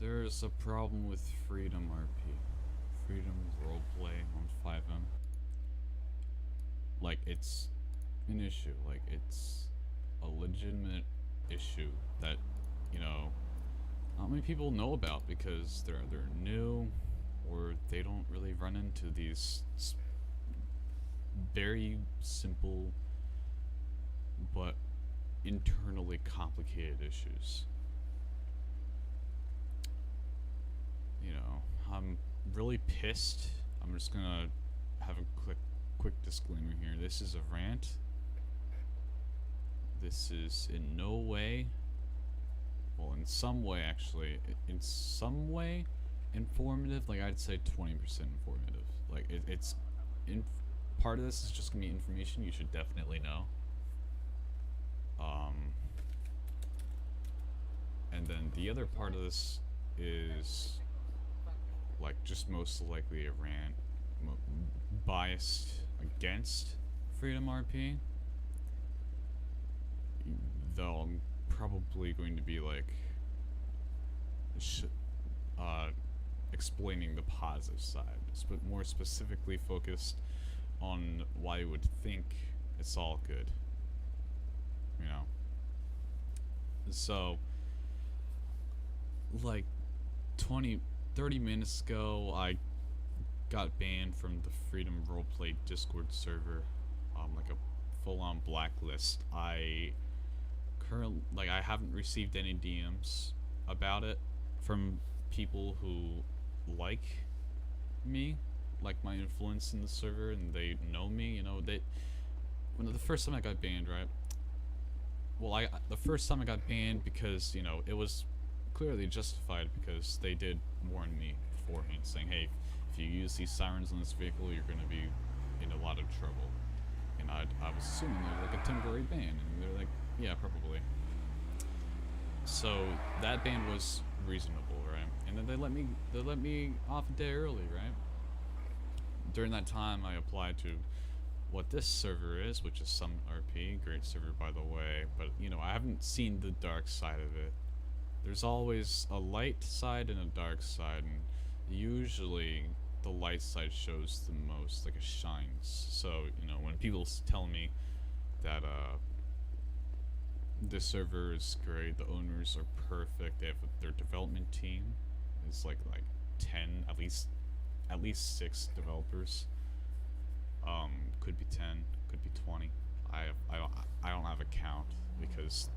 There's a problem with FreedomRP. Freedom Roleplay on 5M. Like, it's an issue. Like, it's a legitimate issue that, you know, not many people know about because they're new or they don't really run into these very simple but internally complicated issues. You know, I'm really pissed. I'm just gonna have a quick disclaimer here. This is a rant. This is in no way, well, in some way actually, in some way informative. Like, I'd say 20% informative. Like, it's part of this is just gonna be information you should definitely know. And then the other part of this is like just most likely a rant biased against FreedomRP, though I'm probably going to be like explaining the positive side, but more specifically focused on why you would think it's all good, you know. So like 30 minutes ago, I got banned from the Freedom Roleplay Discord server, like a full-on blacklist. I haven't received any DMs about it from people who like me, like my influence in the server, and they know me. You know, when the first time I got banned, right? Well, the first time I got banned because, you know, it was clearly justified because they did warn me beforehand, saying, hey, if you use these sirens on this vehicle, you're going to be in a lot of trouble. And I was assuming it was like a temporary ban, and they're like, yeah, probably. So that ban was reasonable, right? And then they let me off a day early, right? During that time, I applied to what this server is, which is some RP, great server by the way, but you know, I haven't seen the dark side of it. There's always a light side and a dark side, and usually the light side shows the most, like it shines. So, you know, when people tell me that this server is great, the owners are perfect, they have their development team, it's like 10, at least 6 developers. Could be 10, could be 20. I don't have a count because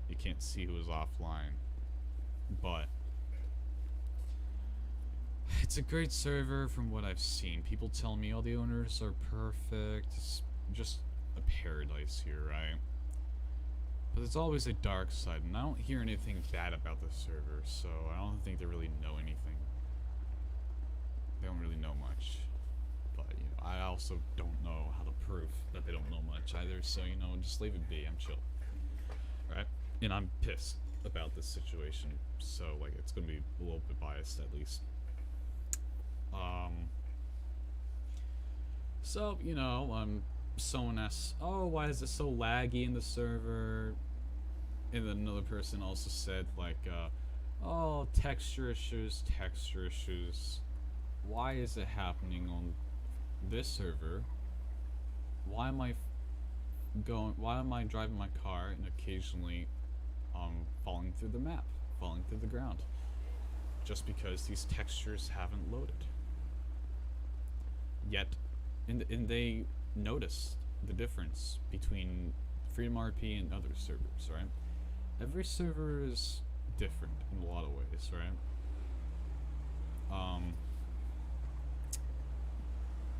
you can't see who is offline. But it's a great server from what I've seen. People tell me all the owners are perfect. It's just a paradise here, right? But there's always a dark side, and I don't hear anything bad about the server, so I don't think they really know anything. They don't really know much. But, you know, I also don't know how to prove that they don't know much either, so, you know, just leave it be. I'm chill. Right? And I'm pissed about this situation, so like it's gonna be a little bit biased at least. So, you know, someone asks, oh, why is it so laggy in the server? And then another person also said like, oh, texture issues. Why is it happening on this server? Why am I driving my car and occasionally falling through the map, falling through the ground, just because these textures haven't loaded yet? And they notice the difference between FreedomRP and other servers, right? Every server is different in a lot of ways, right?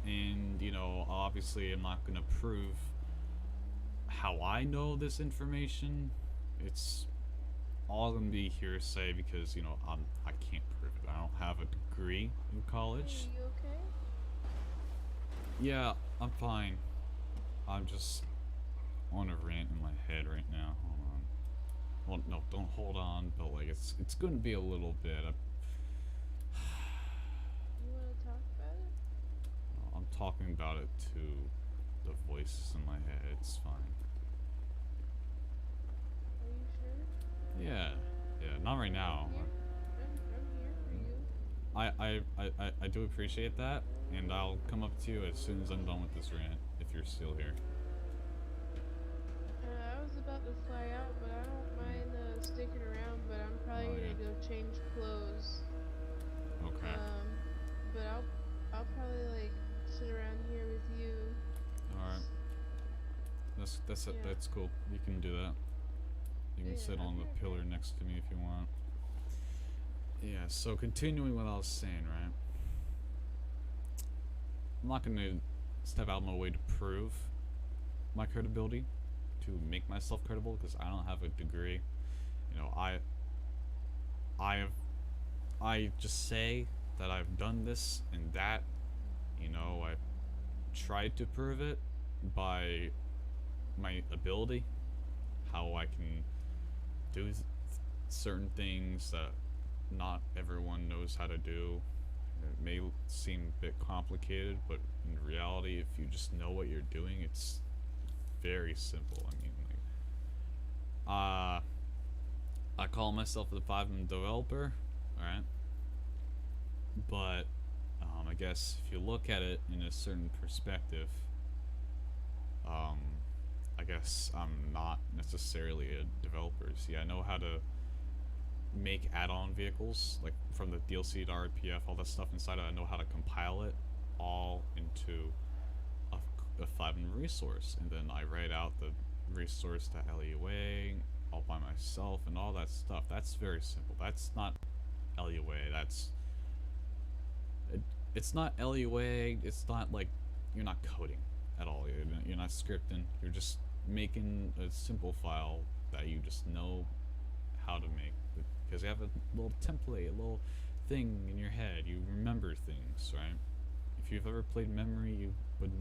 And you know, obviously I'm not gonna prove how I know this information. It's all gonna be hearsay because, you know, I can't prove it. I don't have a degree in college. Are you okay? Yeah, I'm fine. I'm just on a rant in my head right now. Hold on. Well, no, don't hold on, but like it's gonna be a little bit. You wanna talk about it? I'm talking about it to the voices in my head. It's fine. Are you sure? Yeah, not right now. I'm I do appreciate that, and I'll come up to you as soon as I'm done with this rant, if you're still here. I was about to fly out, but I don't mind sticking around. But I'm Oh, probably yeah. gonna go change clothes. Okay. Um, but I'll probably like sit around here with you. Alright. Yeah, That's cool. You can do that. You can yeah. sit I'll on be the right pillar back. next to me if you want. Yeah, so continuing what I was saying, right? I'm not gonna step out of my way to prove my credibility, to make myself credible, because I don't have a degree. You know, I have, I just say that I've done this and that. You know, I tried to prove it by my ability, how I can do certain things that not everyone knows how to do. It may seem a bit complicated, but in reality, if you just know what you're doing, it's very simple. I mean, like, I call myself a 5M developer, alright? But, I guess if you look at it in a certain perspective, um, I guess I'm not necessarily a developer. See, I know how to make add-on vehicles, like from the DLC to RPF, all that stuff inside it. I know how to compile it all into a 5M resource, and then I write out the resource to LUA all by myself and all that stuff. That's very simple. That's not LUA. It's not LUA. It's not like you're not coding at all. You're not scripting. You're just making a simple file that you just know how to make, because you have a little template, a little thing in your head. You remember things, right? If you've ever played memory, you would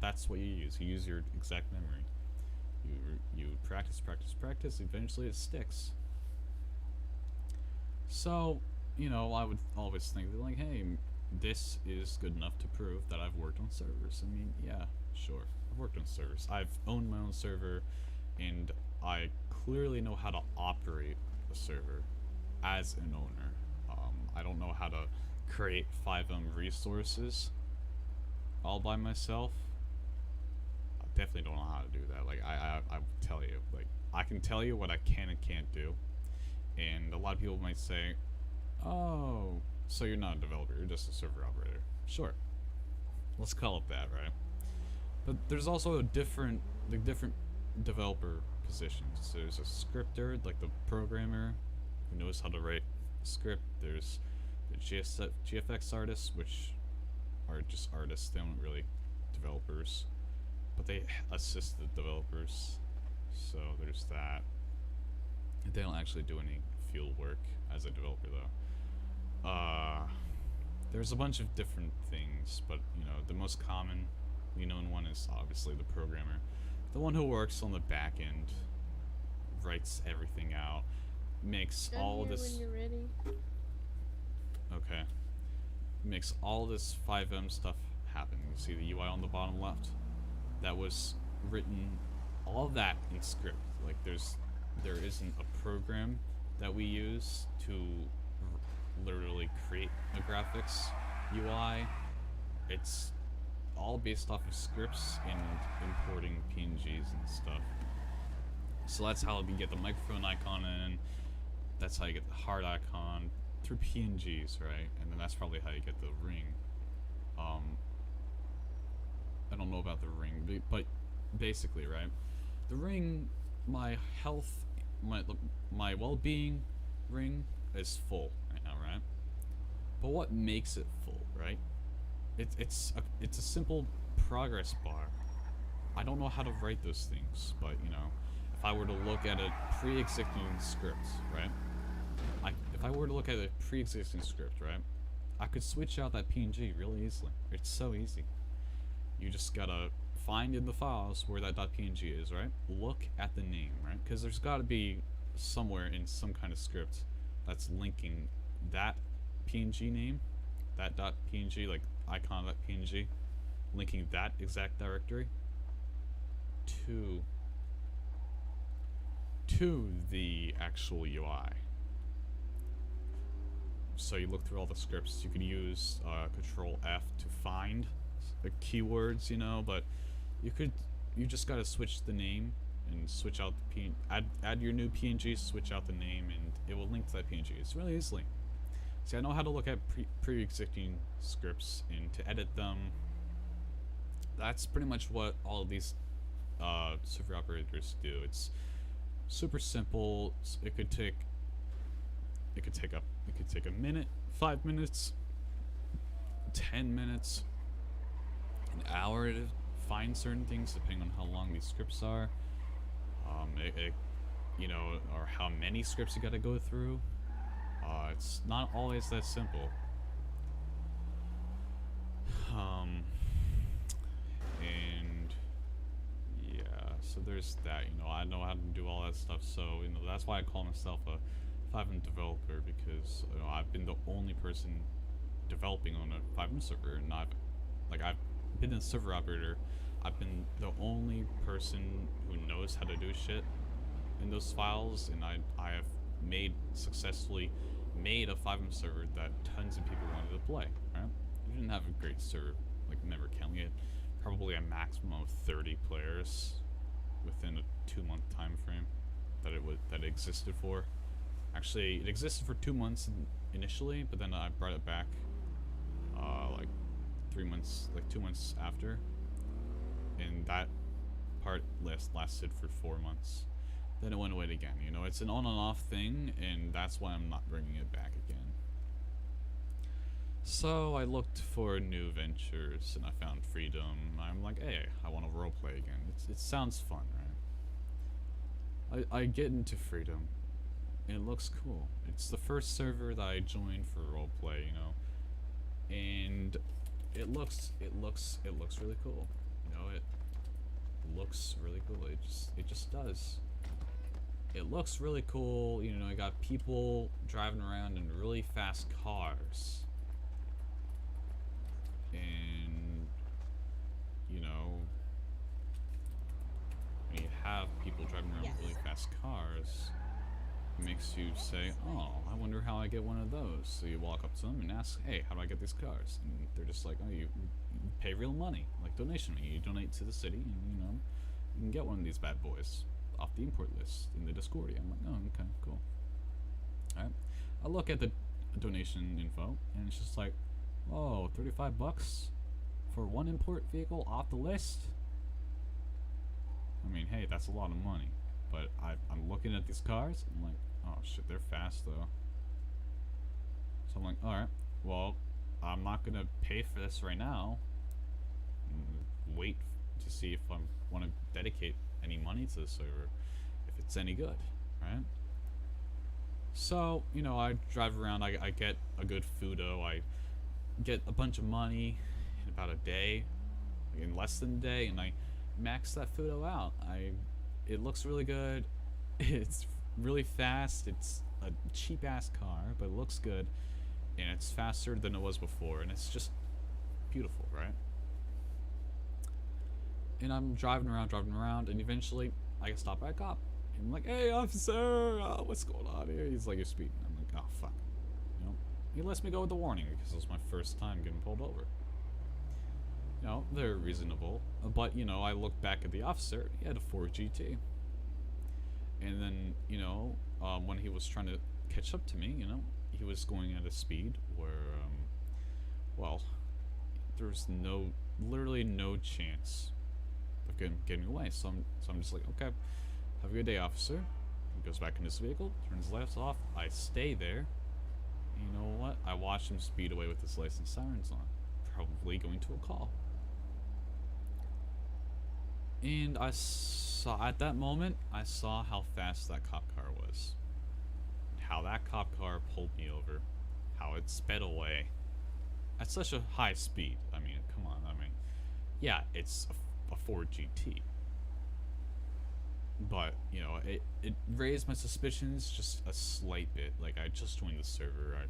that's what you use. You use your exact memory. You practice, practice, practice. Eventually, it sticks. So, I would always think like, hey, this is good enough to prove that I've worked on servers. I mean, yeah, sure, I've worked on servers. I've owned my own server, and I clearly know how to operate a server as an owner. I don't know how to create 5M resources all by myself. I definitely don't know how to do that. Like, I tell you, like, I can tell you what I can and can't do, and a lot of people might say, "Oh, so you're not a developer? You're just a server operator." Sure, let's call it that, right? But there's also different developer positions. There's a scripter, like the programmer who knows how to write script. There's the GFX artists, which are just artists. They aren't really developers, but they assist the developers. So there's that. They don't actually do any field work as a developer, though. There's a bunch of different things, but the most commonly known one is obviously the programmer, the one who works on the back end, writes everything out, makes I'm all here when this. you're ready. Okay, makes all this 5M stuff happen. You see the UI on the bottom left? That was written, all of that in script. Like there isn't a program that we use to literally create a graphics UI. It's all based off of scripts and importing PNGs and stuff. So that's how we get the microphone icon in. That's how you get the heart icon through PNGs, right? And then that's probably how you get the ring. Um, I don't know about the ring, but basically, right? The ring, my health, my well-being ring is full right now, right? But what makes it full, right? It's a simple progress bar. I don't know how to write those things, but if I were to look at a pre-existing script, right? If I were to look at a pre-existing script, right? I could switch out that PNG really easily. It's so easy. You just gotta find in the files where that .png is, right? Look at the name, right? Because there's gotta be somewhere in some kind of script that's linking that PNG name, that .png, like icon.png, linking that exact directory to the actual UI. so you look through all the scripts. You could use Control F to find the keywords, you know, but you just gotta switch the name and switch out the add your new PNG, switch out the name, and it will link to that PNG. It's really easily. See, I know how to look at pre-existing scripts and to edit them. That's pretty much what all of these server operators do. It's super simple. It could take a minute, 5 minutes, 10 minutes, an hour to find certain things, depending on how long these scripts are. You know, or how many scripts you gotta go through. It's not always that simple. And yeah, so there's that. You know, I know how to do all that stuff. So you know, that's why I call myself a 5M developer, because you know, I've been the only person developing on a 5M server, and I've been a server operator. I've been the only person who knows how to do shit in those files, and I have successfully made a 5M server that tons of people wanted to play. Right? We didn't have a great server like member count. We had probably a maximum of 30 players within a 2-month time frame that it existed for. Actually, it existed for 2 months initially, but then I brought it back like 3 months, like 2 months after, and that part lasted for 4 months. Then it went away again. You know, it's an on and off thing, and that's why I'm not bringing it back again. So I looked for new ventures, and I found Freedom. I'm like, hey, I want to roleplay again. It sounds fun, right? I get into Freedom. It looks cool. It's the first server that I joined for roleplay, you know, and it looks really cool. You know, it looks really cool. It just does. It looks really cool. You know, I got people driving around in really fast cars, and you know, when you have people driving around really fast cars, it makes you say, oh, I wonder how I get one of those. So you walk up to them and ask, hey, how do I get these cars? And they're just like, oh, you pay real money, like donation money. You donate to the city, and you know, you can get one of these bad boys off the import list in the Discordia. I'm like, oh, okay, cool. Alright. I look at the donation info, and it's just like, oh, 35 bucks for one import vehicle off the list? I mean, hey, that's a lot of money. But I'm looking at these cars, and I'm like, oh shit, they're fast though. So I'm like, alright, well, I'm not gonna pay for this right now. Wait to see if I want to dedicate any money to the server, if it's any good, right? So, you know, I drive around, I get a good Fudo, I get a bunch of money in about a day, in less than a day, and I max that Fudo out. It looks really good, it's really fast, it's a cheap ass car, but it looks good, and it's faster than it was before, and it's just beautiful, right? And I'm driving around, and eventually I get stopped by a cop. And I'm like, hey, officer, what's going on here? He's like, you're speeding. I'm like, oh, fuck. You know, he lets me go with the warning because it was my first time getting pulled over. You know, they're reasonable. But, you know, I look back at the officer, he had a Ford GT. And then, you know, when he was trying to catch up to me, you know, he was going at a speed where, well, there's literally no chance of getting away. So I'm just like, okay, have a good day, officer. He goes back in his vehicle, turns the lights off. I stay there. And you know what? I watch him speed away with his license sirens on, probably going to a call. And I saw, at that moment, I saw how fast that cop car was. How that cop car pulled me over. How it sped away at such a high speed. I mean, come on. I mean, yeah, it's a Ford GT. But, you know, it raised my suspicions just a slight bit. Like, I just joined the server. I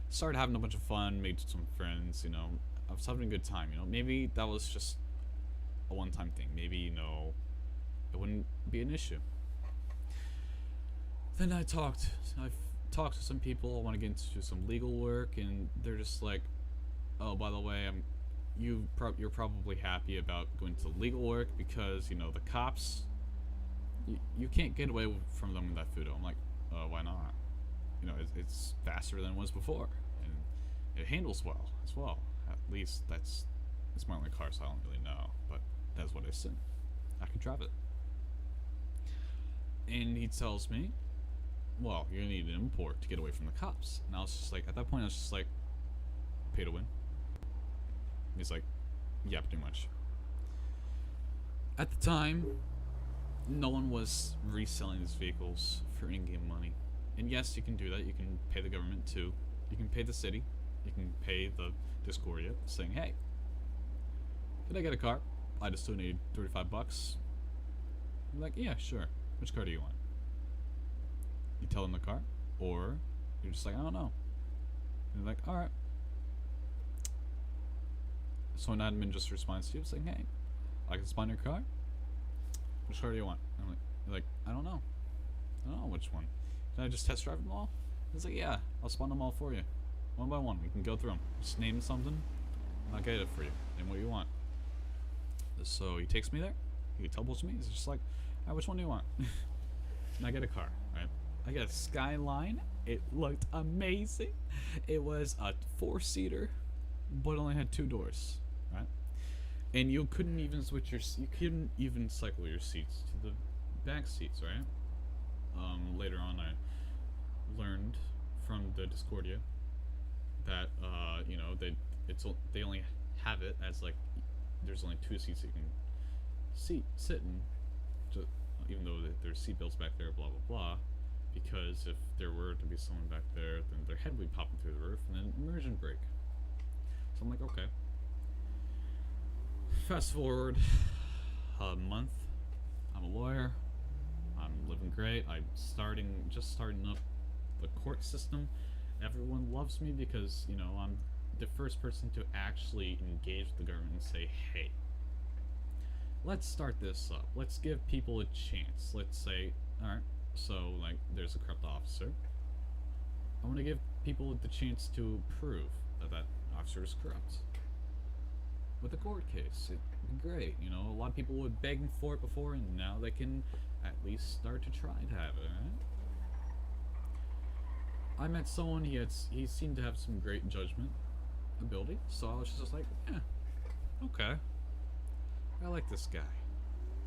started having a bunch of fun, made some friends, you know. I was having a good time, you know. Maybe that was just a one-time thing. Maybe, you know, it wouldn't be an issue. Then I talk to some people. I want to get into some legal work, and they're just like, "Oh, by the way, you're probably happy about going to legal work because you know the cops. You can't get away from them with that photo." I'm like, why not? You know, it's faster than it was before, and it handles well as well. At least it's my only car, so I don't really know, but that's what I said. I can drive it. And he tells me, well, you're gonna need an import to get away from the cops. And I was just like, at that point, I was just like, pay to win. And he's like, yeah, pretty much. At the time, no one was reselling these vehicles for in-game money. And yes, you can do that. You can pay the government too. You can pay the city. You can pay the Discordia saying, hey, can I get a car? I just donated 35 bucks. I'm like, yeah, sure. Which car do you want? You tell them the car, or you're just like, I don't know. And they're like, all right. So an admin just responds to you saying, hey, I can spawn your car. Which car do you want? And I'm like, you're like, I don't know. I don't know which one. Can I just test drive them all? He's like, yeah, I'll spawn them all for you. One by one, we can go through them. Just name something, and I'll get it for you. Name what you want. So he takes me there. He tells me. He's just like, alright, which one do you want? And I get a car, right? I get a Skyline. It looked amazing. It was a 4-seater, but only had 2 doors, right? And you couldn't even switch you couldn't even cycle your seats to the back seats, right? Later on, I learned from the Discordia that you know they only have it as like there's only 2 seats you can sit in, just, even though there's seatbelts back there, blah blah blah. Because if there were to be someone back there, then their head would be popping through the roof, and then immersion brake. So I'm like, okay. Fast forward a month. I'm a lawyer. I'm living great. I'm just starting up the court system. Everyone loves me because, you know, I'm the first person to actually engage the government and say, hey, let's start this up. Let's give people a chance. Let's say, alright, so, like, there's a corrupt officer. I want to give people the chance to prove that that officer is corrupt. With a court case, it'd be great. You know, a lot of people were begging for it before, and now they can at least start to try to have it, right? I met someone, he seemed to have some great judgment ability, so I was just like, yeah, okay. I like this guy.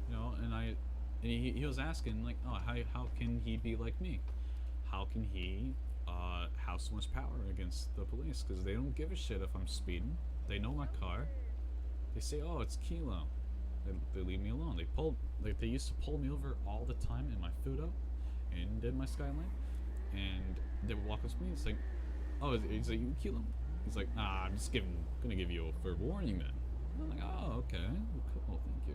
You know, and he was asking, like, oh, how can he be like me? How can he have so much power against the police? Because they don't give a shit if I'm speeding. They know my car. They say, oh, it's Kilo. They leave me alone. They used to pull me over all the time in my Fudo and in my Skyline. And they would walk up to me. It's like, oh, is it you, Kilo? He's like, nah, I'm just gonna give you a verbal warning then. And I'm like, oh, okay, cool, thank you.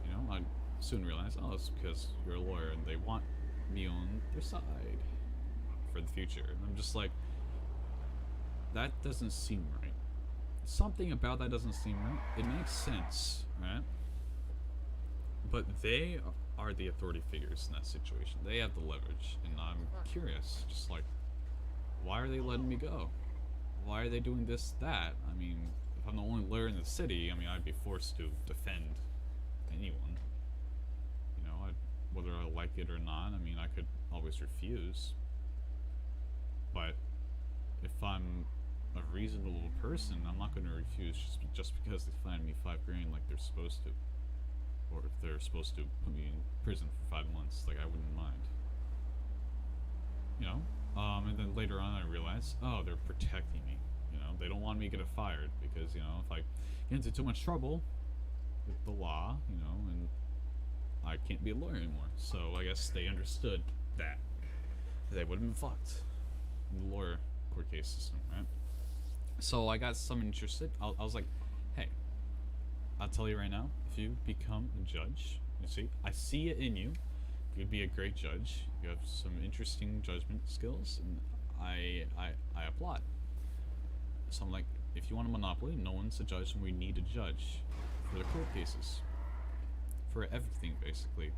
You know, I soon realized, oh, it's because you're a lawyer and they want me on their side for the future. And I'm just like, that doesn't seem right. Something about that doesn't seem right. It makes sense, right? But they are the authority figures in that situation. They have the leverage, and I'm curious, just like, why are they letting me go? Why are they doing this, that? I mean, if I'm the only lawyer in the city, I mean, I'd be forced to defend anyone. You know, whether I like it or not, I mean, I could always refuse. But if I'm a reasonable person, I'm not going to refuse just because they find me $5 grand like they're supposed to. Or if they're supposed to put me in prison for 5 months, like I wouldn't mind. You know? And then later on I realized, oh, they're protecting me. You know, they don't want me to get fired because, you know, if I get into too much trouble with the law, you know, and I can't be a lawyer anymore. So I guess they understood that. They would have been fucked in the lawyer court case system, right? So I got some interested. I was like, hey, I'll tell you right now, if you become a judge, you see, I see it in you. You'd be a great judge. You have some interesting judgment skills, and I applaud. So I'm like, if you want a monopoly, no one's a judge, and we need a judge for the court cases, for everything basically.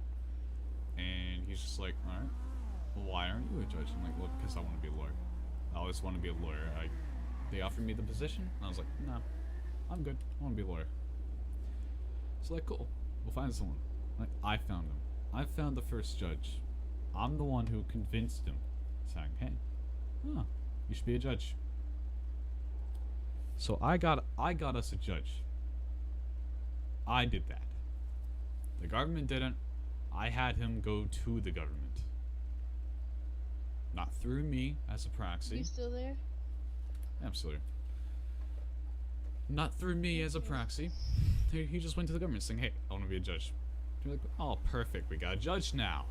And he's just like, all right. why aren't you a judge? I'm like, well, because I want to be a lawyer. I always want to be a lawyer. They offered me the position, and I was like, no, I'm good. I want to be a lawyer. So like, cool. We'll find someone. Like, I found him. I found the first judge. I'm the one who convinced him, saying, hey, you should be a judge. So I got us a judge. I did that. The government didn't. I had him go to the government. Not through me as a proxy. You still there? Yeah, I'm still here. Not through me as a proxy. He just went to the government saying, hey, I want to be a judge. They're like, oh, perfect. We got a judge now.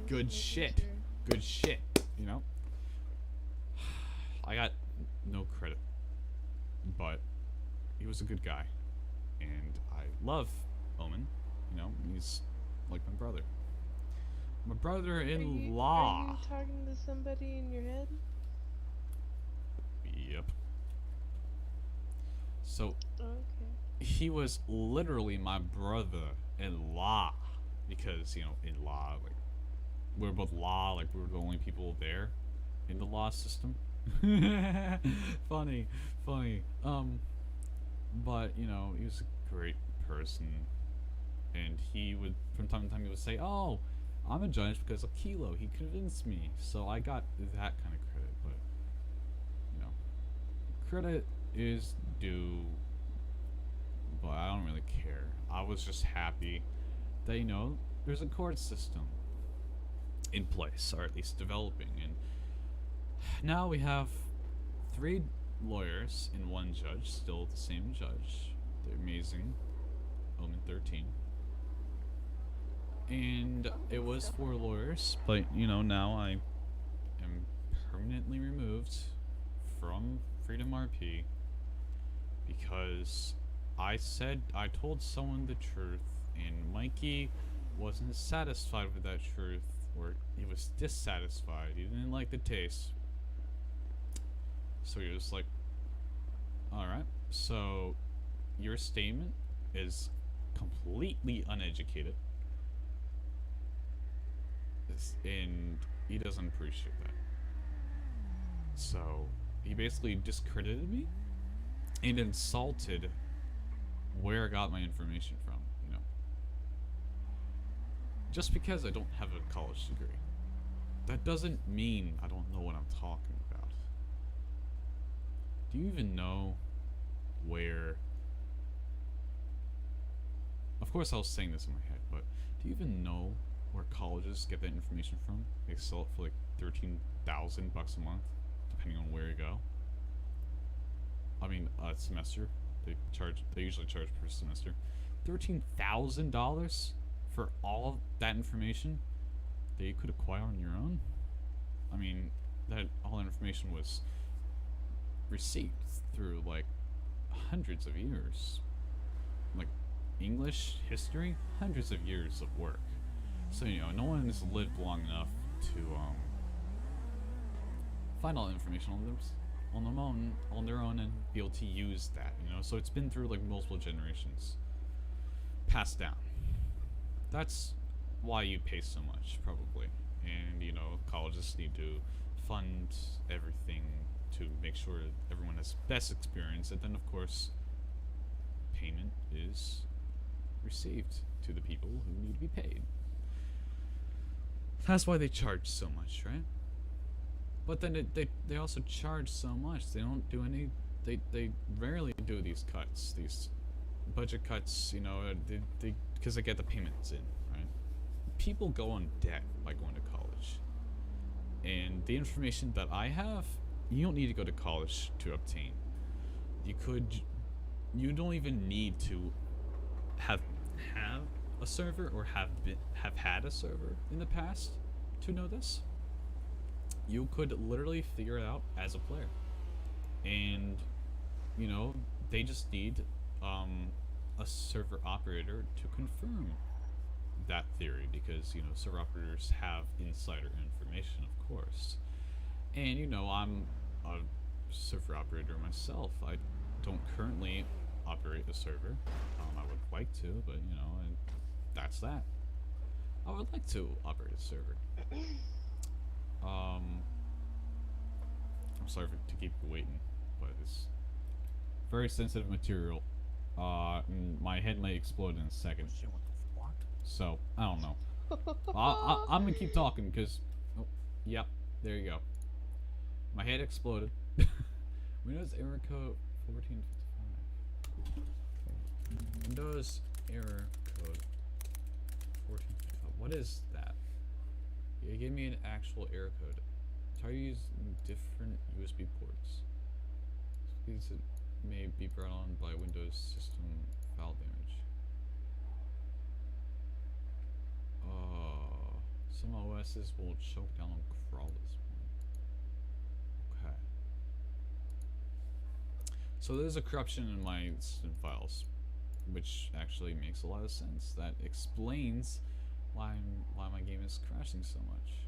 Good shit. Sure. Good shit. You know? I got no credit. But he was a good guy. And I love Omen. You know, he's like my brother. My brother-in-law. Are you talking to somebody in your head? Yep. So, Okay. he was literally my brother-in-law. Because, you know, in law, like, we're both law, like, we're the only people there in the law system. funny. But, you know, he was a great person. And he would, from time to time, he would say, oh, I'm a judge because of Kilo. He convinced me. So I got that kind of credit. But, you know, credit is due. But I don't really care. I was just happy that, you know, there's a court system in place, or at least developing. And now we have 3 lawyers and 1 judge, still the same judge. They're amazing. Omen 13. And it was 4 lawyers, but you know, now I am permanently removed from FreedomRP because I told someone the truth, and Mikey wasn't satisfied with that truth, or he was dissatisfied. He didn't like the taste. So he was like, alright, so your statement is completely uneducated. And he doesn't appreciate that. So he basically discredited me and insulted where I got my information from, you know. Just because I don't have a college degree, that doesn't mean I don't know what I'm talking about. Do you even know where... Of course I was saying this in my head, but do you even know where colleges get that information from? They sell it for like $13,000 a month, depending on where you go. I mean, a semester. They usually charge per semester. $13,000 for all of that information that you could acquire on your own? I mean, all that information was received through like hundreds of years. Like English, history, hundreds of years of work. So, you know, no one has lived long enough to find all the information on their own and be able to use that, you know. So it's been through like multiple generations passed down. That's why you pay so much, probably. And, you know, colleges need to fund everything to make sure everyone has best experience, and then of course payment is received to the people who need to be paid. That's why they charge so much, right? But then they also charge so much. They don't do any. They rarely do these cuts, these budget cuts. You know, because they get the payments in, right? People go on debt by going to college, and the information that I have, you don't need to go to college to obtain. You don't even need to have a server or have had a server in the past to know this. You could literally figure it out as a player, and you know, they just need a server operator to confirm that theory, because you know, server operators have insider information, of course. And you know, I'm a server operator myself. I don't currently operate a server. I would like to, but you know, and that's that. I would like to operate a server. I'm sorry to keep you waiting, but it's very sensitive material. My head might explode in a second. So, I don't know. I'm gonna keep talking, because... Oh, yep, there you go. My head exploded. Windows error code 1455. Windows error code 1455. What is that? It gave me an actual error code. Try using different USB ports. These may be brought on by Windows system file damage. Some OSs will choke down on crawlers. Okay. So there's a corruption in my system files, which actually makes a lot of sense. That explains why my game is crashing so much.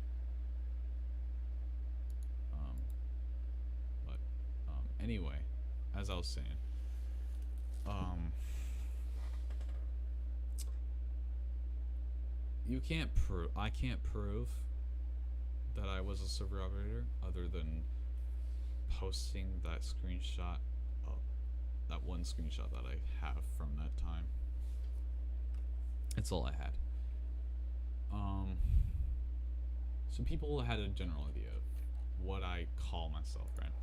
Anyway, as I was saying, I can't prove that I was a server operator other than posting that screenshot, that one screenshot that I have from that time. That's all I had. So people had a general idea of what I call myself, right?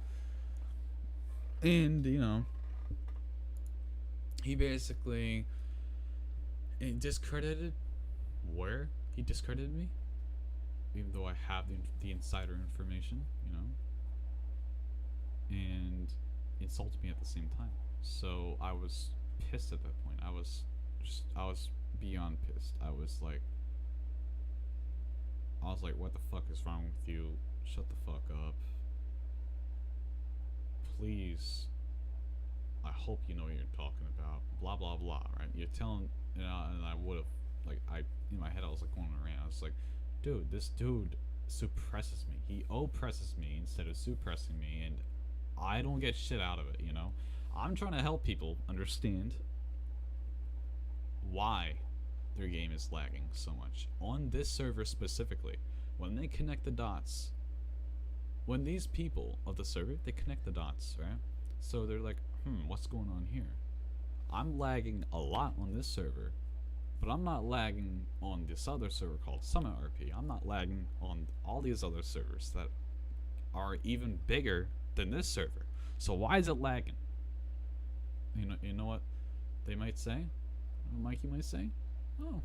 And, you know, he basically discredited where he discredited me, even though I have the insider information, you know, and insulted me at the same time. So I was pissed at that point. I was beyond pissed. I was like, what the fuck is wrong with you? Shut the fuck up. Please, I hope you know what you're talking about. Blah blah blah. Right? You're telling, and I would have, in my head I was like going around. I was like, dude, this dude suppresses me. He oppresses me instead of suppressing me, and I don't get shit out of it. You know, I'm trying to help people understand why their game is lagging so much on this server specifically. When they connect the dots. When these people of the server, they connect the dots, right? So they're like, what's going on here? I'm lagging a lot on this server, but I'm not lagging on this other server called FreedomRP. I'm not lagging on all these other servers that are even bigger than this server. So why is it lagging? You know what they might say? Mikey might say, oh,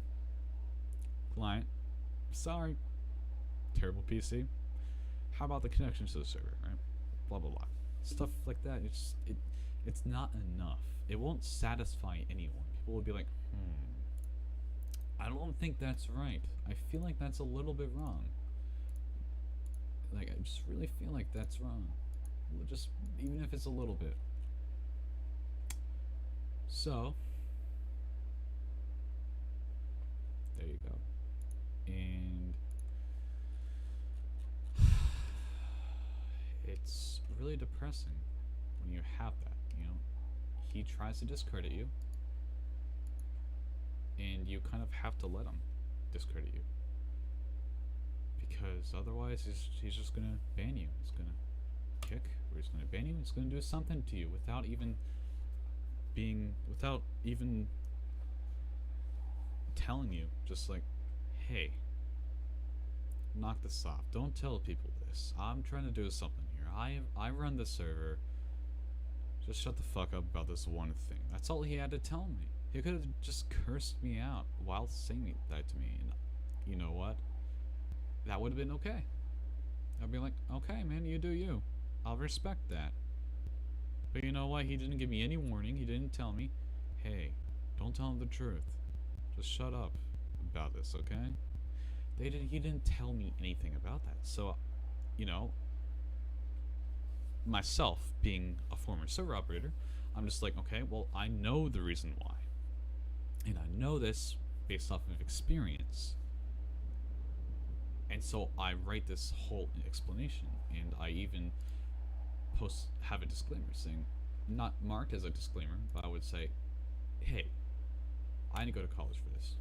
client, sorry, terrible PC. How about the connection to the server, right? Blah blah blah. Stuff like that. It's not enough. It won't satisfy anyone. People will be like, I don't think that's right. I feel like that's a little bit wrong. Like, I just really feel like that's wrong. Just even if it's a little bit. So there you go. And it's really depressing when you have that, you know. He tries to discredit you, and you kind of have to let him discredit you, because otherwise he's just gonna ban you. He's gonna kick, or he's gonna ban you. He's gonna do something to you without even telling you. Just like, hey, knock this off. Don't tell people this. I'm trying to do something here. I run the server. Just shut the fuck up about this one thing. That's all he had to tell me. He could have just cursed me out while saying that to me, and you know what? That would have been okay. I'd be like, okay, man, you do you. I'll respect that. But you know what? He didn't give me any warning. He didn't tell me, hey, don't tell him the truth. Just shut up about this, okay? He didn't tell me anything about that. So, you know, myself being a former server operator, I'm just like, okay, well, I know the reason why. And I know this based off of experience. And so I write this whole explanation, and I even have a disclaimer saying, not marked as a disclaimer, but I would say, hey, I didn't go to college for this,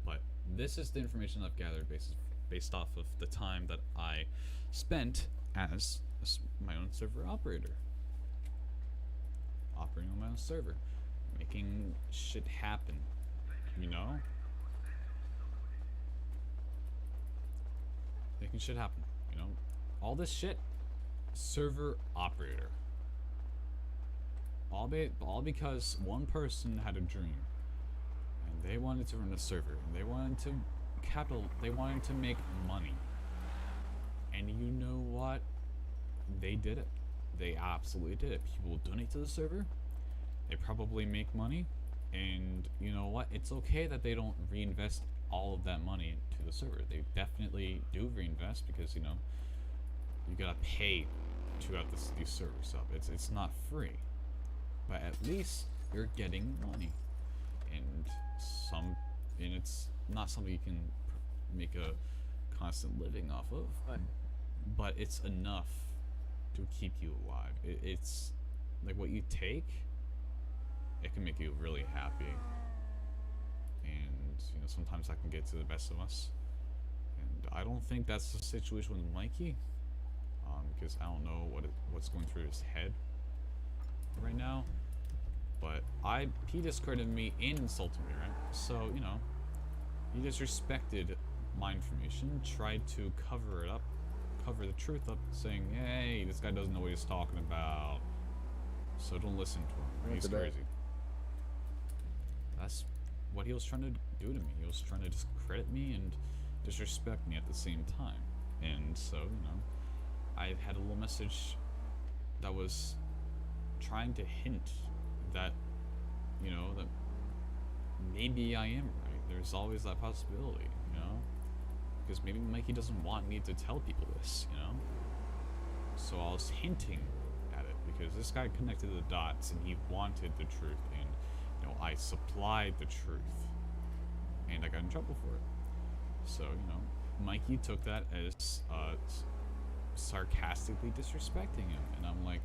but this is the information I've gathered based based off of the time that I spent as my own server operator. Operating on my own server. Making shit happen. You know? Making shit happen. You know? All this shit. Server operator. All because one person had a dream. And they wanted to run a server. And they wanted to make money. And you know what? They did it. They absolutely did it. People donate to the server. They probably make money. And you know what? It's okay that they don't reinvest all of that money into the server. They definitely do reinvest because, you know, you gotta pay to have these servers up. It's not free. But at least you're getting money. And it's not something you can make a constant living off of. But it's enough to keep you alive. It's like what you take, it can make you really happy. And you know, sometimes that can get to the best of us. And I don't think that's the situation with Mikey, because I don't know what's going through his head right now. But he discredited me and insulted me, right? So, you know, he disrespected my information, tried to cover the truth up, saying, hey, this guy doesn't know what he's talking about, so don't listen to him, he's crazy. That's what he was trying to do to me. He was trying to discredit me and disrespect me at the same time. And so, you know, I had a little message that was trying to hint that, you know, that maybe I am right. There's always that possibility, you know? Because maybe Mikey doesn't want me to tell people this, you know? So I was hinting at it, because this guy connected the dots, and he wanted the truth, and, you know, I supplied the truth, and I got in trouble for it. So, you know, Mikey took that as, sarcastically disrespecting him, and I'm like,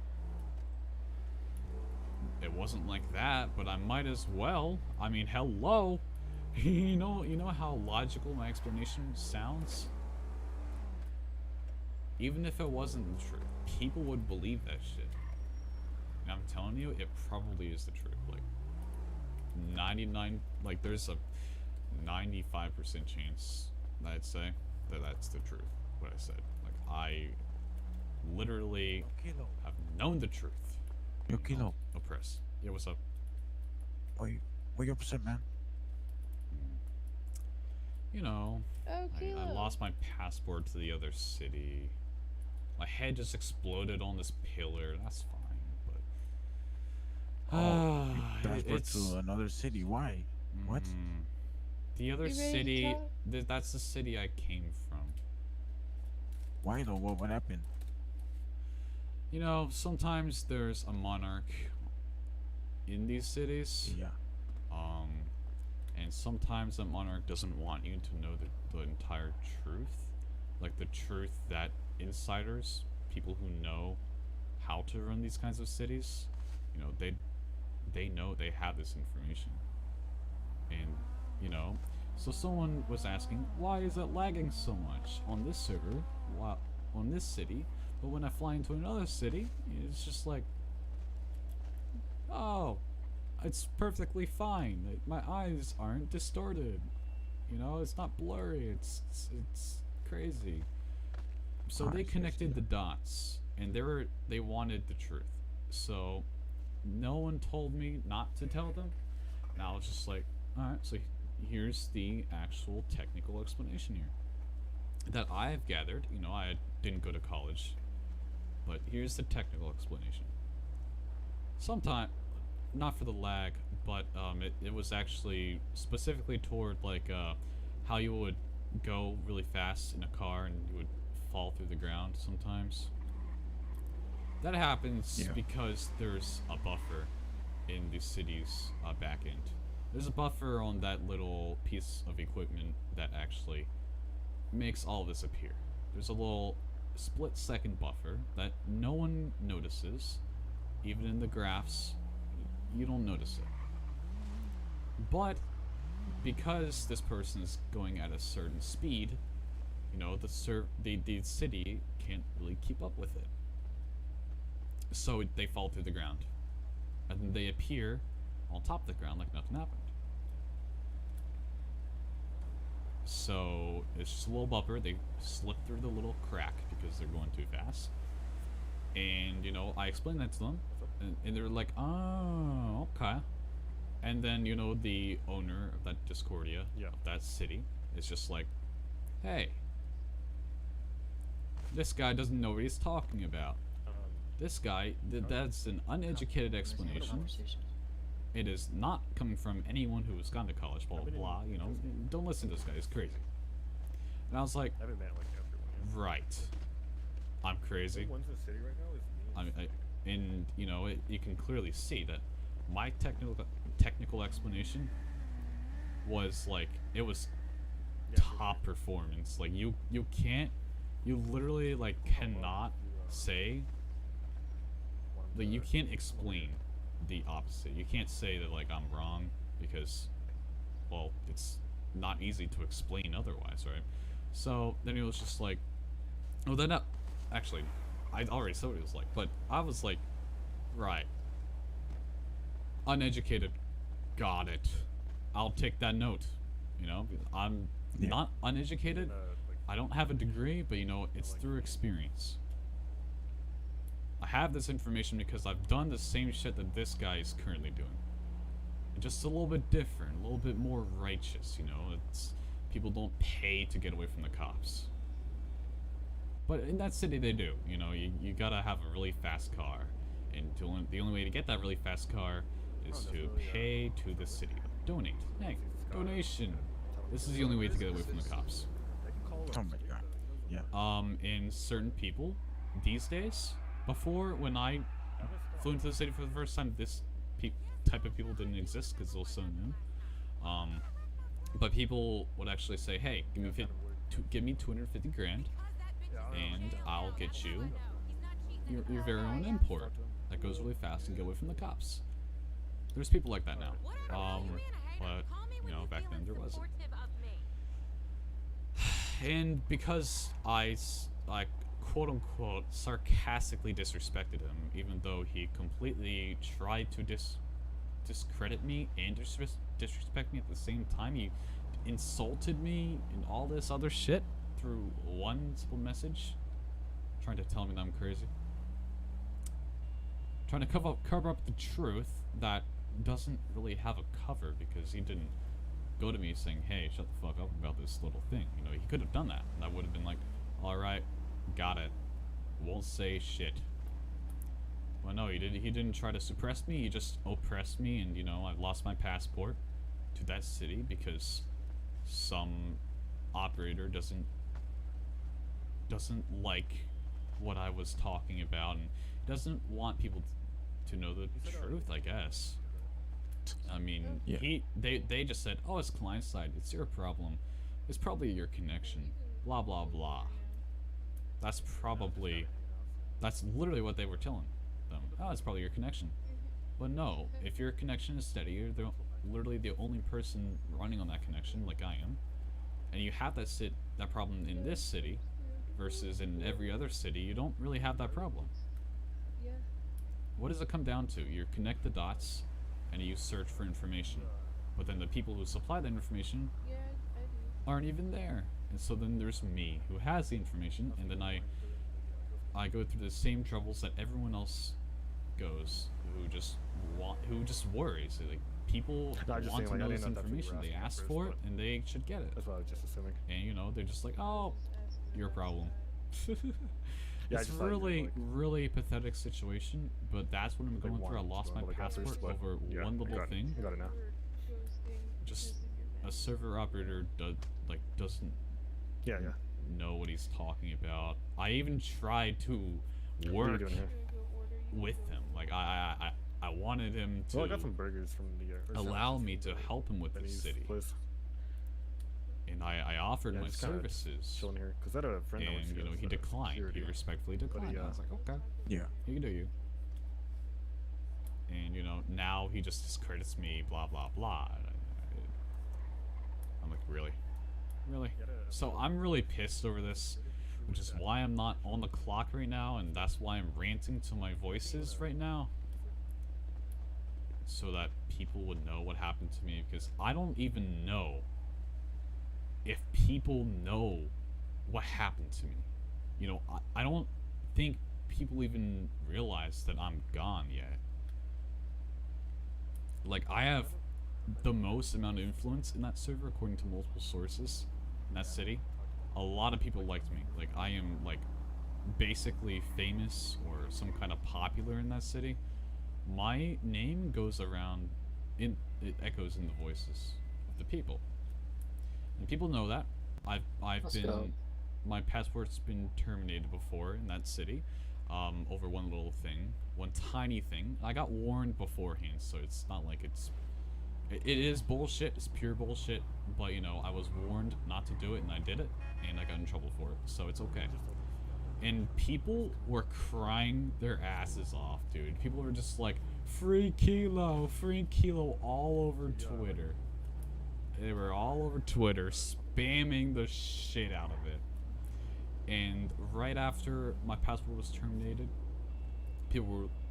it wasn't like that, but I might as well. I mean, hello. you know how logical my explanation sounds? Even if it wasn't the truth, people would believe that shit. And I'm telling you, it probably is the truth. Like, 99, like, there's a 95% chance, I'd say, that that's the truth, what I said. Like, I literally have known the truth. Yo, Kilo. No press. Yeah, what's up? What you upset, man? You know, Oh, I lost my passport to the other city. My head just exploded on this pillar. That's fine, but Passport to another city. Why? What? The other You ready to city. talk? That's the city I came from. Why though? What happened? You know, sometimes there's a monarch in these cities. Yeah. And sometimes the monarch doesn't want you to know the entire truth. Like the truth that insiders, people who know how to run these kinds of cities, you know, they know they have this information. And, you know, so someone was asking, why is it lagging so much on this server, on this city, but when I fly into another city, it's just like, oh, it's perfectly fine. Like, my eyes aren't distorted. You know, it's not blurry. It's crazy. So they connected the dots, and they wanted the truth. So no one told me not to tell them. And I was just like, all right. So here's the actual technical explanation here that I've gathered. You know, I didn't go to college, but here's the technical explanation. Sometime, not for the lag, but it was actually specifically toward like how you would go really fast in a car and you would fall through the ground sometimes. That happens because there's a buffer in the city's back end. There's a buffer on that little piece of equipment that actually makes all this appear. There's a little split-second buffer that no one notices. Even in the graphs, you don't notice it. But because this person is going at a certain speed, you know, the city can't really keep up with it. So they fall through the ground, and then they appear on top of the ground like nothing happened. So it's just a little bumper. They slip through the little crack because they're going too fast. And you know, I explained that to them, and they're like, "Oh, okay." And then you know, the owner of that Discordia, of that city, is just like, "Hey, this guy doesn't know what he's talking about. This guy, that's an uneducated explanation. It is not coming from anyone who has gone to college, blah, blah, blah. You know, don't listen to this guy, he's crazy." And I was like, right. I'm crazy. And, you know, you can clearly see that my technical explanation was, like, it was top performance. Like, you literally, like, cannot say, like, you can't explain the opposite. You can't say that, like, I'm wrong because, well, it's not easy to explain otherwise, right? So then he was just like, well, then actually, I already saw what he was like, but I was like, right, uneducated, got it. I'll take that note. You know, I'm not uneducated. I don't have a degree, but you know, it's through experience. I have this information because I've done the same shit that this guy is currently doing. And just a little bit different, a little bit more righteous, you know? It's people don't pay to get away from the cops. But in that city they do, you know, you gotta have a really fast car. And the only way to get that really fast car is to pay to the city. Donate. Hey, donation. This is the only way to get away from the cops. Oh my god. Yeah. And certain people these days, before, when I flew into the city for the first time, this type of people didn't exist because it was so new. But people would actually say, "Hey, give me 250 grand, and I'll get you your very own import that goes really fast and get away from the cops." There's people like that now. But you know, back then there wasn't. And because I quote-unquote sarcastically disrespected him, even though he completely tried to discredit me and disrespect me at the same time. He insulted me and all this other shit through one simple message, trying to tell me that I'm crazy. Trying to cover up the truth that doesn't really have a cover, because he didn't go to me saying, "Hey, shut the fuck up about this little thing." You know, he could have done that. And I would have been like, "Alright, got it. Won't say shit." Well, no, he didn't try to suppress me, he just oppressed me, and, you know, I lost my passport to that city because some operator doesn't like what I was talking about, and doesn't want people to know the truth, I guess. I mean, they just said, "Oh, it's client side, it's your problem. It's probably your connection. Blah, blah, blah." That's literally what they were telling them. "Oh, it's probably your connection." But no, if your connection is steady, you're literally the only person running on that connection, like I am, and you have that problem in this city versus in every other city, you don't really have that problem. What does it come down to? You connect the dots and you search for information, but then the people who supply that information aren't even there. And so then there's me, who has the information, and then I go through the same troubles that everyone else goes, who just worries. Like, people want to know this information. They ask for it, and they should get it. That's what I was just assuming. And you know, they're just like, "Oh, your problem." It's really, really pathetic situation, but that's what I'm going through. I lost my passport over one little thing. You got it now. Just a server operator doesn't know what he's talking about. I even tried to work with him. Like, I wanted him to I got some burgers from the allow me to help him with the city. And I offered my services. Chilling here, cause I had a friend and you know, he declined. He respectfully declined. I was like, "Okay, yeah, you can do you." And you know, now he just discredits me, blah blah blah. I'm like, really? Really? So I'm really pissed over this, which is why I'm not on the clock right now, and that's why I'm ranting to my voices right now. So that people would know what happened to me, because I don't even know if people know what happened to me. You know, I don't think people even realize that I'm gone yet. Like, I have the most amount of influence in that server according to multiple sources in that city. A lot of people liked me. Like, I am, like, basically famous or some kind of popular in that city. My name goes around, it echoes in the voices of the people. And people know that. I've been, my passport's been terminated before in that city, over one little thing, one tiny thing. I got warned beforehand, so it's not like it is bullshit, it's pure bullshit, but you know, I was warned not to do it and I did it, and I got in trouble for it, so it's okay. And people were crying their asses off, dude. People were just like, free Kilo, all over Twitter. They were all over Twitter, spamming the shit out of it. And right after my passport was terminated,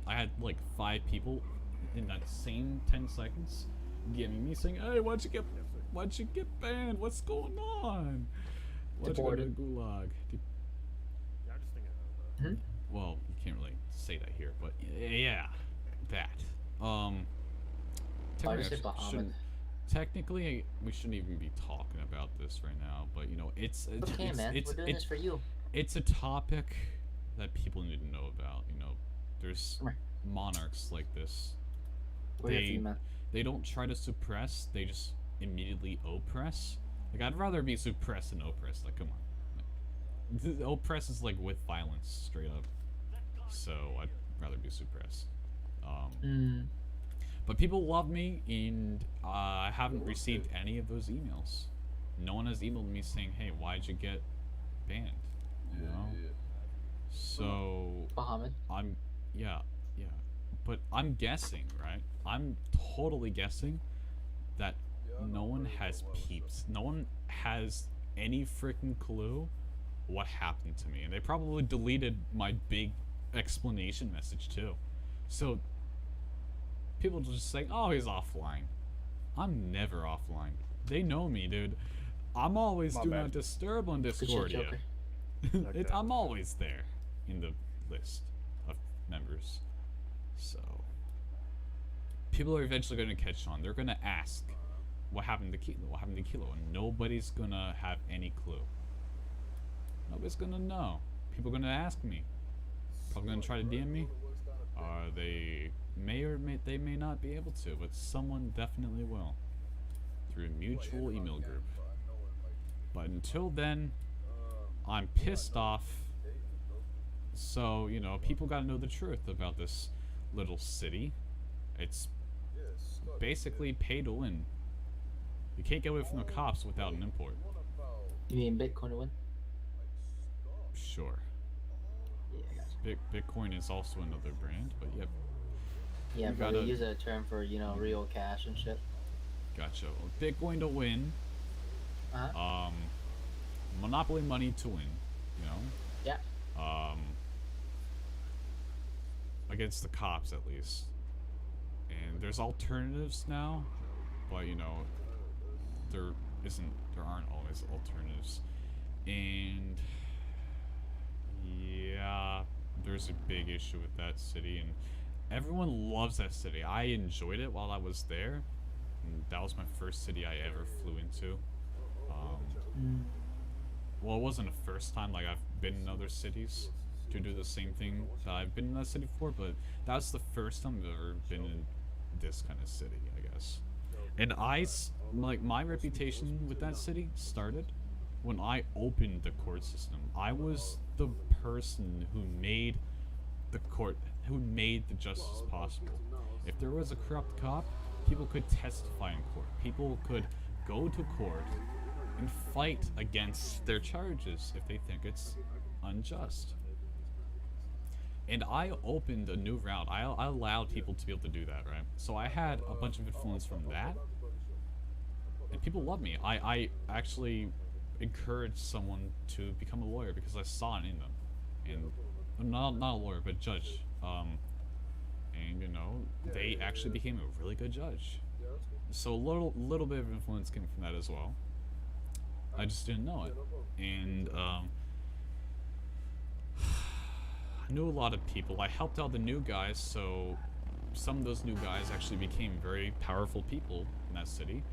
I had like 5 people in that same 10 seconds DMing me saying, hey, why'd you get banned? What's going on? Why'd you go to the gulag? Well, you can't really say that here, but yeah, that. Technically, we shouldn't even be talking about this right now, but you know, it's okay, man. We're doing this for you. It's a topic that people need to know about. You know, there's monarchs like this. They don't try to suppress; they just immediately oppress. Like, I'd rather be suppressed than oppressed. Like, come on. Oppress is like with violence, straight up. So I'd rather be suppressed. But people love me, and I haven't received any of those emails. No one has emailed me saying, "Hey, why'd you get banned?" You know. So Bahamut. But I'm guessing, right? I'm totally guessing that no one has peeps. No one has any freaking clue what happened to me, and they probably deleted my big explanation message too. So people just say, oh, he's offline. I'm never offline. They know me, dude. I'm always do not disturb on Discordia. I'm always there in the list of members. So people are eventually going to catch on. They're going to ask, what happened to Kilo? What happened to Kilo? And nobody's going to have any clue. Nobody's gonna know. People are gonna ask me. Probably gonna try to DM me. They may not be able to, but someone definitely will. Through a mutual email group. But until then, I'm pissed off. So, you know, people gotta know the truth about this little city. It's basically pay to win. You can't get away from the cops without an import. You mean Bitcoin to win? Sure. Yeah, Bitcoin is also another brand, but yep. Yeah, but they use a term for, you know, real cash and shit. Gotcha. Well, Bitcoin to win. Monopoly money to win. You know. Yeah. Against the cops, at least. And there's alternatives now, but you know, there aren't always alternatives. And yeah, there's a big issue with that city, and everyone loves that city. I enjoyed it while I was there, and that was my first city I ever flew into. Well, it wasn't the first time. Like, I've been in other cities to do the same thing that I've been in that city for, but that's the first time I've ever been in this kind of city, I guess. And my reputation with that city started when I opened the court system. I was the person who made the justice possible. If there was a corrupt cop, people could testify in court. People could go to court and fight against their charges if they think it's unjust. And I opened a new route. I allowed people to be able to do that, right? So I had a bunch of influence from that, and people love me. I actually encourage someone to become a lawyer because I saw it in them, and not a lawyer but a judge. And you know, they actually became a really good judge. So a little bit of influence came from that as well. I just didn't know it, and I knew a lot of people. I helped out the new guys, so some of those new guys actually became very powerful people in that city.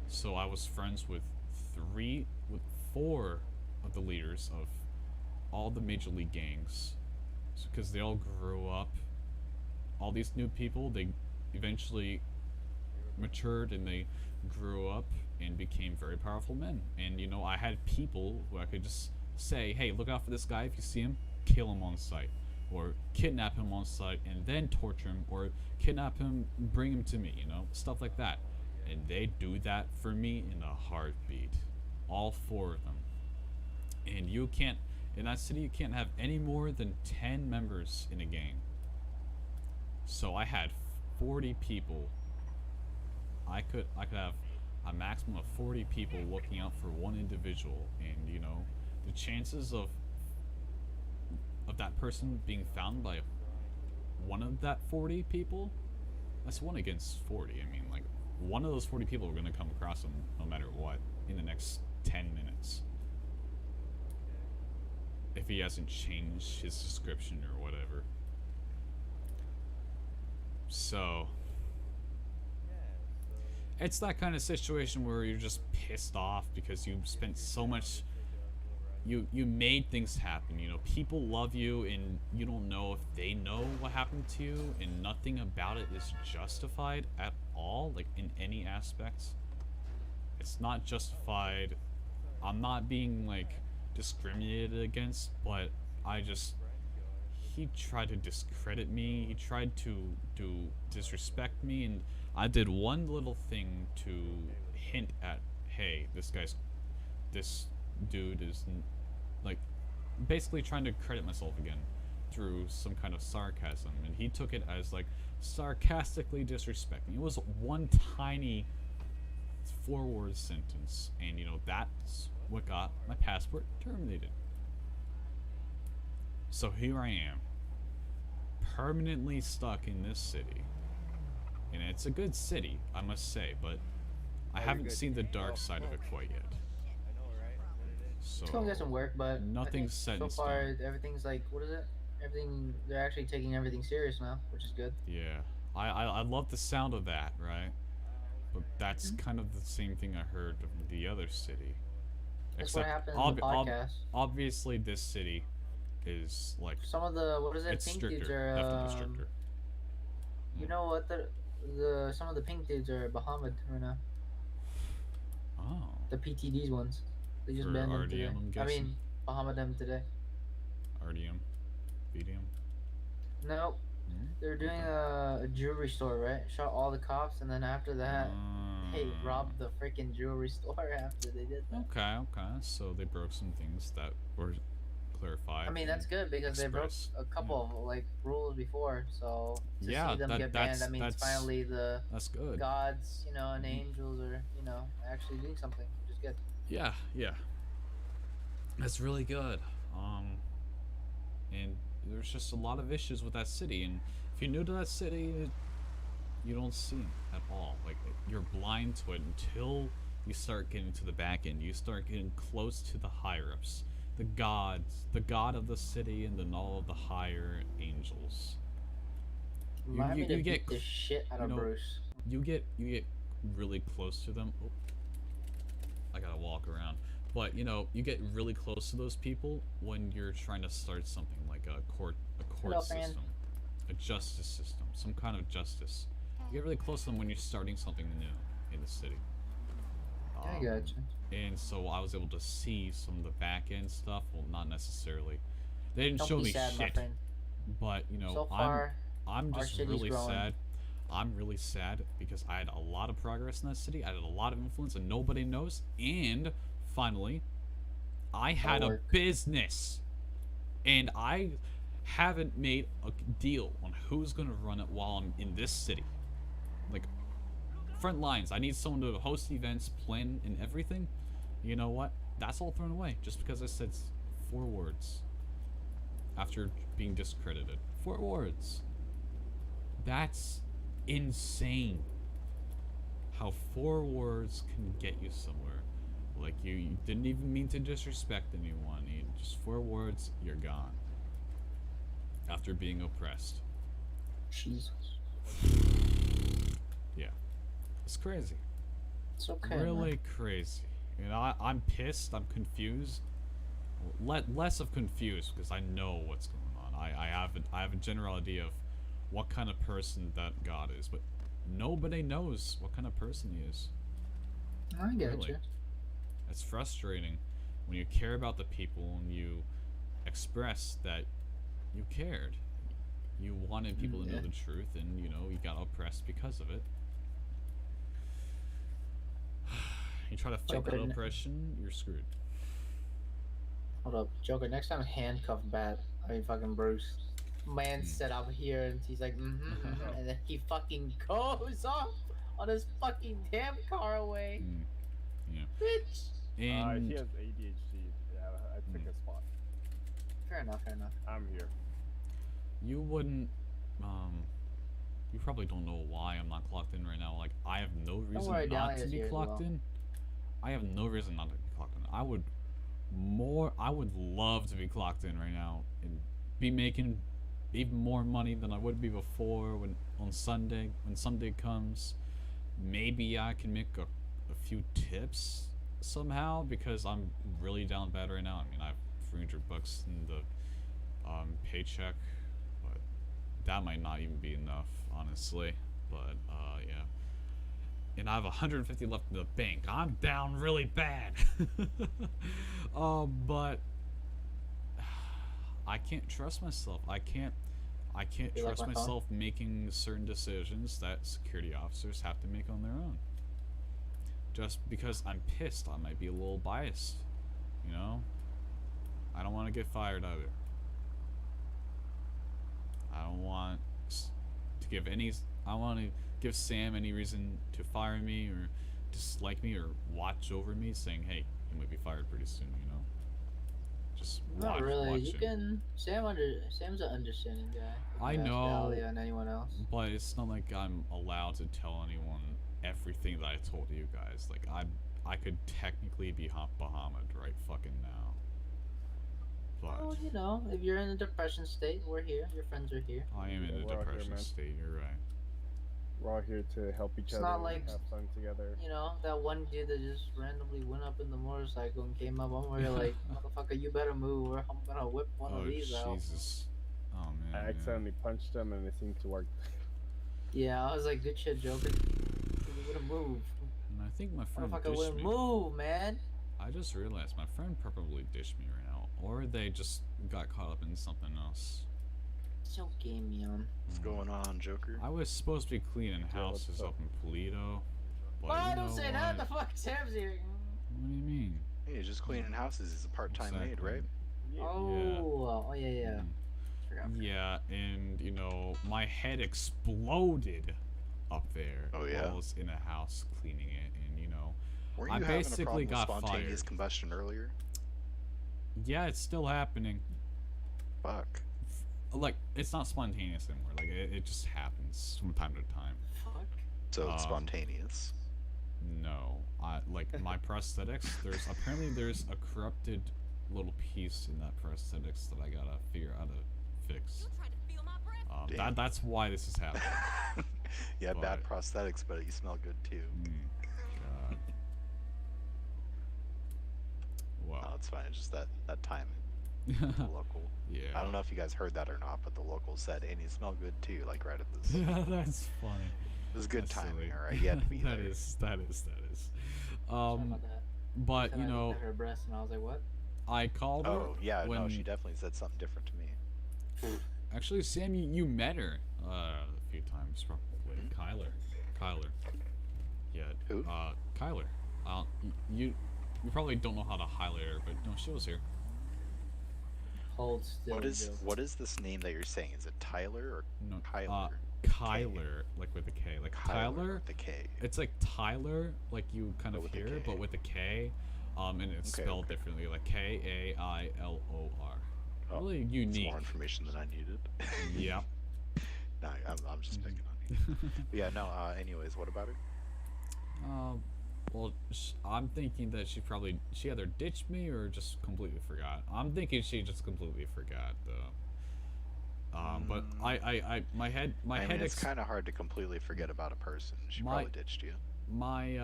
So I was friends with four of the leaders of all the major league gangs, because they all grew up. All these new people, they eventually matured and they grew up and became very powerful men. And you know, I had people who I could just say, hey, look out for this guy. If you see him, kill him on sight, or kidnap him on sight and then torture him, or kidnap him, bring him to me, you know, stuff like that. And they do that for me in a heartbeat. All four of them. And you can't, in that city, you can't have any more than 10 members in a gang. So I had 40 people. I could have a maximum of 40 people looking out for one individual, and you know, the chances of that person being found by one of that 40 people, that's 1 against 40. I mean, like, one of those 40 people are going to come across him no matter what in the next 10 minutes. If he hasn't changed his description or whatever. So, it's that kind of situation where you're just pissed off because you spent so much, you made things happen, you know, people love you and you don't know if they know what happened to you, and nothing about it is justified at all, like in any aspects. It's not justified. I'm not being like discriminated against, but he tried to discredit me, he tried to disrespect me, and I did one little thing to hint at, hey, this dude is like basically trying to credit myself again through some kind of sarcasm, and he took it as like sarcastically disrespecting. It was one tiny 4-word sentence, and you know, that's what got my passport terminated. So here I am, permanently stuck in this city. And it's a good city, I must say, but I haven't seen the dark side of it quite yet. So It's gonna get some work, but nothing's set in so far stone. everything's like, what is it? Everything, they're actually taking everything serious now, which is good. Yeah, I love the sound of that, right? But that's kind of the same thing I heard of the other city. That's what happened in the podcast. Obviously, this city is like, Some of the, what is it, it's pink stricter, dudes are definitely stricter. you know what, the some of the pink dudes are Bahamut right now. Oh. The PTDs ones. They just For banned them RDM, today. I'm I guessing? mean, Bahamut them today. RDM, VDM. No, they're doing a jewelry store, right? Shot all the cops, and then after that, they robbed the freaking jewelry store after they did that. Okay, so they broke some things that were clarified. I mean, that's good because they broke a couple of like rules before. So to see them get banned, that means finally that's good. gods, you know, and angels are, you know, actually doing something, which is good. Yeah, that's really good. And there's just a lot of issues with that city, and if you're new to that city, you don't see them at all. Like, you're blind to it until you start getting to the back end. You start getting close to the higher ups, the gods, the god of the city, and then all of the higher angels. You get the shit out of Bruce. You get really close to them. Oh, I gotta walk around. But you know, you get really close to those people when you're trying to start something like a court system, a justice system, some kind of justice. You get really close to them when you're starting something new in the city. I gotcha. And so I was able to see some of the back end stuff. Well, not necessarily. They didn't show me shit. But you know, so far, I'm just really sad. I'm really sad because I had a lot of progress in that city. I had a lot of influence, and nobody knows. And finally, I had a business, and I haven't made a deal on who's gonna run it while I'm in this city. Like, front lines. I need someone to host events, plan, and everything. You know what? that's all thrown away just because I said 4 words after being discredited. 4 words. That's insane. How 4 words can get you somewhere. Like you didn't even mean to disrespect anyone. You, just 4 words, you're gone. After being oppressed. Jesus. Yeah. It's crazy. It's okay. Really Man. crazy. You know, I'm pissed. I'm confused. Less of confused because I know what's going on. I have a general idea of what kind of person that God is, but nobody knows what kind of person he is. I get Really. you. It's frustrating when you care about the people and you express that you cared. You wanted people to know the truth, and you know you got oppressed because of it. You try to fight that oppression, you're screwed. Hold up, Joker. Next time, handcuff fucking Bruce. Man set up here, and he's like, and then he fucking goes off on his fucking damn car away. Yeah. Bitch. And he has ADHD. Yeah, I took his spot. Fair enough. I'm here. you wouldn't, you probably don't know why I'm not clocked in right now. Like, I have no reason not to be clocked in. I have no reason not to be clocked in. I would love to be clocked in right now and be making even more money than I would be before when Sunday comes. Maybe I can make a few tips somehow because I'm really down bad right now. I mean, I have $300 in the paycheck, but that might not even be enough, honestly. But yeah. And I have 150 left in the bank. I'm down really bad. But I can't trust myself. I can't trust myself making certain decisions that security officers have to make on their own. Just because I'm pissed, I might be a little biased. You know? I don't want to get fired either. I don't want to give any... I want to give Sam any reason to fire me or dislike me or watch over me, saying, hey, you might be fired pretty soon, you know? Just Not really. You him. can... Sam's an understanding guy. I know, Dahlia and anyone else. but it's not like I'm allowed to tell anyone everything that I told you guys. Like, I could technically be Bahamut right fucking now. But well, you know, if you're in a depression state, we're here. Your friends are here. I am in a depression state, you're right. We're all here to help each other. It's not like, have fun together. You know, that one dude that just randomly went up in the motorcycle and came up. I'm really like, motherfucker, you better move or I'm gonna whip one of these out. Jesus. Oh, man. I accidentally punched him and it seemed to work. Yeah, I was like, good shit, Joker. You would've moved. And I think my friend Motherfucker ditched me. would've moved, man. I just realized my friend probably ditched me right now. Or they just got caught up in something else. It's okay, man. What's going on, Joker? I was supposed to be cleaning houses up in Polito. But Why you don't know say that? The fuck Sam's here. What do you mean? Hey, just cleaning houses is a part-time maid, Exactly. right? Yeah. Oh, yeah. Forgot. Yeah, and you know, my head exploded up there. Oh, yeah? While I was in a house cleaning it, and you know, Weren't I you having a basically problem with got spontaneous fired. combustion earlier? Yeah, it's still happening. Fuck. Like, it's not spontaneous anymore. Like, it just happens from time to time. Fuck. So it's spontaneous. No, like my prosthetics. There's a corrupted little piece in that prosthetics that I gotta figure out how to fix. That's why this is happening. Yeah, bad prosthetics, but you smell good too. God. Wow. No, it's fine. It's just that timing. The local. Yeah. I don't know if you guys heard that or not, but the local said, "And you smell good too." Like right at this. Yeah, that's funny. It was good That's timing. silly. All right, you had to be that there. is. Sorry about that. But Said you I know, looked at her breast and I was like, what? I called her. Oh yeah, when, no, she definitely said something different to me. Actually, Sam, you met her a few times probably. Kyler. Yeah. Who? Kyler. You probably don't know how to highlight her, but no, she was here. Hold still. What is this name that you're saying? Is it Tyler or No. Kyler? Kyler, like with a K. Like Kyler. with the K. It's like Tyler, like you kind But of with a hear, K. but with a K. And it's Okay, spelled okay. differently, like Kailor. Oh, Really that's unique. more information than I needed. Yep. Nah, I'm just picking on you. But yeah, no. Anyways, what about her? Well, I'm thinking that she either ditched me or just completely forgot. I'm thinking she just completely forgot, though. But my head, I mean, it's kind of hard to completely forget about a person. She my, probably ditched you. my,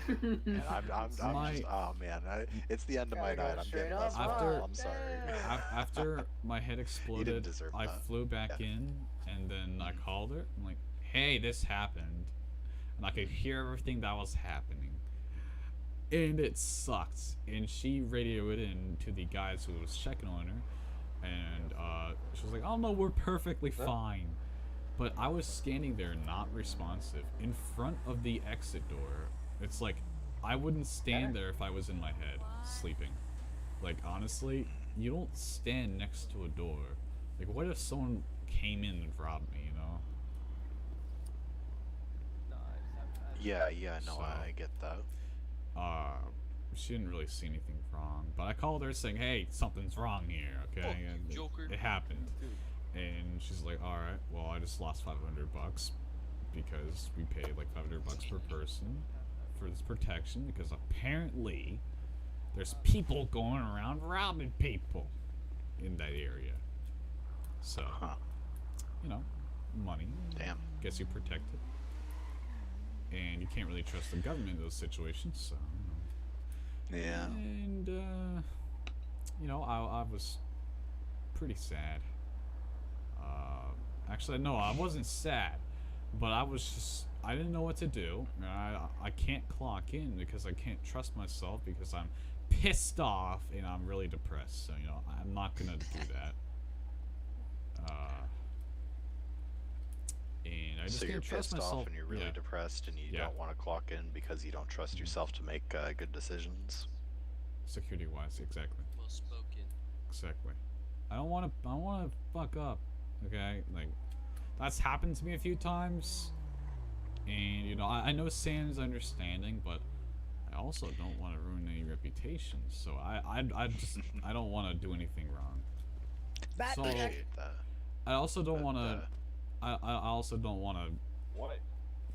And I'm my, just, oh man, it's the end of my Gotta go night. I'm straight getting up less After- well. I'm sorry. Damn. after my head exploded, deserve I that. flew back Yeah. in, and then I called her. I'm like, "Hey, this happened," and I could hear everything that was happening, and it sucked. And she radioed it in to the guys who was checking on her, and she was like, "Oh no, we're perfectly fine." But I was standing there, not responsive, in front of the exit door. It's like I wouldn't stand there if I was in my head, sleeping. Like, honestly, you don't stand next to a door. Like, what if someone came in and robbed me, you know? Yeah, no, So- I get that. She didn't really see anything wrong. But I called her saying, hey, something's wrong here, okay? Fuck you, And Joker. it happened. And she's like, alright, well, I just lost $500 because we paid like $500 per person for this protection because apparently there's people going around robbing people in that area. So, Huh. you know, money Damn. gets you protected. And you can't really trust the government in those situations, so, you know. Yeah. And, you know, I was pretty sad. Actually, no, I wasn't sad, but I was just, I didn't know what to do. I can't clock in because I can't trust myself because I'm pissed off and I'm really depressed. So, you know, I'm not gonna do that. And I just So you're can't trust pissed myself. off and you're really Yeah. depressed and you Yeah. don't want to clock in because you don't trust yourself to make good decisions. Security wise, exactly. Well spoken. Exactly. I don't want to fuck up. Okay? Like, that's happened to me a few times. And, you know, I know Sam's understanding, but I also don't want to ruin any reputation. So I just, I don't want to do anything wrong. So, Appreciate that. I also don't But, want to, I also don't want to What?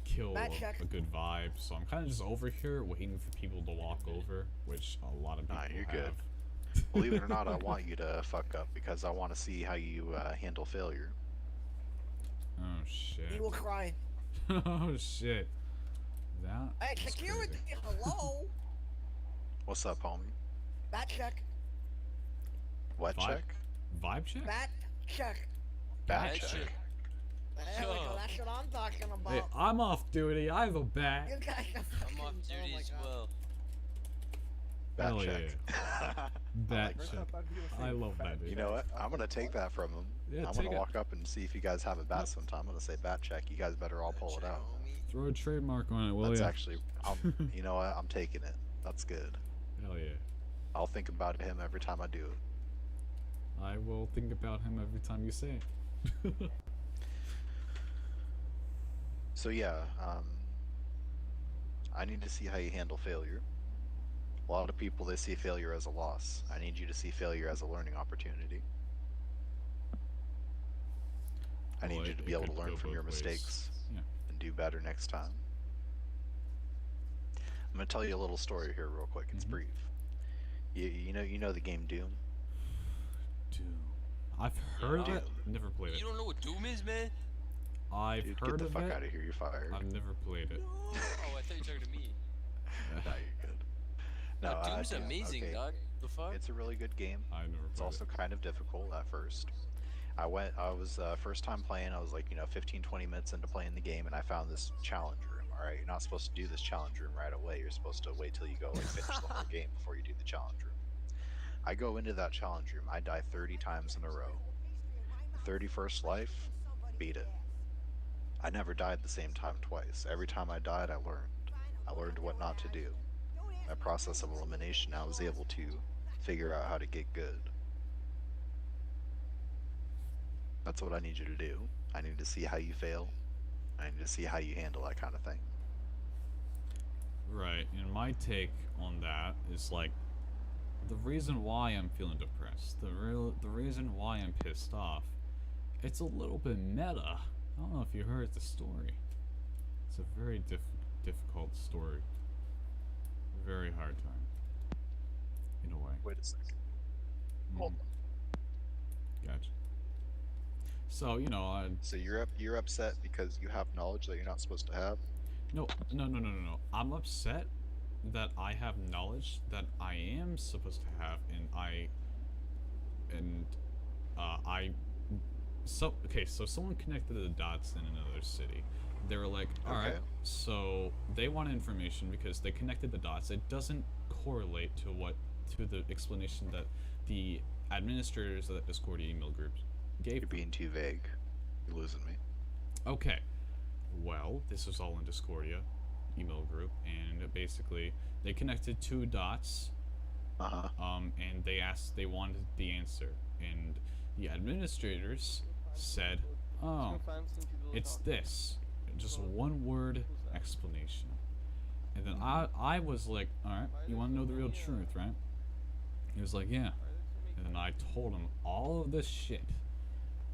kill a good vibe. So I'm kind of just over here waiting for people to walk over, which a lot of people Nah, you're have. good. Believe it or not, I want you to fuck up because I want to see how you handle failure. Oh shit. He will cry. Oh shit. That Hey, is security, crazy. hello? What's up, homie? Bat check. What Vibe? check? Vibe check? Bat check. Bat Bat check. check. There we go, Yo. that's what I'm talking about. Hey, I'm off duty. I have a bat. You guys are I'm off fucking- oh duty my as God. well. Bat Hell check. Bat First check. up, I was gonna say I love fat that, dude. You know what? I'm gonna take that from him. Yeah, I'm take gonna it. walk up and see if you guys have a bat sometime. I'm gonna say bat check. You guys better all pull it Check, out. homie. Throw a trademark on it, will That's ya? actually, you know what? I'm taking it. That's good. Hell yeah. I'll think about him every time I do it. I will think about him every time you say it. So yeah, I need to see how you handle failure. A lot of people, they see failure as a loss. I need you to see failure as a learning opportunity. I Well, need you it- to it be able to could learn go from your both ways. mistakes Yeah. and do better next time. I'm gonna tell you a little story here real quick. It's Mhm. brief. You know the game Doom? Doom. I've heard of Yeah. it. Never played You it. don't know what Doom is, man? I've Dude, heard get the of fuck it. out of here. You're fired. I've never played it. Oh, I thought you were talking to me. No, you're good. No, No, Doom's Doom, amazing, okay. dog. The fuck? It's a really good game. I never It's played also it. kind of difficult at first. I was first time playing, I was like, 15, 20 minutes into playing the game, and I found this challenge room. Alright, you're not supposed to do this challenge room right away. You're supposed to wait till you go, like, finish the whole game before you do the challenge room. I go into that challenge room, I die 30 times in a row. 31st life, beat it. I never died the same time twice. Every time I died, I learned. I learned what not to do. My process of elimination, I was able to figure out how to get good. That's what I need you to do. I need to see how you fail. I need to see how you handle that kind of thing. Right, and my take on that is like the reason why I'm feeling depressed, the reason why I'm pissed off, it's a little bit meta. I don't know if you heard the story. It's a very difficult story. Very hard time. In a way. Wait a second. Hold on. Gotcha. So, you know, So you're upset because you have knowledge that you're not supposed to have? no. I'm upset that I have knowledge that I am supposed to have, so someone connected the dots in another city. They were like, alright, Okay. so they want information because they connected the dots. It doesn't correlate to the explanation that the administrators of that Discord email group gave You're them. being too vague. You're losing me. Okay. Well, this was all in Discordia email group, and basically they connected two dots, and they wanted the answer, and the administrators said, "Oh, it's this, just one word explanation." And then I was like, "All right, you want to know the real truth, right?" He was like, "Yeah." And then I told him all of this shit.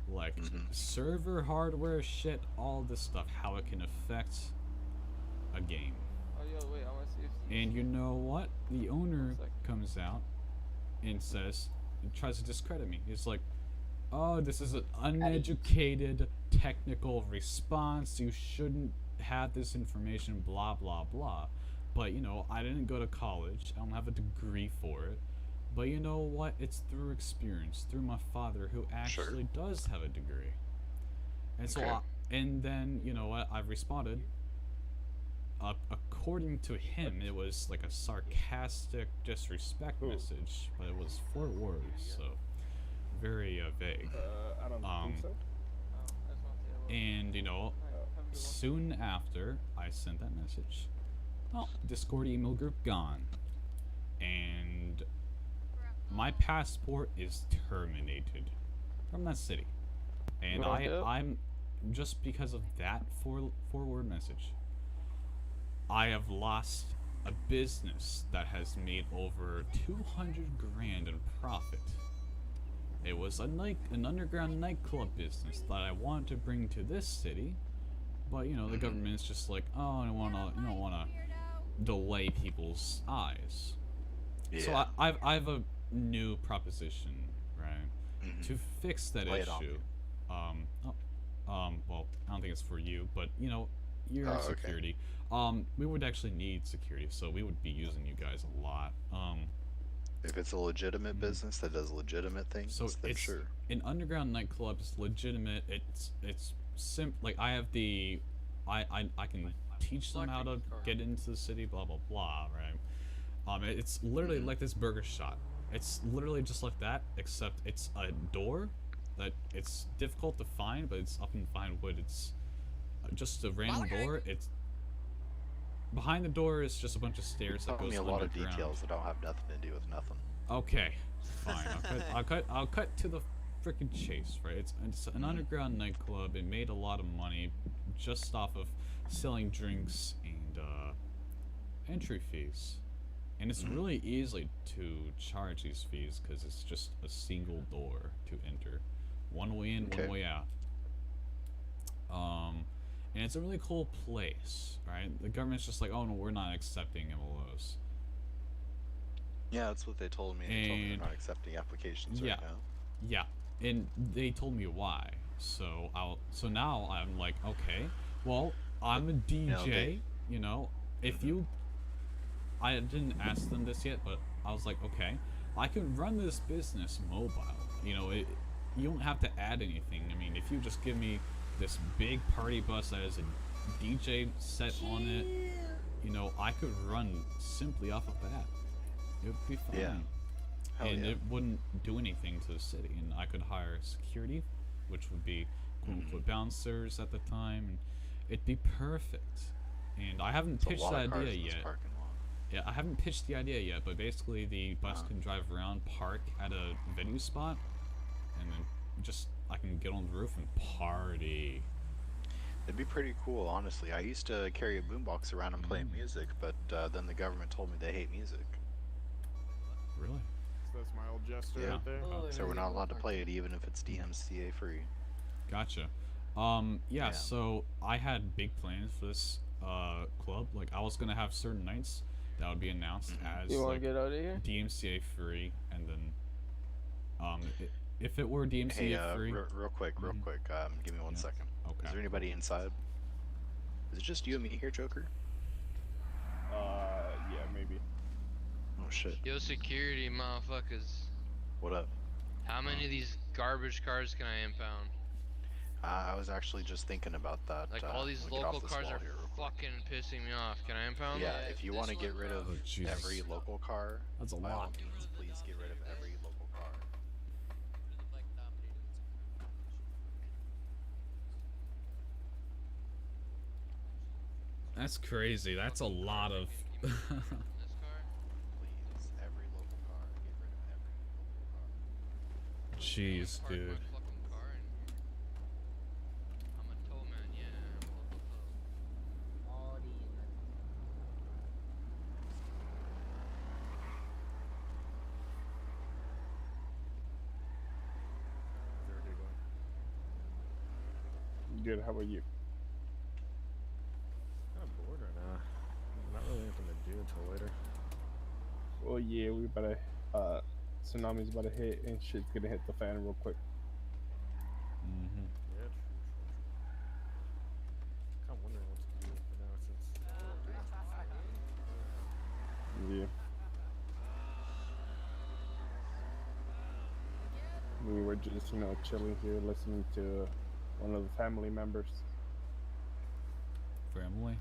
Like server hardware shit, all this stuff, how it can affect a game. And you know what? The owner comes out and says, and tries to discredit me. He's like, "Oh, this is an uneducated technical response. You shouldn't have this information, blah, blah, blah." But, you know, I didn't go to college. I don't have a degree for it. But you know what? It's through experience, through my father, who actually does have a degree. And so, and then, you know what? I responded. According to him, it was like a sarcastic disrespect message, but it was 4 words, so very vague. I don't think so. And, you know, soon after I sent that message, oh, Discord email group gone. And my passport is terminated from that city. And I'm just because of that four-word message, I have lost a business that has made over 200 grand in profit. It was an underground nightclub business that I wanted to bring to this city, but you know the government's just like, oh, I don't wanna delay people's eyes. Yeah. So I have a new proposition, right, to fix that issue. Well, I don't think it's for you, but you know, you're in security. We would actually need security, so we would be using you guys a lot. If it's a legitimate business that does legitimate things, so then it's sure. An underground nightclub is legitimate. It's like I have the, I can teach them how to get into the city, blah blah blah, right? It's literally like this burger shop. It's literally just like that, except it's a door that it's difficult to find, but it's up in fine wood. It's just a random door. It's behind the door is just a bunch of stairs that goes me a underground. lot of details that don't have nothing to do with nothing. Okay, fine. I'll cut to the freaking chase, right? It's an underground nightclub. It made a lot of money just off of selling drinks and entry fees. And it's really easy to charge these fees because it's just a single door to enter. One way in, one way out. And it's a really cool place, right? The government's just like, oh no, we're not accepting MLOs. Yeah, that's what they told me. They told me they're not accepting applications right now. Yeah, and they told me why. So now I'm like, okay, well, I'm a DJ, you know, if you, I didn't ask them this yet, but I was like, okay, I can run this business mobile, you know, you don't have to add anything. I mean, if you just give me this big party bus that has a DJ set on it, you know, I could run simply off of that. It would be fine. Yeah. And it wouldn't do anything to the city, and I could hire security, which would be quote-unquote bouncers at the time, and it'd be perfect. And I haven't pitched the idea yet. Yeah, I haven't pitched the idea yet, but basically the bus can drive around, park at a venue spot, and then just I can get on the roof and party. It'd be pretty cool, honestly. I used to carry a boombox around and play music, but then the government told me they hate music. Really? So that's my old jester Yeah. right there. Oh, So here we're we not go. allowed to play it even if it's DMCA free. Gotcha. Yeah, so I had big plans for this club. Like, I was gonna have certain nights that would be announced as You want like to get out of here? DMCA free, and then if it were DMCA Hey, free, real quick, give me 1 Yeah. second. Okay. Is there anybody inside? Is it just you and me here, Joker? Yeah, maybe. Oh shit. Yo, security motherfuckers. What up? How many of these garbage cars can I impound? I was actually just thinking about that. Like, all these let me get local off this cars wall are here real quick. fucking pissing me off. Can I impound? Yeah, if you want to get rid of Oh, Jesus. every local car, That's a by all lot. means, please get rid of every local car. That's crazy. That's a lot of. This car? Please, every local car, get rid of every local car. Jeez, Park dude. my fucking car in here. I'm a tow man, yeah. I'm a local tow. Good. How about you? I'm bored right now. Not really anything to do until later. Well, yeah, we better. Tsunami's about to hit, and shit's gonna hit the fan real quick. Mm-hmm. Yeah, true. Kind of wondering what to do for now since I don't do much. Yeah. We were just, chilling here, listening to one of the family members. Family.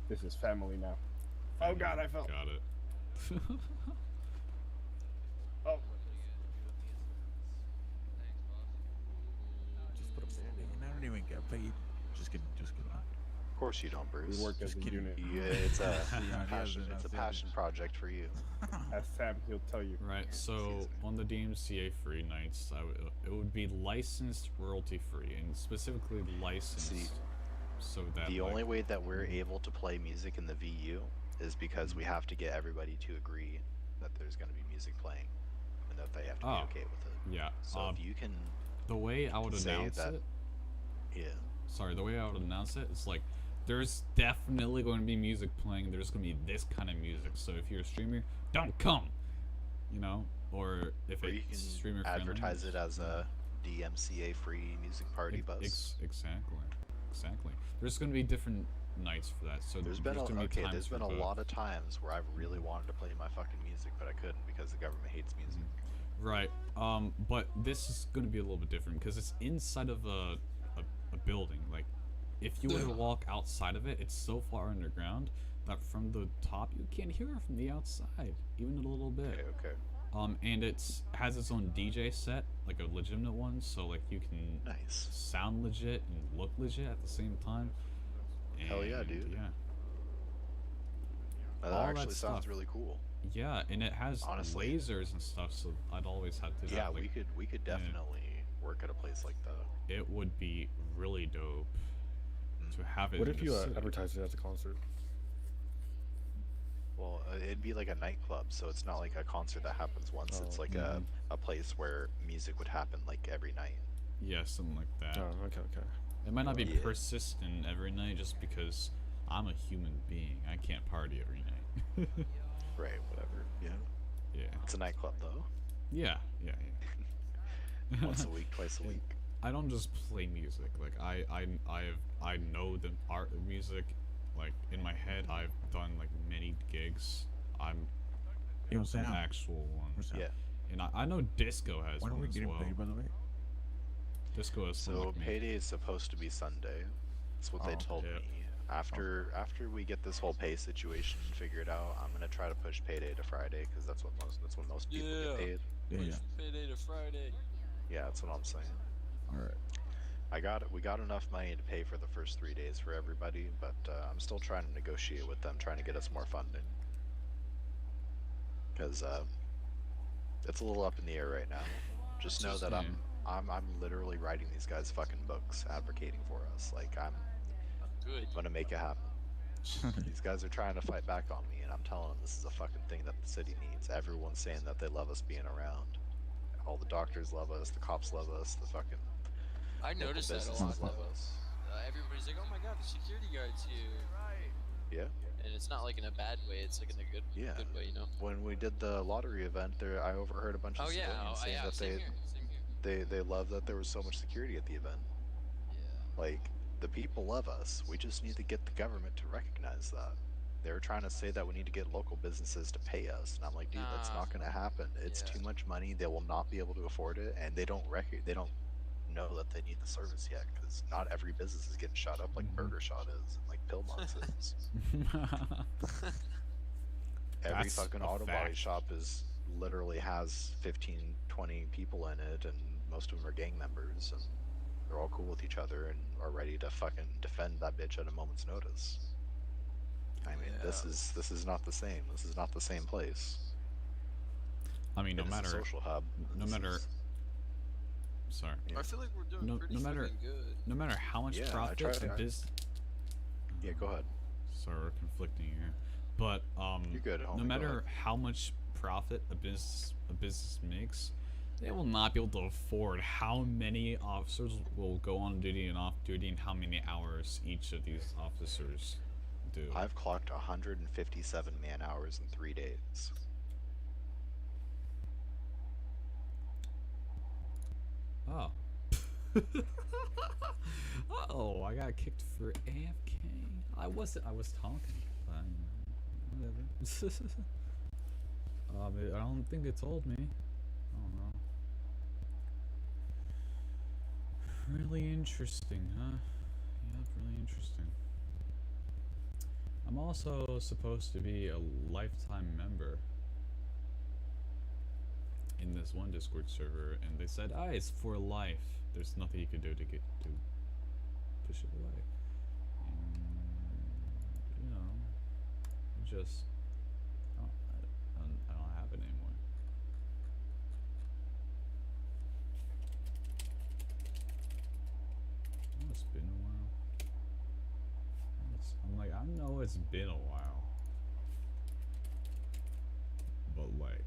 This is family now. Oh God, I fell. Got it. Oh. Just put a band-aid. And I don't even get paid. Just kidding. Of course you don't, Bruce. We work as Just a kidding. unit. Yeah, it's a Yeah, passion. yeah, It's a yeah. passion project for you. As Sam, he'll tell you. Right. So on the DMCA free nights, it would be licensed royalty free, and specifically licensed. See, so that The like, only way that we're able to play music in the VU is because we have to get everybody to agree that there's going to be music playing, and that they have to be okay with it. Yeah. So if you can, the way I would say announce that- it. yeah. Sorry, the way I would announce it is like, there's definitely going to be music playing. There's going to be this kind of music. So if you're a streamer, don't come. Or if Or you it's can streamer friendly. advertise it as a DMCA free music party bus. Exactly. There's going to be different nights for that. So There's been gonna be times there's for been a both. lot of times where I've really wanted to play my fucking music, but I couldn't because the government hates music. Right. But this is going to be a little bit different because it's inside of a building. Like, if you were to walk outside of it, it's so far underground that from the top you can't hear it from the outside, even a little bit. Okay. And has its own DJ set, like a legitimate one, so like you can Nice. sound legit and look legit at the same time. Hell yeah, And, dude. Yeah. That All that actually sounds stuff. really cool. Yeah, and it has Honestly. lasers and stuff, so I'd always have to. Yeah, have, like, we could definitely work at a place like that. It would be really dope to have it. What in if the you city. advertise it as a concert? Well, it'd be like a nightclub, so it's not like a concert that happens once. It's Oh. like a place where music would happen like every night. Yeah, something like that. Oh, okay. It might not be Yeah. persistent every night, just because I'm a human being. I can't party every night. Right, whatever. Yeah. Yeah. It's a nightclub though. Yeah. Once a week, twice a week. I don't just play music. Like I know the art of music. Like in my head, I've done like many gigs. I'm Yo, Sam. an actual one. Where's Sam? Yeah. And I know Disco has When are one we as getting well. paid, by the way? Disco has one So like me. payday is supposed to be Sunday. That's what they Oh, told yeah. me. After we get this whole pay situation figured out, I'm gonna try to push payday to Friday because that's when most people get paid. Yeah. Payday to Friday. Yeah, that's what I'm saying. All right. We got enough money to pay for the first 3 days for everybody, but I'm still trying to negotiate with them, trying to get us more funding. Because it's a little up in the air right now. Just know that I'm literally writing these guys fucking books, advocating for us. Like I'm Good. gonna make it happen. These guys are trying to fight back on me, and I'm telling them this is a fucking thing that the city needs. Everyone's saying that they love us being around. All the doctors love us, the cops love us, the fucking I local noticed that a lot businesses love though. us. Everybody's like, "Oh my god, the security guard's here," Yeah, and it's not like in a bad way. It's like in a yeah. good way, you know. When we did the lottery event, there I overheard a bunch of Oh yeah, civilians saying that same here, same here. they love that there was so much security at the event. Yeah. Like, the people love us. We just need to get the government to recognize that. They're trying to say that we need to get local businesses to pay us, and I'm like, dude, that's Nah. not going to happen. It's Yeah. too much money. They will not be able to afford it, and they don't know that they need the service yet, because not every business is getting shot up like Burger Shot is, and like Pillbox is. Every That's fucking a auto body fact. shop is literally has 15, 20 people in it, and most of them are gang members, and they're all cool with each other and are ready to fucking defend that bitch at a moment's notice. I mean, this is not the same. This is not the same place. I mean, no It is a matter, social hub. no This matter. is- Sorry. Yeah. I feel like we're doing pretty no matter, fucking good. no matter how much Yeah, I profit try- a Yeah, go ahead. Sorry, we're conflicting here, but You're good, homie, no go matter ahead. how much profit a business makes, they will not be able to afford how many officers will go on duty and off duty and how many hours each of these officers do. I've clocked 157 man hours in 3 days. Oh. Oh, I got kicked for AFK. I was talking. Whatever. I don't think it told me. I don't know. Really interesting, huh? Yep, really interesting. I'm also supposed to be a lifetime member in this one Discord server, and they said, it's for life. There's nothing you can do to push it away. And, you know, just I don't have it anymore. Oh, it's been a while. I'm like, I know it's been a while, but like.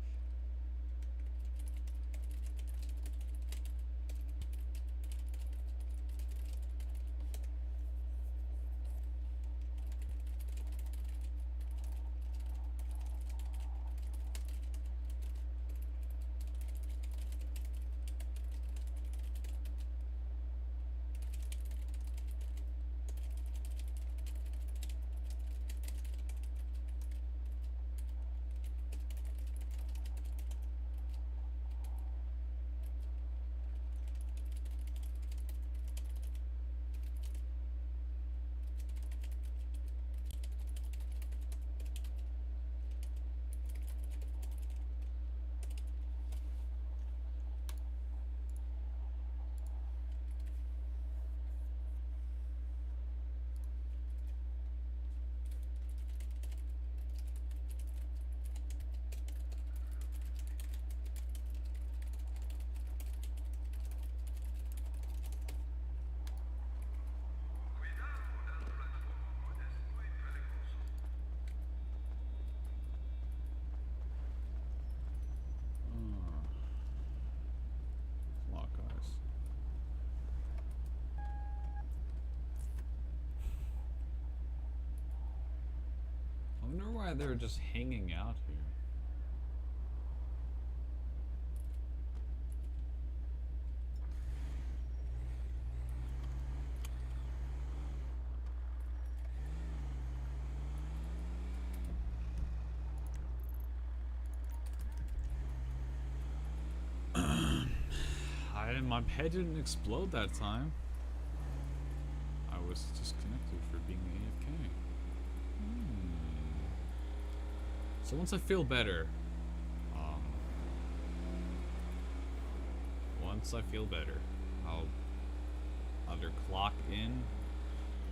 Lock eyes. I wonder why they're just hanging out here. My head didn't explode that time. I was disconnected for being AFK. So once I feel better, I'll either clock in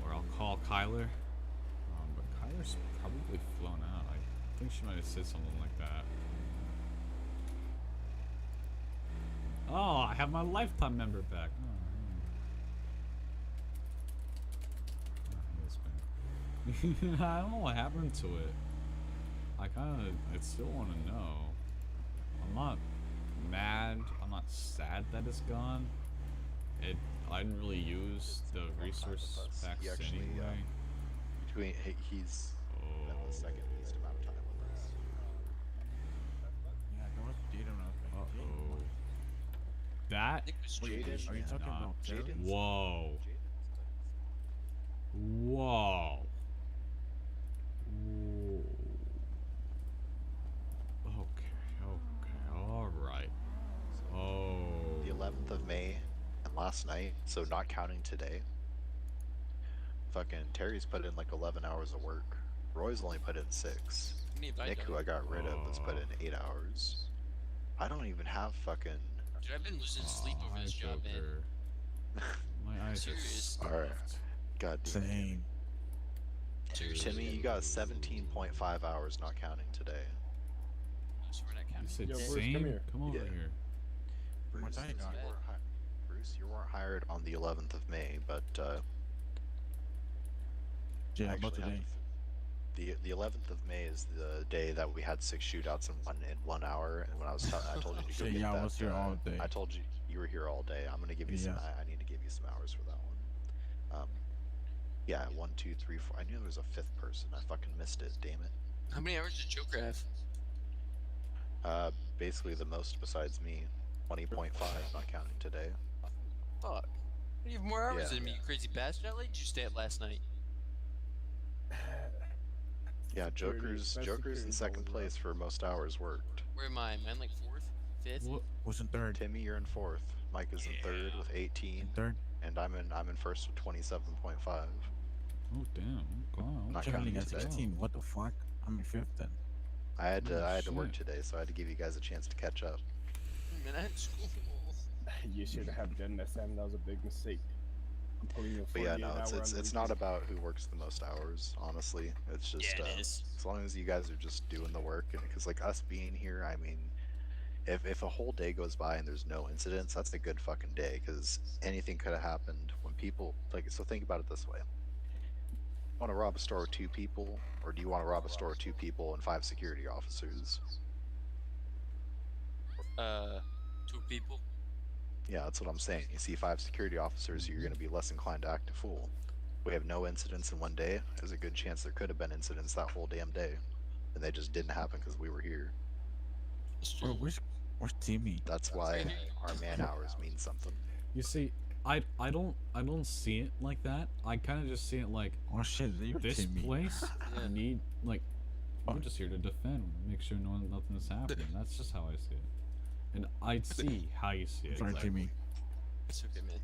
or I'll call Kyler. But Kyler's probably flown out. I think she might have said something like that. Oh, I have my lifetime member back. Oh, I don't know what happened to it. I still want to know. I'm not mad. I'm not sad that it's gone. I didn't really use the resource packs He actually, anyway. he's been the second least amount of time with us. Yeah, there was Jaden. Uh-oh. That? Jaden, Are you talking about Jaden? Whoa. Whoa. Whoa. Okay, alright. Oh. The 11th of May and last night, so not counting today. Fucking Terry's put in like 11 hours of work. Roy's only put in 6. Nick, who I got rid of, has put in 8 hours. I don't even have fucking... Dude, I've been losing sleep over this job, man. My eyes are Serious. Alright. God damn. Same. Timmy, you got 17.5 hours not counting today. So we're not You counting. said Yo, Bruce, same? come here. Come over Yeah. here. What's I got? Bruce, you weren't hired on the 11th of May, but Yeah, actually about today. the 11th of May is the day that we had 6 shootouts in 1 hour. And when I was I told you to go Shit, get yeah, I that, was here all day. I told you were here all day. I'm gonna give you some. Yeah. I need to give you some hours for that one. Yeah, 1, 2, 3, 4. I knew there was a 5th person. I fucking missed it. Damn it. How many hours did Joker have? Basically the most besides me. 20.5, not counting today. Fuck. You have more hours Yeah. than me, you crazy bastard. How late did you stay up last night? Yeah, Joker's That's Joker's in security 2nd goals, place for most hours worked. Where am I? Am I in like 4th? 5th? What? Wasn't third. Timmy, you're in 4th. Mike is in 3rd with 18, In third. and I'm in 1st with 27.5. Oh, damn. Wow. Not Check counting got today. 16. What the fuck? I'm in 5th then. I had to work shit. today, so I had to give you guys a chance to catch up. Man, I had school. You should have done that, Sam. That was a big mistake. I'm pulling you a But yeah, 48 no, hour on it's the not weekend. about who works the most hours. Honestly, it's just Yeah, it is. as long as you guys are just doing the work, and because like us being here, I mean, if a whole day goes by and there's no incidents, that's a good fucking day. Because anything could have happened when people like. So think about it this way: want to rob a store with 2 people, or do you want to rob a store with 2 people and 5 security officers? 2 people. Yeah, that's what I'm saying. You see 5 security officers, you're going to be less inclined to act a fool. We have no incidents in one day. There's a good chance there could have been incidents that whole damn day, and they just didn't happen because we were here. That's Bro, true. where's Timmy? That's why our man hours mean something. You see, I don't see it like that. I kind of just see it like Oh shit, you're this Timmy. place Yeah. need like we're Fuck. just here to defend, make sure nothing is happening. That's just how I see it, and I see how you see it. Sorry, exactly. Timmy. It's okay, man.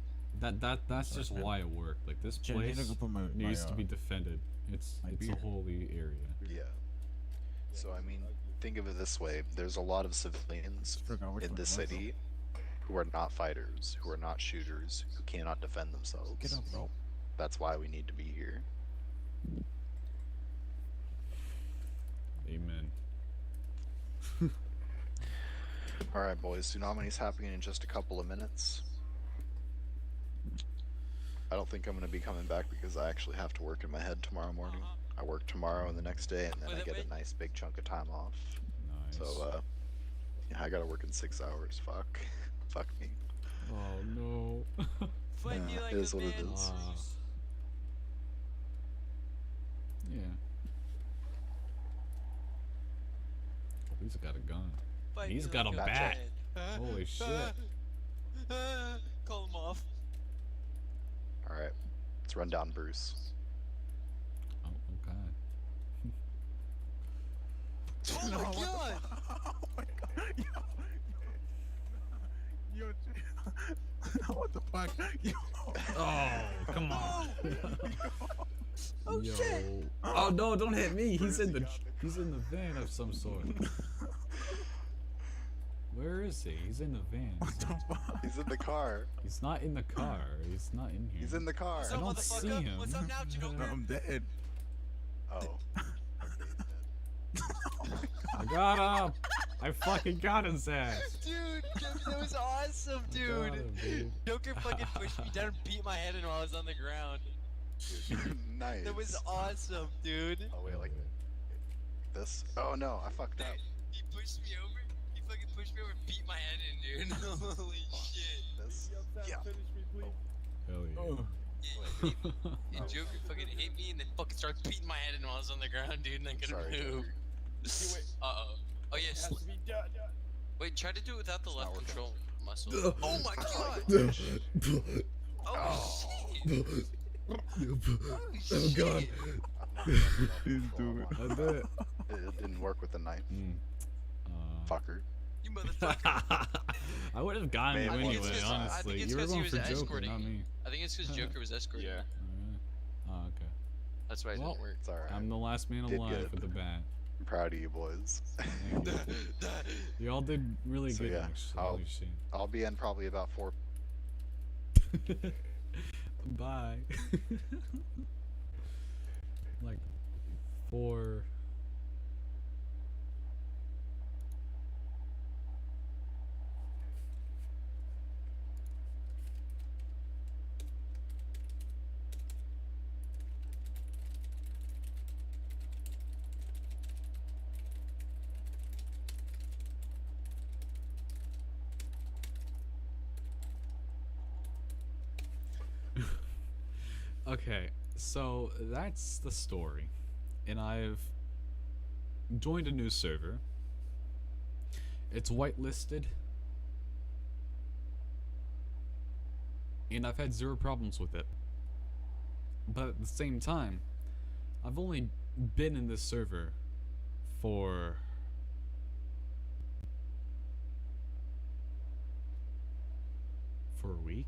That's Sorry, just man. why it worked. Like this Jen, I need place to go put my needs to be defended. It's my a beer. holy area. Yeah. So I mean, think of it this way: there's a lot of civilians Forgot which in one this it was, though. city who are not fighters, who are not shooters, who cannot defend themselves. Get up, bro. That's why we need to be here. Amen. Alright, boys, Tsunami's happening in just a couple of minutes. I don't think I'm going to be coming back because I actually have to work in my head tomorrow morning. I work tomorrow and the next day, and then I get a nice big chunk of time off. Nice. So, yeah, I gotta work in 6 hours. Fuck. Fuck me. Oh no. Fight Yeah, me like it is a what it man. is. Yeah. Oh, he's got a gun. Fight He's me got like a bat. man. Holy shit. Call him off. Alright, let's run down Bruce. Oh, okay. Oh No, my what the god! Oh my god. Yo, what the fuck? Yo. Oh, come on. Oh Yo. shit! Oh no, don't hit me. He's in the van of some sort. Where is he? He's in the van. What the fuck? He's in the car. He's not in the car. He's not in here. He's in the car. What's I up, don't motherfucker? see him. What's up now, Joker? I'm dead. Oh. I got him. I fucking got his ass. Dude, Joker That was awesome, I dude. got him, dude. Joker fucking pushed me down and beat my head in while I was on the ground. Nice. That was awesome, dude. Oh wait, like this? Oh no, I fucked up. He pushed me over. He fucking pushed me over and beat my head in, dude. Holy shit. This? Yeah. Finish me, please. Hell yeah. Yeah, Joker fucking hit me and then fucking started beating my head in while I was on the ground, dude, and I couldn't Sorry, move. Joker. Uh-oh. Oh, It yes. has to be done. Wait, try to do it without the left not control muscle. Ugh. Oh my god! Oh, shit! Oh god. He's doing I bet. It didn't work with the knife. Fucker. You motherfucker! I would have gotten Man, you I think anyway, it's 'cause- I honestly. think it's You were 'cause he going was for Joker, escorting not me. me. I think it's because Joker was escorting Yeah. me. Oh, okay. That's why it Well, didn't work. It's alright. I'm the last man Did alive good. with the bat. I'm proud of you boys. Thank you. You all did really So, good, yeah, actually. I'll- Holy shit. I'll be in probably about 4. Bye. Like 4. Okay, so that's the story. And I've joined a new server. It's whitelisted. And I've had 0 problems with it. But at the same time, I've only been in this server for a week.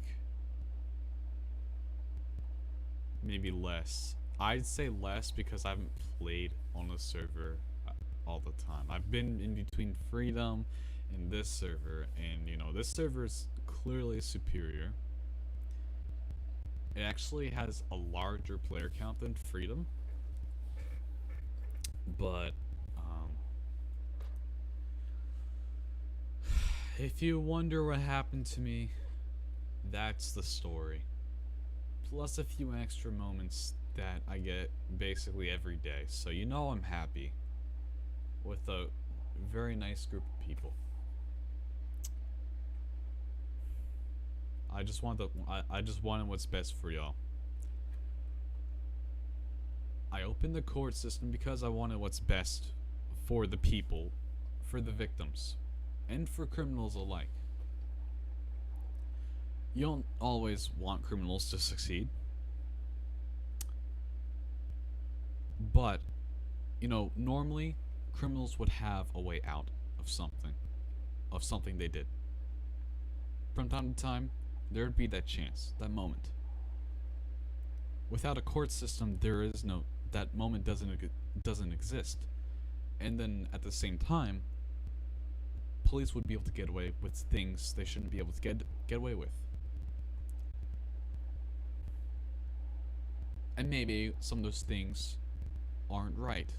Maybe less. I'd say less because I haven't played on the server all the time. I've been in between Freedom and this server, and you know, this server is clearly superior. It actually has a larger player count than Freedom, but if you wonder what happened to me, that's the story. Plus a few extra moments that I get basically every day. So you know I'm happy with a very nice group of people. I just wanted what's best for y'all. I opened the court system because I wanted what's best for the people, for the victims, and for criminals alike. You don't always want criminals to succeed. But, you know, normally criminals would have a way out of something they did. From time to time, there'd be that chance, that moment. Without a court system, there is no, that moment doesn't exist. And then at the same time, police would be able to get away with things they shouldn't be able to get away with. And maybe some of those things aren't right.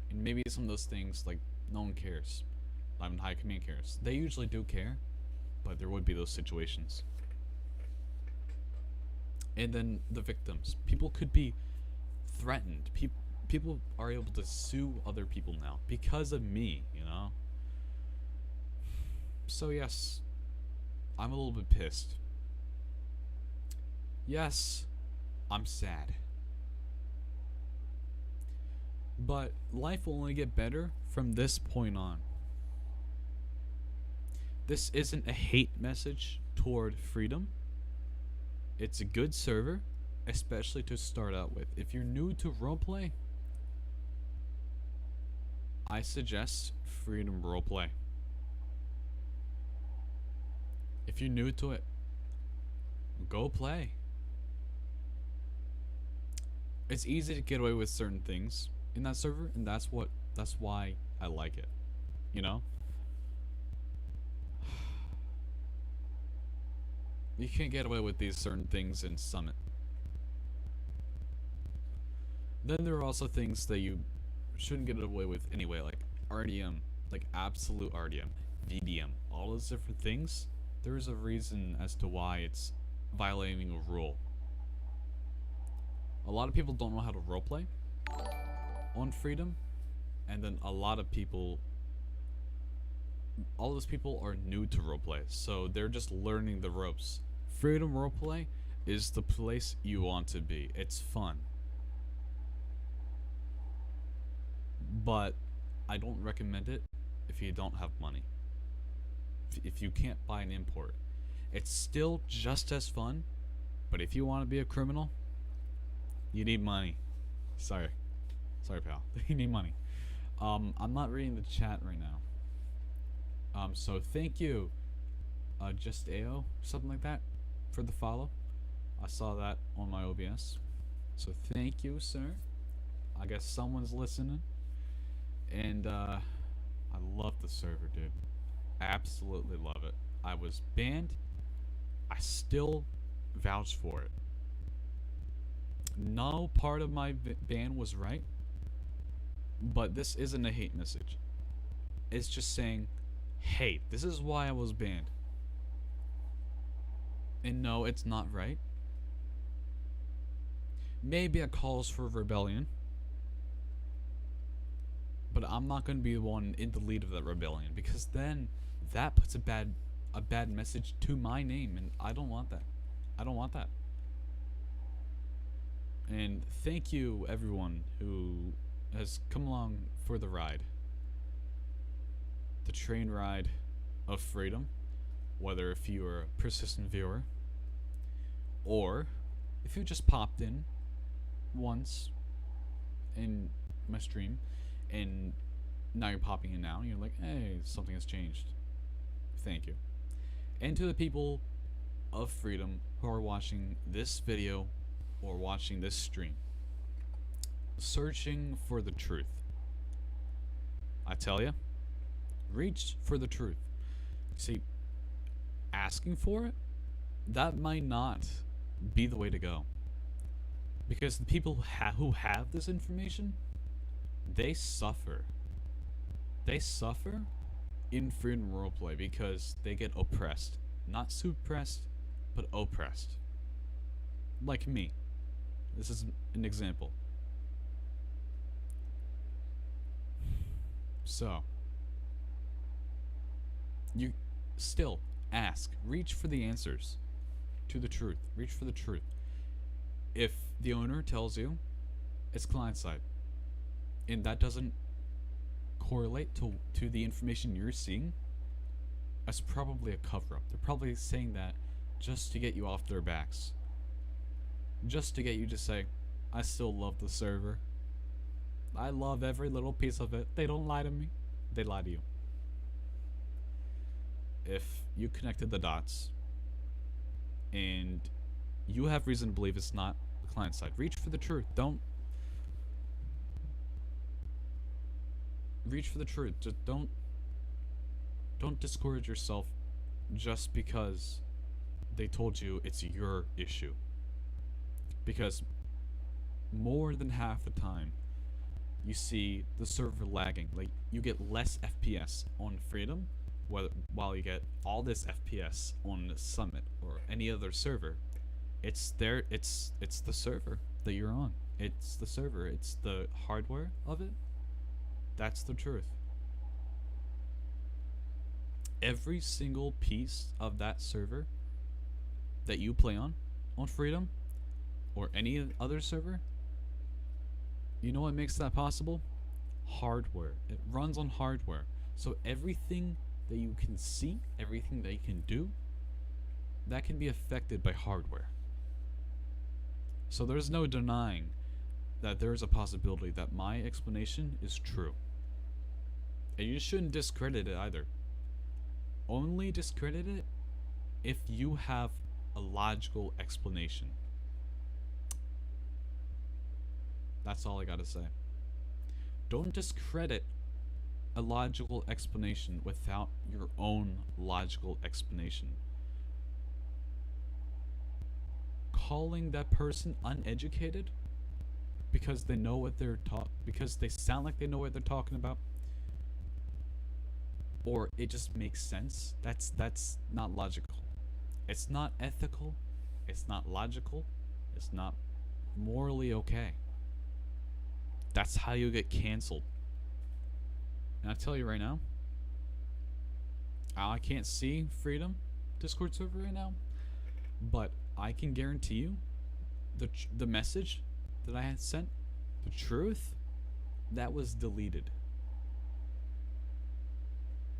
And maybe some of those things, like, no one cares. Not even high command cares. They usually do care, but there would be those situations. And then the victims. People could be threatened. People are able to sue other people now because of me, you know? So yes, I'm a little bit pissed. Yes, I'm sad. But life will only get better from this point on. This isn't a hate message toward Freedom. It's a good server, especially to start out with. If you're new to roleplay, I suggest Freedom Roleplay. If you're new to it, go play. It's easy to get away with certain things in that server, and that's why I like it. You know? You can't get away with these certain things in Summit. Then there are also things that you shouldn't get away with anyway, like RDM, like absolute RDM, VDM, all those different things. there is a reason as to why it's violating a rule. A lot of people don't know how to roleplay on Freedom, and then a lot of people, all those people are new to roleplay, so they're just learning the ropes. Freedom Roleplay is the place you want to be. It's fun. But I don't recommend it if you don't have money. If you can't buy an import. It's still just as fun, but if you want to be a criminal, you need money. Sorry, pal. You need money. I'm not reading the chat right now. So thank you, Just AO, something like that, for the follow. I saw that on my OBS. So thank you, sir. I guess someone's listening. And I love the server, dude. Absolutely love it. I was banned. I still vouch for it. No part of my ban was right, but this isn't a hate message. It's just saying, hey, this is why I was banned. And no, it's not right. Maybe it calls for rebellion, but I'm not going to be the one in the lead of that rebellion, because then that puts a bad message to my name, and I don't want that. I don't want that. And thank you, everyone who has come along for the ride. The train ride of freedom. Whether if you are a persistent viewer, or if you just popped in once in my stream, and now you're popping in now, and you're like, hey, something has changed. Thank you. And to the people of freedom who are watching this video or watching this stream, searching for the truth. I tell you, reach for the truth. See, asking for it, that might not be the way to go. Because the people who have this information, they suffer. They suffer in Freedom Roleplay because they get oppressed. Not suppressed, but oppressed. Like me. This is an example. So, you still ask, reach for the answers to the truth. Reach for the truth. If the owner tells you it's client side, and that doesn't correlate to the information you're seeing, that's probably a cover-up. They're probably saying that just to get you off their backs. Just to get you to say, I still love the server. I love every little piece of it. They don't lie to me. They lie to you. If you connected the dots and you have reason to believe it's not the client side, reach for the truth. Don't reach for the truth. Just don't discourage yourself just because they told you it's your issue. Because more than half the time you see the server lagging. Like, you get less FPS on Freedom while you get all this FPS on Summit or any other server. It's the server that you're on. It's the server. It's the hardware of it. That's the truth. Every single piece of that server that you play on Freedom or any other server, you know what makes that possible? Hardware. It runs on hardware. So everything that you can see, everything that you can do, that can be affected by hardware. So there's no denying that there is a possibility that my explanation is true. And you shouldn't discredit it either. Only discredit it if you have a logical explanation. That's all I gotta say. Don't discredit a logical explanation without your own logical explanation. Calling that person uneducated because they know what they're because they sound like they know what they're talking about, or it just makes sense, that's not logical. It's not ethical, it's not logical, it's not morally okay. That's how you get canceled. And I tell you right now, I can't see Freedom Discord server right now, but I can guarantee you the message that I had sent, the truth, that was deleted.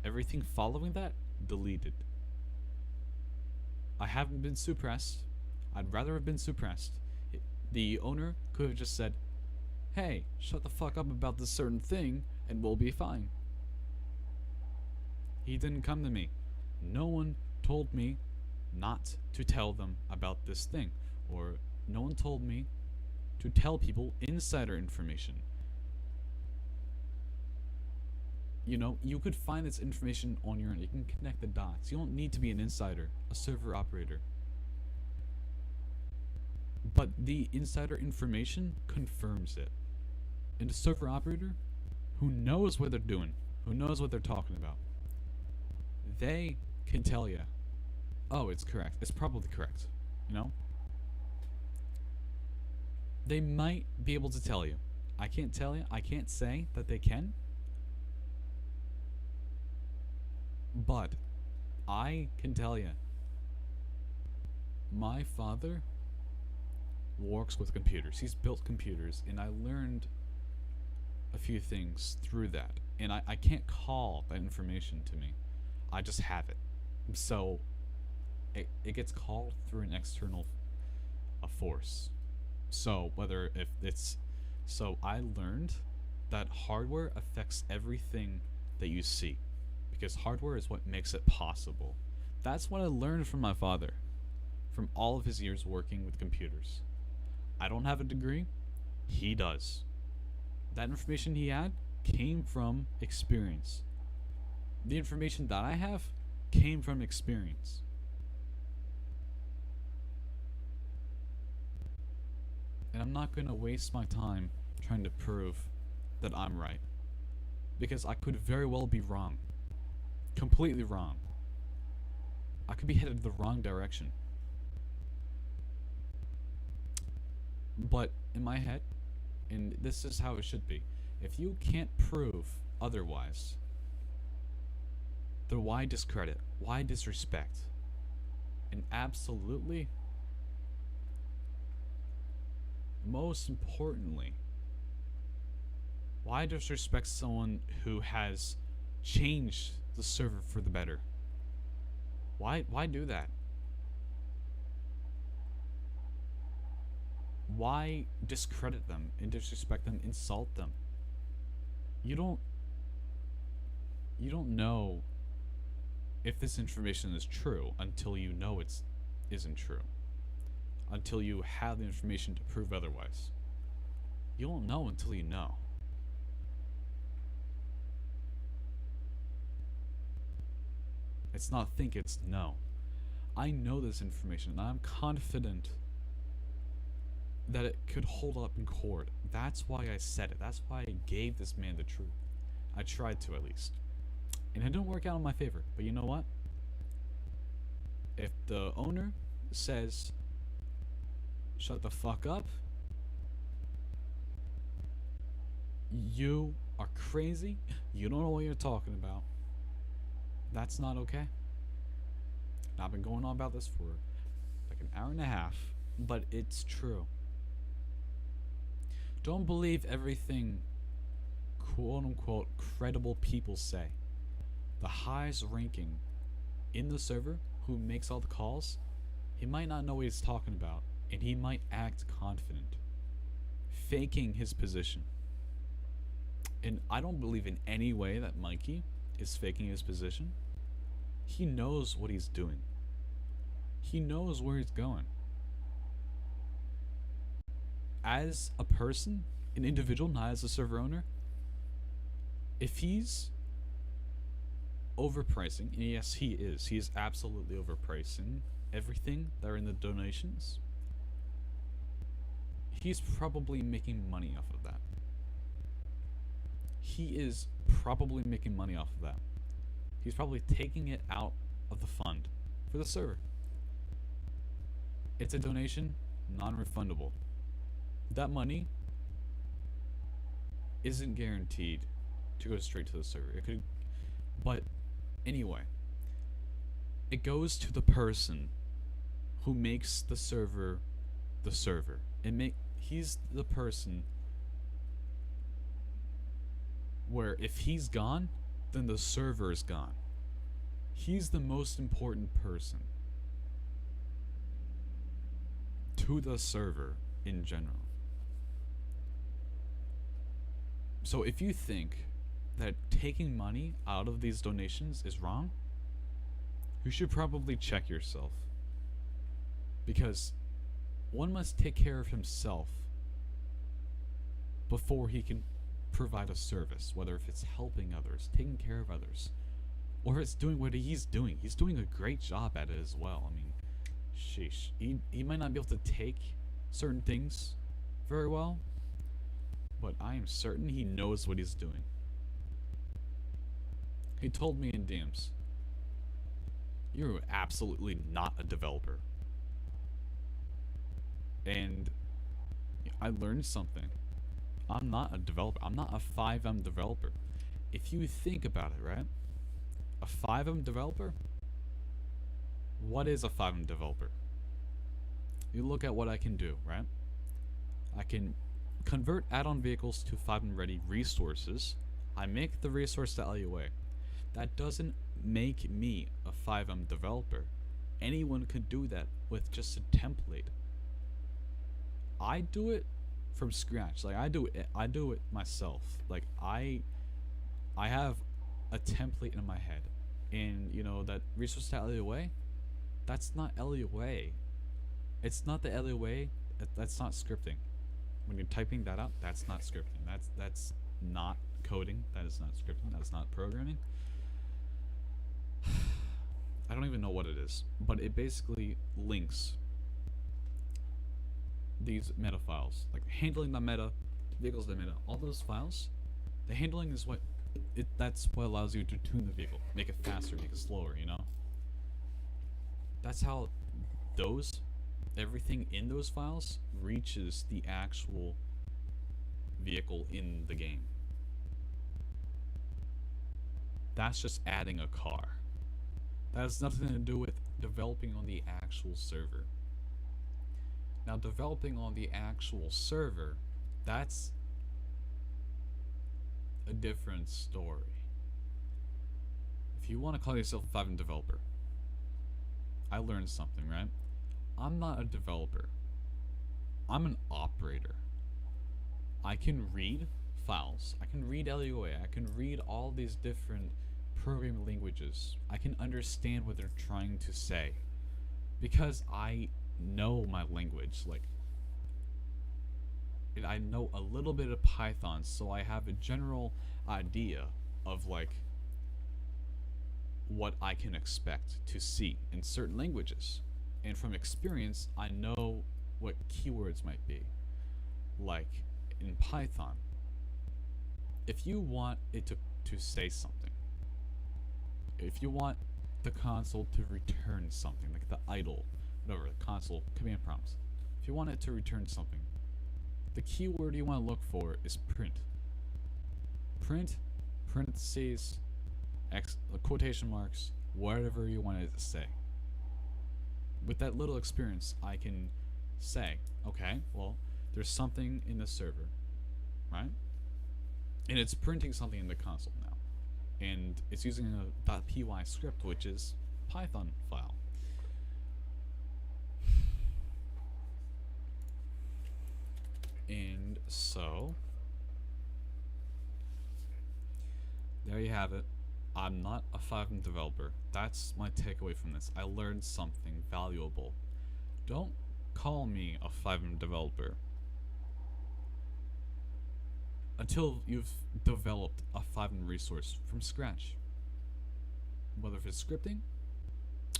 Everything following that, deleted. I haven't been suppressed. I'd rather have been suppressed. The owner could have just said, hey, shut the fuck up about this certain thing and we'll be fine. He didn't come to me. No one told me not to tell them about this thing, or no one told me to tell people insider information. You know, you could find this information on your own. You can connect the dots. You don't need to be an insider, a server operator. But the insider information confirms it. And a server operator who knows what they're doing, who knows what they're talking about, they can tell you, oh, it's correct. It's probably correct. You know? They might be able to tell you. I can't tell you. I can't say that they can. But I can tell you, my father works with computers. He's built computers, and I learned a few things through that. And I can't call that information to me. I just have it. So it gets called through an external force. So whether if it's so I learned that hardware affects everything that you see, because hardware is what makes it possible. That's what I learned from my father, from all of his years working with computers. I don't have a degree, he does. That information he had came from experience. The information that I have came from experience. And I'm not going to waste my time trying to prove that I'm right, because I could very well be wrong. Completely wrong. I could be headed the wrong direction. But in my head, and this is how it should be, if you can't prove otherwise, then why discredit? Why disrespect? And absolutely, most importantly, why disrespect someone who has changed the server for the better? Why do that? Why discredit them and disrespect them, insult them? You don't know if this information is true until you know it isn't true. Until you have the information to prove otherwise. You don't know until you know. It's not think, it's know. I know this information and I'm confident that it could hold up in court. That's why I said it. That's why I gave this man the truth. I tried to, at least. And it didn't work out in my favor. But you know what? If the owner says, shut the fuck up, you are crazy, you don't know what you're talking about, that's not okay. And I've been going on about this for like an hour and a half, but it's true. Don't believe everything quote unquote credible people say. The highest ranking in the server who makes all the calls, he might not know what he's talking about, and he might act confident, faking his position. And I don't believe in any way that Mikey is faking his position. He knows what he's doing. He knows where he's going. As a person, an individual, not as a server owner, if he's overpricing, and yes, he is absolutely overpricing everything that are in the donations, he's probably making money off of that. He is probably making money off of that. He's probably taking it out of the fund for the server. It's a donation, non-refundable. That money isn't guaranteed to go straight to the server. It could, but anyway, it goes to the person who makes the server the server. He's the person where if he's gone, then the server is gone. He's the most important person to the server in general. So if you think that taking money out of these donations is wrong, you should probably check yourself. Because one must take care of himself before he can provide a service, whether if it's helping others, taking care of others, or it's doing what he's doing. He's doing a great job at it as well. I mean, sheesh. He might not be able to take certain things very well, but I am certain he knows what he's doing. He told me in DMs, "You're absolutely not a developer." And I learned something. I'm not a developer. I'm not a 5M developer. If you think about it, right? A 5M developer? What is a 5M developer? You look at what I can do, right? I can convert add-on vehicles to 5M ready resources. I make the resource.lua. That doesn't make me a 5M developer. Anyone could do that with just a template. I do it from scratch. Like I do it myself. Like I have a template in my head, and you know that resource.lua, that's not LUA. It's not the LUA. That's not scripting. When you're typing that out, that's not scripting. That's not coding. That is not scripting. That's not programming. I don't even know what it is, but it basically links these meta files, like handling the meta, vehicles the meta, all those files. The handling is that's what allows you to tune the vehicle, make it faster, make it slower, you know? That's how everything in those files reaches the actual vehicle in the game. That's just adding a car. That has nothing to do with developing on the actual server. Now, developing on the actual server, that's a different story. If you want to call yourself a 5M developer, I learned something, right? I'm not a developer. I'm an operator. I can read files. I can read LUA. I can read all these different programming languages. I can understand what they're trying to say because I know my language. Like, and I know a little bit of Python, so I have a general idea of like what I can expect to see in certain languages. And from experience, I know what keywords might be. Like in Python, if you want it to say something, if you want the console to return something, like the idle, whatever, the console command prompts, if you want it to return something, the keyword you want to look for is print. Print, parentheses, quotation marks, whatever you want it to say. With that little experience, I can say, okay, well, there's something in the server, right? And it's printing something in the console now. And it's using a .py script, which is Python file. And so, there you have it. I'm not a 5M developer. That's my takeaway from this. I learned something valuable. Don't call me a 5M developer until you've developed a 5M resource from scratch. Whether if it's scripting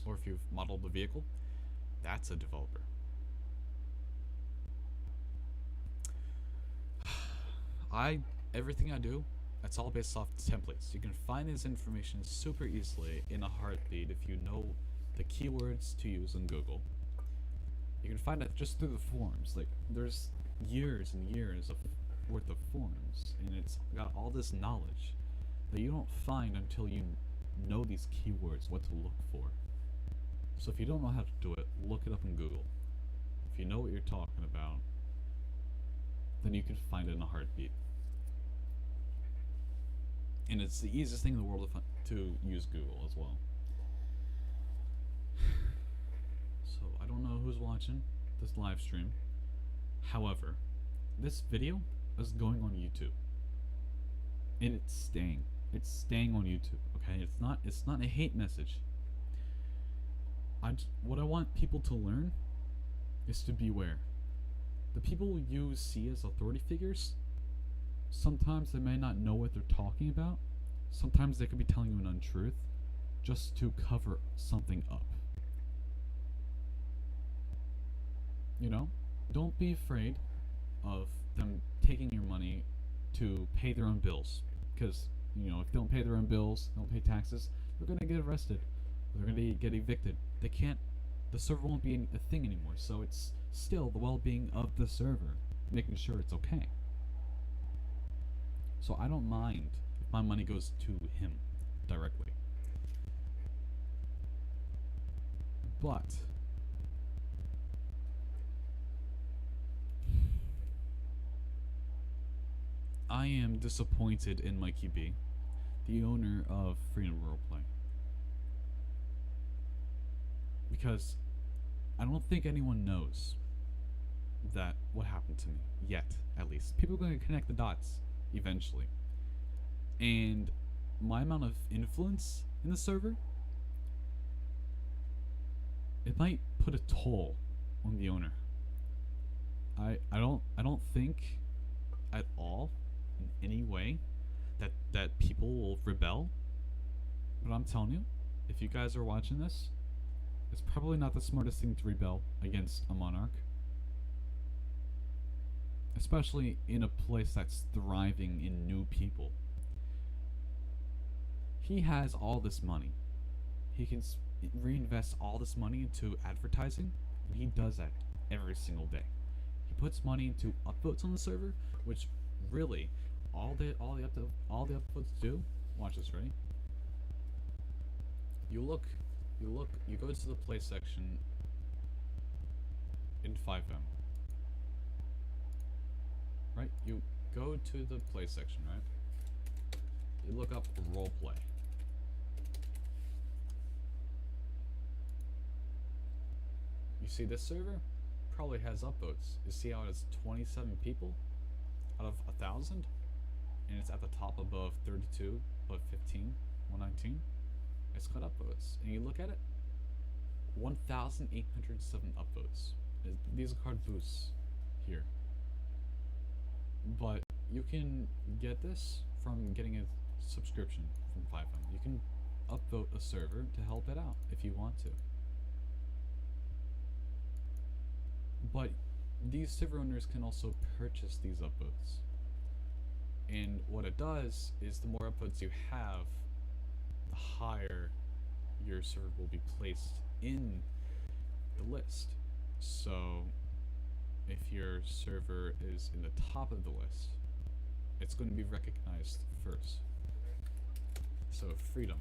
or if you've modeled the vehicle, that's a developer. Everything I do That's all based off templates. You can find this information super easily in a heartbeat if you know the keywords to use in Google. You can find it just through the forums. Like, there's years and years of worth of forums, and it's got all this knowledge that you don't find until you know these keywords, what to look for. So if you don't know how to do it, look it up in Google. If you know what you're talking about, then you can find it in a heartbeat. And it's the easiest thing in the world to use Google as well. So I don't know who's watching this live stream. However, this video is going on YouTube. And it's staying. It's staying on YouTube, okay? It's not a hate message. What I want people to learn is to beware. The people you see as authority figures, sometimes they may not know what they're talking about. Sometimes they could be telling you an untruth just to cover something up. You know? Don't be afraid of them taking your money to pay their own bills. Because, you know, if they don't pay their own bills, they don't pay taxes, they're going to get arrested. They're going to get evicted. They can't, the server won't be a thing anymore. So it's still the well-being of the server, making sure it's okay. So I don't mind if my money goes to him directly. But I am disappointed in Mikey B, the owner of Freedom Roleplay. Because I don't think anyone knows that what happened to me yet, at least. People are going to connect the dots eventually. And my amount of influence in the server, it might put a toll on the owner. I don't think at all in any way that people will rebel. But I'm telling you, if you guys are watching this, it's probably not the smartest thing to rebel against a monarch. Especially in a place that's thriving in new people. He has all this money. He can reinvest all this money into advertising, and he does that every single day. He puts money into upvotes on the server, which really all the upvotes do. Watch this, ready? You go to the play section in 5M. Right? You go to the play section, right? You look up roleplay. You see this server probably has upvotes. You see how it has 27 people out of 1,000? And it's at the top above 32, above 15, 119. It's got upvotes. And you look at it, 1,807 upvotes. These are card boosts here. But you can get this from getting a subscription from 5M. You can upvote a server to help it out if you want to. But these server owners can also purchase these upvotes. And what it does is the more upvotes you have, the higher your server will be placed in the list. So if your server is in the top of the list, it's going to be recognized first. So Freedom,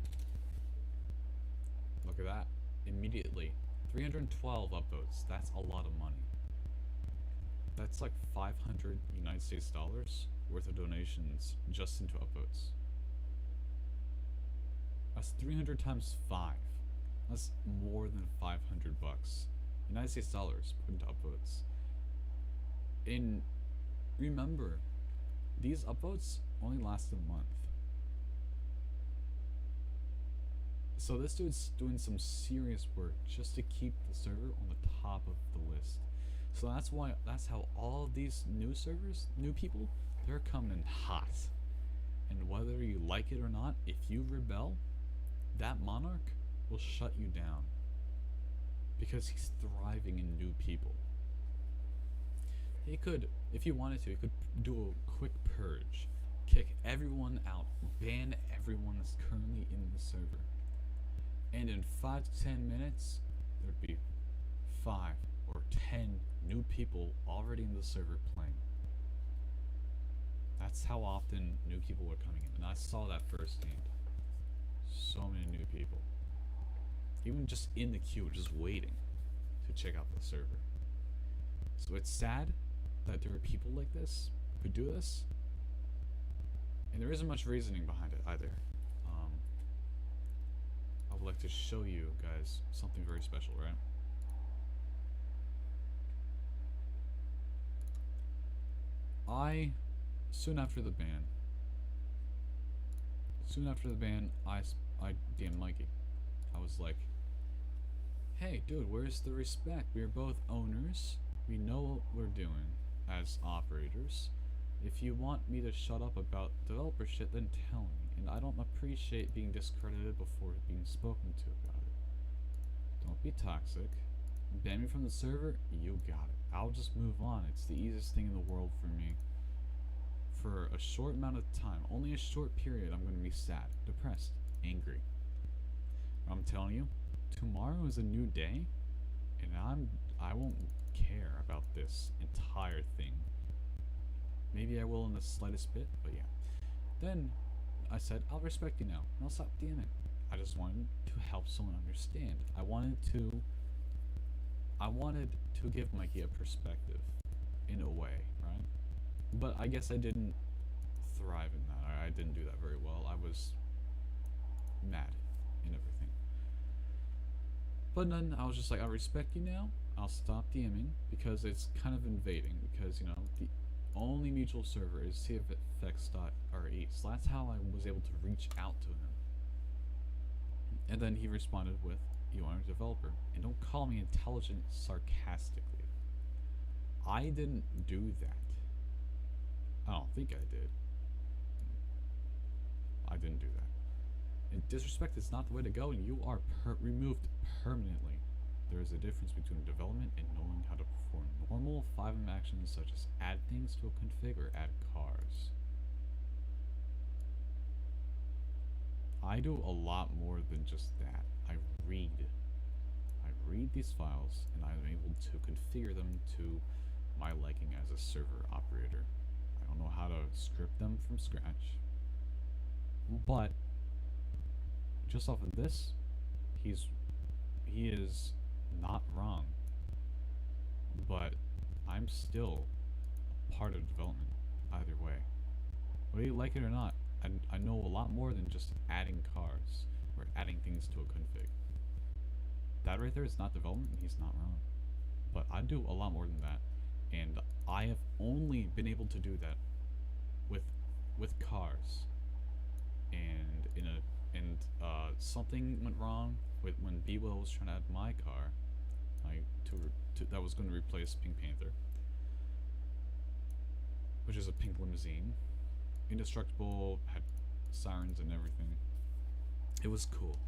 look at that, immediately 312 upvotes. That's a lot of money. That's like 500 United States dollars worth of donations just into upvotes. That's 300 times 5. That's more than 500 bucks. United States dollars put into upvotes. And remember, these upvotes only last a month. So this dude's doing some serious work just to keep the server on the top of the list. So that's how all of these new servers, new people, they're coming in hot. And whether you like it or not, if you rebel, that monarch will shut you down. Because he's thriving in new people. He could, if he wanted to, he could do a quick purge kick everyone out, ban everyone that's currently in the server. And in 5 to 10 minutes, there'd be 5 or 10 new people already in the server playing. That's how often new people were coming in, and I saw that firsthand. So many new people. Even just in the queue, just waiting to check out the server. So it's sad that there are people like this who do this, and there isn't much reasoning behind it either. I would like to show you guys something very special, right? Soon after the ban, I DM'd Mikey. I was like, hey dude, where's the respect? We're both owners. We know what we're doing as operators. If you want me to shut up about developer shit, then tell me. And I don't appreciate being discredited before being spoken to about it. Don't be toxic. Ban me from the server? You got it. I'll just move on. It's the easiest thing in the world for me. For a short amount of time, only a short period, I'm going to be sad, depressed, angry. I'm telling you, tomorrow is a new day, and I won't care about this entire thing. Maybe I will in the slightest bit, but yeah. Then I said, I'll respect you now, and I'll stop DMing. I just wanted to help someone understand. I wanted to give Mikey a perspective, in a way, right? But I guess I didn't thrive in that. I didn't do that very well. I was mad and everything. But then I was just like, I respect you now. I'll stop DMing because it's kind of invading. Because, you know, the only mutual server is cfx.re. So that's how I was able to reach out to him. And then he responded with, you are a developer. And don't call me intelligent sarcastically. I didn't do that. I don't think I did. I didn't do that. And disrespect is not the way to go, and you are removed permanently. There is a difference between development and knowing how to perform normal 5M actions such as add things to a config or add cars. I do a lot more than just that. I read these files, and I'm able to configure them to my liking as a server operator. I don't know how to script them from scratch, but just off of this, he is not wrong. But I'm still part of development either way. Whether you like it or not, I know a lot more than just adding cars or adding things to a config. That right there is not development, and he's not wrong. But I do a lot more than that, and I have only been able to do that with cars. And something went wrong with when B-Will was trying to add my car, that was going to replace Pink Panther, which is a pink limousine. Indestructible, had sirens and everything. It was cool,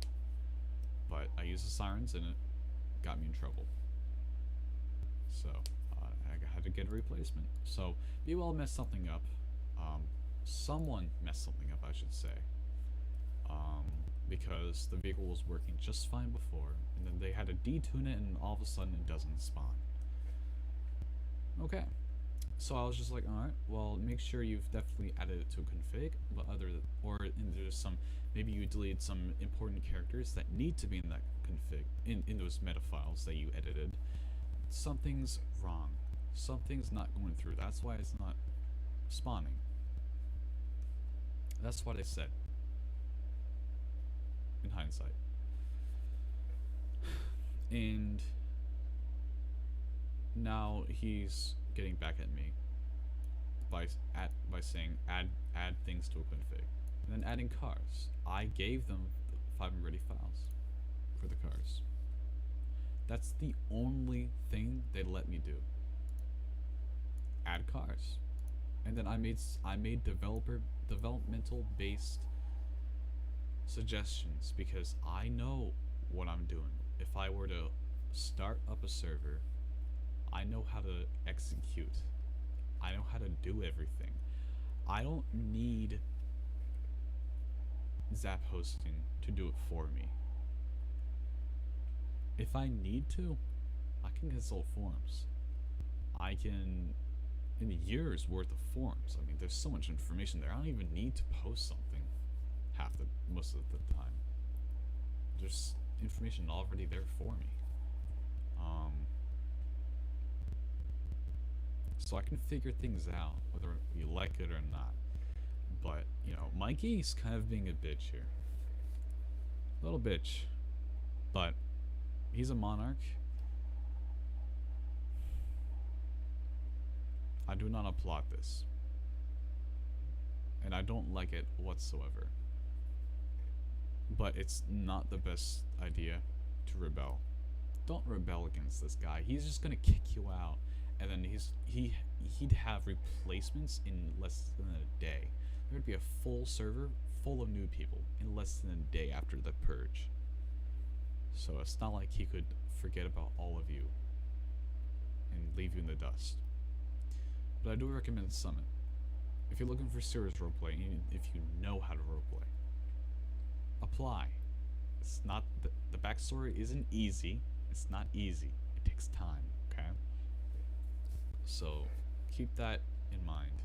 but I used the sirens and it got me in trouble. So I had to get a replacement. So B-Will messed something up. Someone messed something up, I should say. Because the vehicle was working just fine before, and then they had to detune it, and all of a sudden it doesn't spawn. Okay. So I was just like, alright, well, make sure you've definitely added it to a config, but there's some, maybe you deleted some important characters that need to be in that config, in those meta files that you edited. Something's wrong. Something's not going through. That's why it's not spawning. That's what I said. In hindsight. And now he's getting back at me by saying add things to a config, and then adding cars. I gave them 5 ready files for the cars. That's the only thing they let me do. Add cars. And then I made developmental based suggestions, because I know what I'm doing. If I were to start up a server, I know how to execute. I know how to do everything. I don't need Zap hosting to do it for me. If I need to, I can consult forums. I can, in years worth of forums. I mean, there's so much information there. I don't even need to post something most of the time. There's information already there for me. So I can figure things out, whether you like it or not. But, you know, Mikey's kind of being a bitch here. Little bitch. But he's a monarch. I do not applaud this. And I don't like it whatsoever. But it's not the best idea to rebel. Don't rebel against this guy. He's just gonna kick you out. And then he'd have replacements in less than a day. There'd be a full server full of new people in less than a day after the purge. So it's not like he could forget about all of you and leave you in the dust. But I do recommend Summit. If you're looking for serious roleplay, and if you know how to roleplay, apply. It's not the backstory isn't easy. It's not easy. It takes time, okay? So keep that in mind.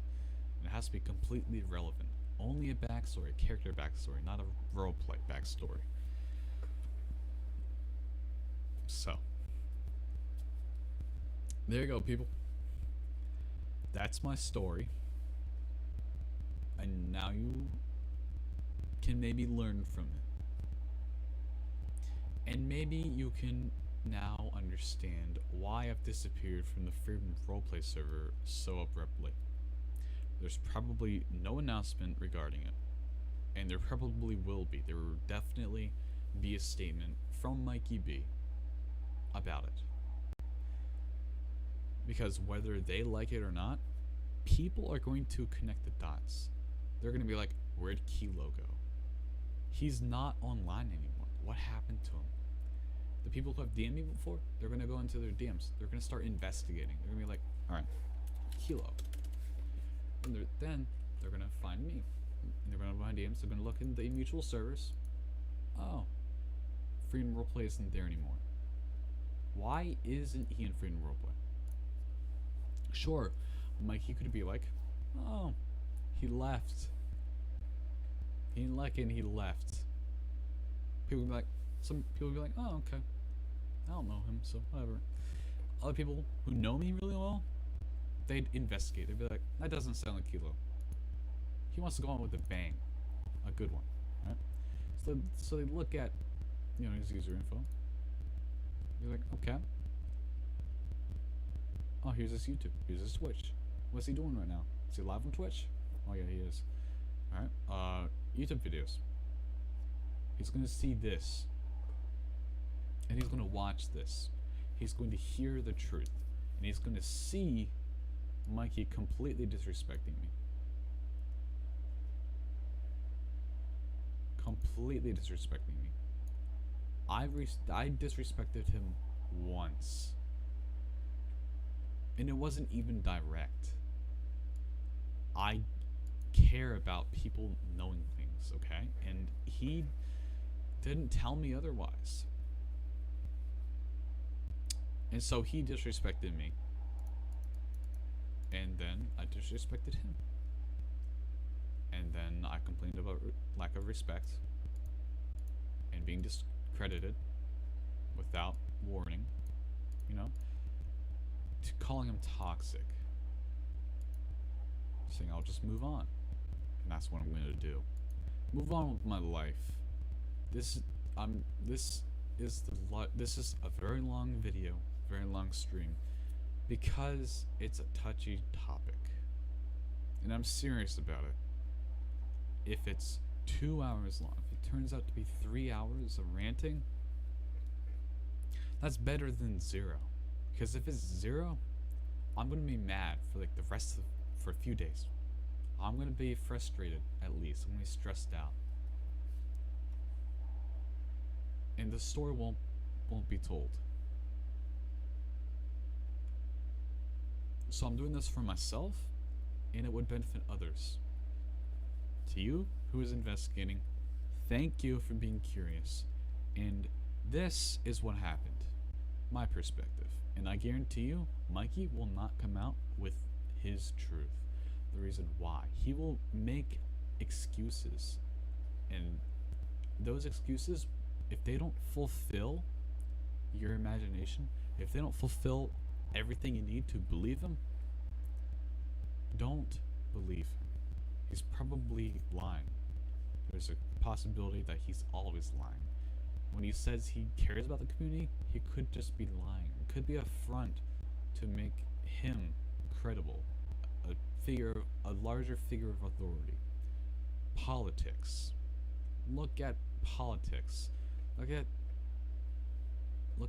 And it has to be completely relevant. Only a backstory, a character backstory, not a roleplay backstory. So there you go, people. That's my story. And now you can maybe learn from it. And maybe you can now understand why I've disappeared from the Freedom Roleplay server so abruptly. There's probably no announcement regarding it. And there probably will be. There will definitely be a statement from Mikey B about it. Because whether they like it or not, people are going to connect the dots. They're going to be like, where'd Kilo go? He's not online anymore. What happened to him? The people who have DM'd me before, they're going to go into their DMs. They're going to start investigating. They're going to be like, alright, Kilo. And then they're going to find me. And they're going to find DMs. They're going to look in the mutual servers. Oh, Freedom Roleplay isn't there anymore. Why isn't he in Freedom Roleplay? Sure, Mikey could be like, oh, he left. He didn't like it and he left. People would be like, some people would be like, oh, okay. I don't know him, so whatever. Other people who know me really well, they'd investigate. They'd be like, that doesn't sound like Kilo. He wants to go on with a bang. A good one, right? So they look at, you know, his user info. You're like, okay. Oh, here's his YouTube. Here's his Twitch. What's he doing right now? Is he live on Twitch? Oh yeah, he is. Alright. YouTube videos. He's gonna see this. And he's gonna watch this. He's going to hear the truth. And he's gonna see Mikey completely disrespecting me. Completely disrespecting me. I disrespected him once. And it wasn't even direct. I care about people knowing things, okay? And he didn't tell me otherwise. And so he disrespected me. And then I disrespected him. And then I complained about lack of respect. And being discredited without warning, you know? Calling him toxic. Saying I'll just move on. And that's what I'm going to do. Move on with my life. This is a very long video, very long stream, because it's a touchy topic. And I'm serious about it. If it's 2 hours long, if it turns out to be 3 hours of ranting, that's better than 0. Because if it's 0, I'm gonna be mad for like for a few days. I'm gonna be frustrated at least. I'm gonna be stressed out. And the story won't be told. So I'm doing this for myself, and it would benefit others. To you who is investigating, thank you for being curious. And this is what happened. My perspective. And I guarantee you, Mikey will not come out with his truth. The reason why. He will make excuses. And those excuses, if they don't fulfill your imagination, if they don't fulfill everything you need to believe him, don't believe him. He's probably lying. There's a possibility that he's always lying. When he says he cares about the community, he could just be lying. It could be a front to make him credible, a larger figure of authority. Politics. Look at politics. Look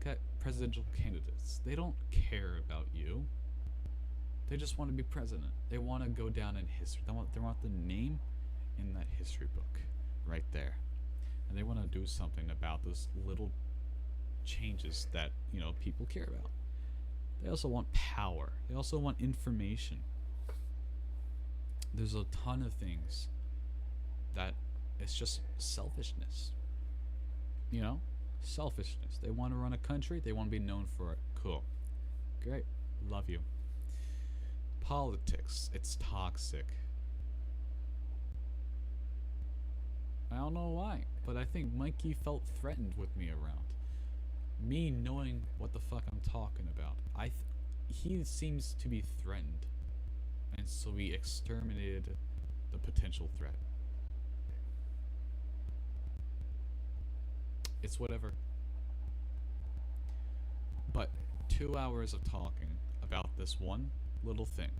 at presidential candidates. They don't care about you. They just want to be president. They want to go down in history. They want the name in that history book right there. And they want to do something about those little changes that, people care about. They also want power. They also want information. There's a ton of things that it's just selfishness. Selfishness. They want to run a country. They want to be known for it. Cool. Great. Love you. Politics. It's toxic. I don't know why, but I think Mikey felt threatened with me around. Me knowing what the fuck I'm talking about. He seems to be threatened. And so we exterminated the potential threat. It's whatever. But 2 hours of talking about this one little thing.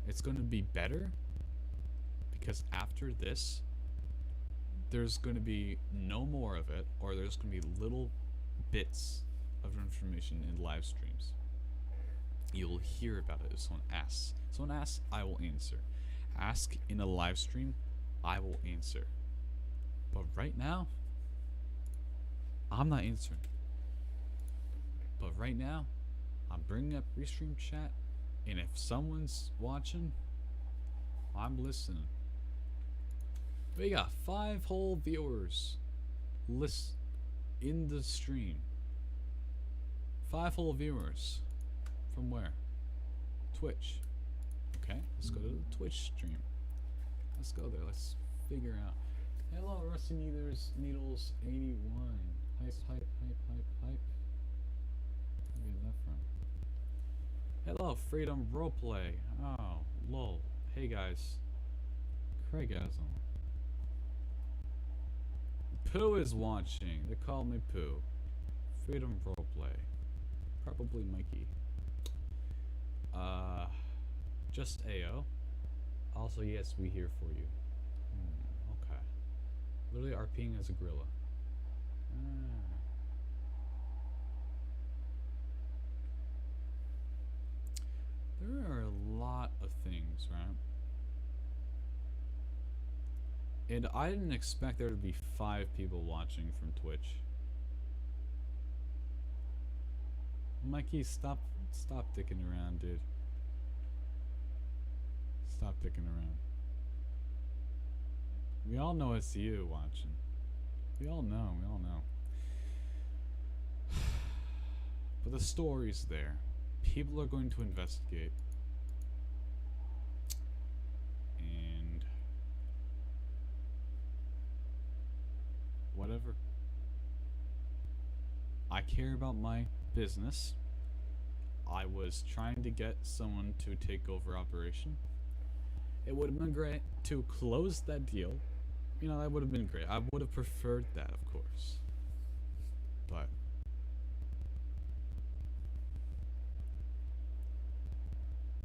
It's going to be better because after this, there's going to be no more of it, or there's going to be little bits of information in live streams. You'll hear about it if someone asks. Someone asks, I will answer. Ask in a live stream, I will answer. But right now, I'm not answering. But right now, I'm bringing up restream chat, and if someone's watching, I'm listening. We got 5 whole viewers in the stream. 5 whole viewers. From where? Twitch. Okay, let's go to the Twitch stream. Let's go there. Let's figure out. Hello, Rusty Needles 81. Hype. Where did that from? Hello, Freedom Roleplay. Oh, lol. Hey guys. Craigasm. Pooh is watching. They call me Pooh. Freedom Roleplay. Probably Mikey. Just AO. Also, yes, we here for you. Okay. Literally RPing as a gorilla. There are a lot of things, right? And I didn't expect there to be 5 people watching from Twitch. Mikey, stop dicking around, dude. Stop dicking around. We all know it's you watching. We all know. But the story's there. People are going to investigate. And whatever. I care about my business. I was trying to get someone to take over operation. It would have been great to close that deal. That would have been great. I would have preferred that, of course. But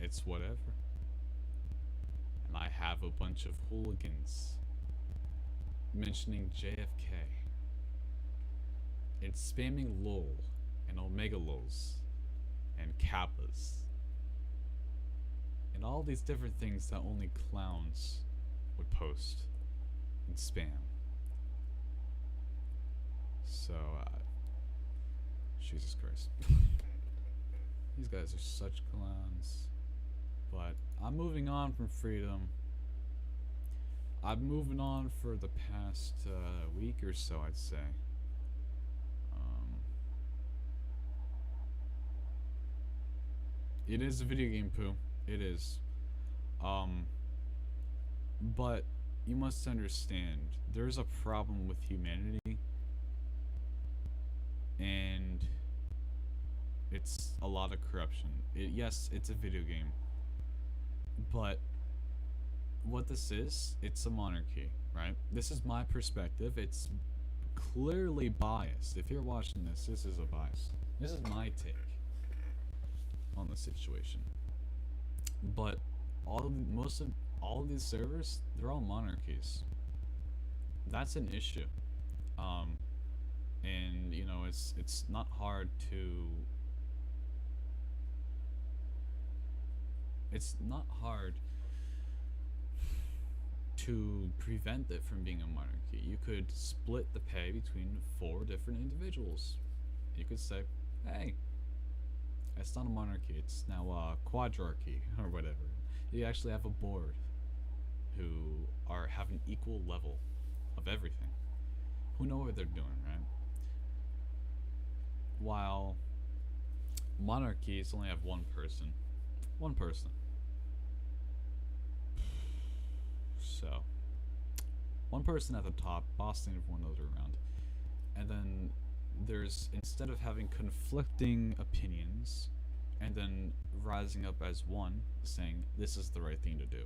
it's whatever. And I have a bunch of hooligans mentioning JFK. It's spamming LOL and Omega LOLs and Kappas and all these different things that only clowns would post and spam. So, Jesus Christ. These guys are such clowns. But I'm moving on from Freedom. I'm moving on for the past week or so, I'd say. It is a video game, Pooh. It is. But you must understand, there's a problem with humanity, and it's a lot of corruption. Yes, it's a video game, but what this is, it's a monarchy, right? This is my perspective. It's clearly biased. If you're watching this, this is a bias. This is my take on the situation. But most of all of these servers, they're all monarchies. That's an issue. And you know, it's not hard to prevent it from being a monarchy. You could split the pay between 4 different individuals. You could say, hey, it's not a monarchy, it's now a quadrarchy or whatever. You actually have a board who have an equal level of everything, who know what they're doing, right? While monarchies only have one person. So, one person at the top, bossing everyone else around. And then there's, instead of having conflicting opinions, and then rising up as one, saying this is the right thing to do,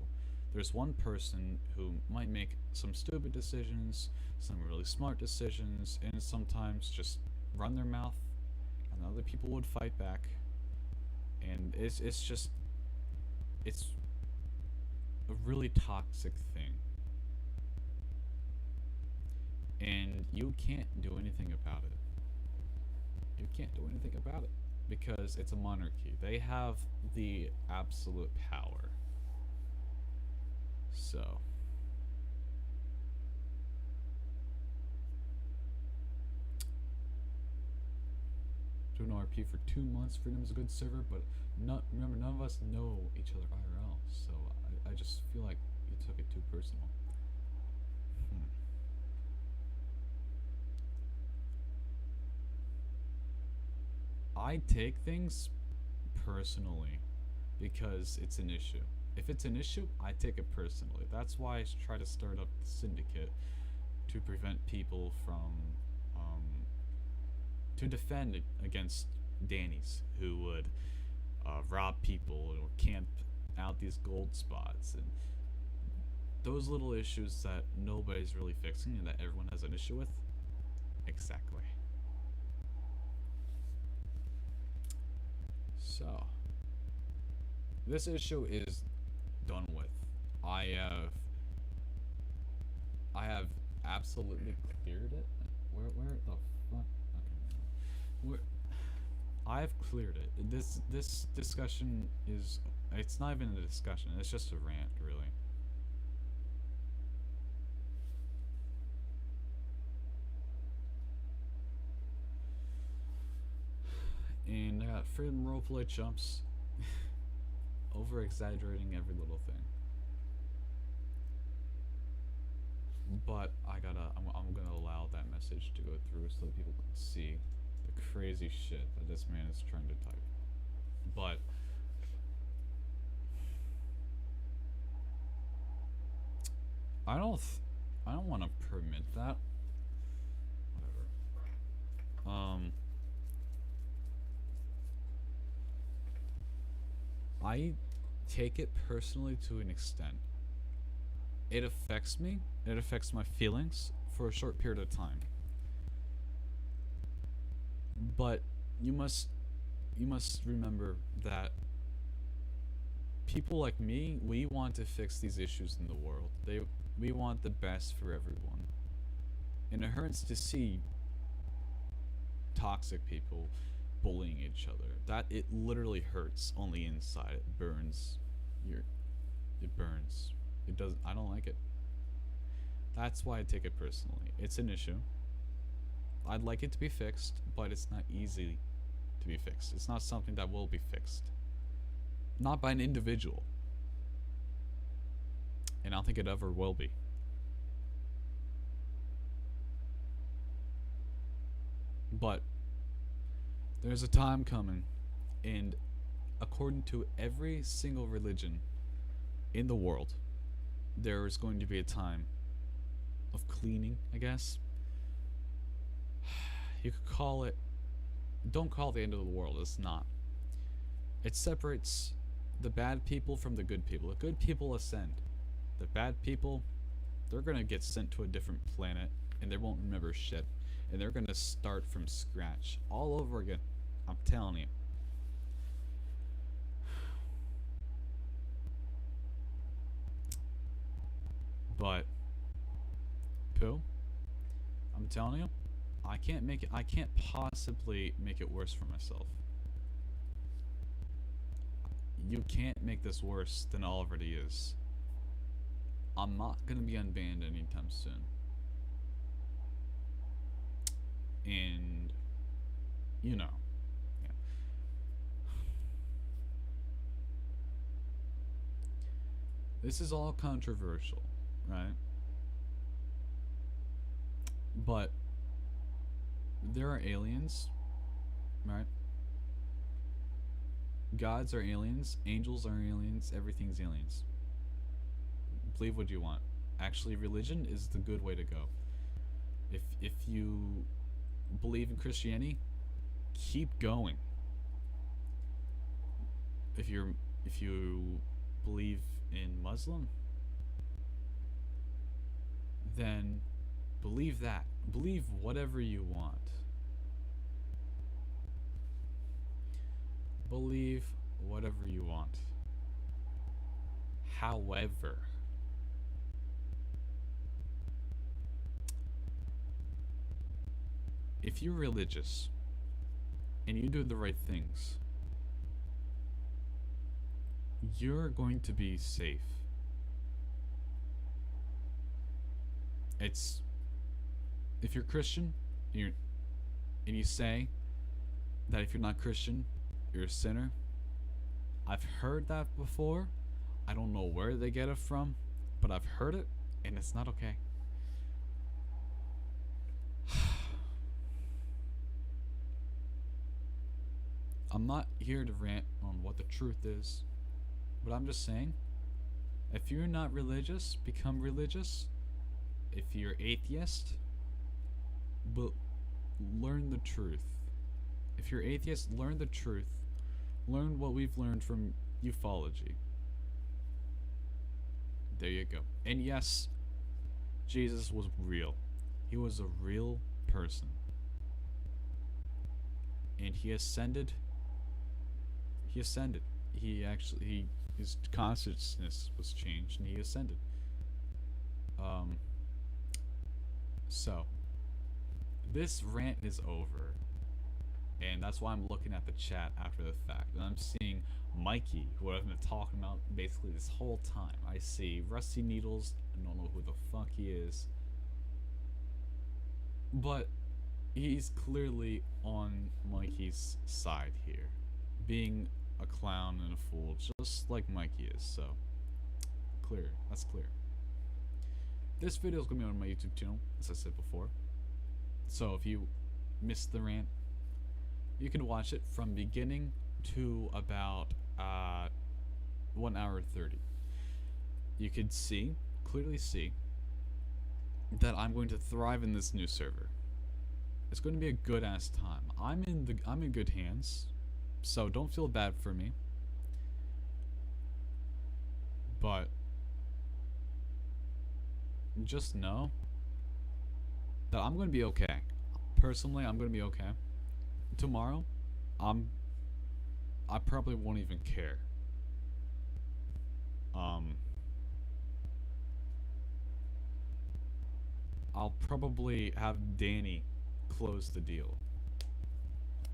there's one person who might make some stupid decisions, some really smart decisions, and sometimes just run their mouth, and other people would fight back. And it's a really toxic thing. And you can't do anything about it. You can't do anything about it because it's a monarchy. They have the absolute power. So doing RP for 2 months. Freedom is a good server, but remember, none of us know each other IRL, so I just feel like you took it too personal. I take things personally because it's an issue. If it's an issue, I take it personally. That's why I try to start up the syndicate, to prevent people from to defend against Dannies who would rob people or camp out these gold spots, and those little issues that nobody's really fixing and that everyone has an issue with. Exactly. So this issue is done with. I have absolutely cleared it. Where the fuck? Okay. I've cleared it. This discussion is, it's not even a discussion, it's just a rant, really. And I got Freedom Roleplay chumps over exaggerating every little thing. But I'm gonna allow that message to go through so that people can see the crazy shit that this man is trying to type. But I don't want to permit that. Whatever. I take it personally to an extent. It affects me. It affects my feelings for a short period of time. But you must remember that people like me, we want to fix these issues in the world. We want the best for everyone. And it hurts to see toxic people bullying each other. That, it literally hurts on the inside. It burns. It burns. It does. I don't like it. That's why I take it personally. It's an issue. I'd like it to be fixed, but it's not easy to be fixed. It's not something that will be fixed. Not by an individual. And I don't think it ever will be. But there's a time coming, and according to every single religion in the world, there is going to be a time of cleaning, I guess. You could call it, don't call it the end of the world, it's not. It separates the bad people from the good people. The good people ascend. The bad people, they're gonna get sent to a different planet, and they won't remember shit. And they're gonna start from scratch, all over again. I'm telling you. But, Pooh, I'm telling you, I can't possibly make it worse for myself. You can't make this worse than it already is. I'm not gonna be unbanned anytime soon. And, you know, yeah. This is all controversial, right? But there are aliens, right? Gods are aliens, angels are aliens, everything's aliens. Believe what you want. Actually, religion is the good way to go. If you believe in Christianity, keep going. If you believe in Muslim, then believe that. Believe whatever you want. Believe whatever you want. However, if you're religious and you do the right things, you're going to be safe. It's, if you're Christian and you say that if you're not Christian, you're a sinner. I've heard that before. I don't know where they get it from, but I've heard it, and it's not okay. I'm not here to rant on what the truth is, but I'm just saying, if you're not religious, become religious. If you're atheist, but learn the truth. If you're atheist, learn the truth. Learn what we've learned from ufology. There you go. And yes, Jesus was real. He was a real person. And he ascended. His consciousness was changed and he ascended. So this rant is over. And that's why I'm looking at the chat after the fact. And I'm seeing Mikey, who I've been talking about basically this whole time. I see Rusty Needles. I don't know who the fuck he is. But he's clearly on Mikey's side here. Being a clown and a fool, just like Mikey is. So, clear. That's clear. This video is going to be on my YouTube channel, as I said before. So if you missed the rant, you can watch it from beginning to about 1 hour 30. You could clearly see that I'm going to thrive in this new server. It's going to be a good ass time. I'm in good hands, so don't feel bad for me. But just know that I'm going to be okay. Personally, I'm going to be okay. Tomorrow, I probably won't even care. I'll probably have Danny close the deal.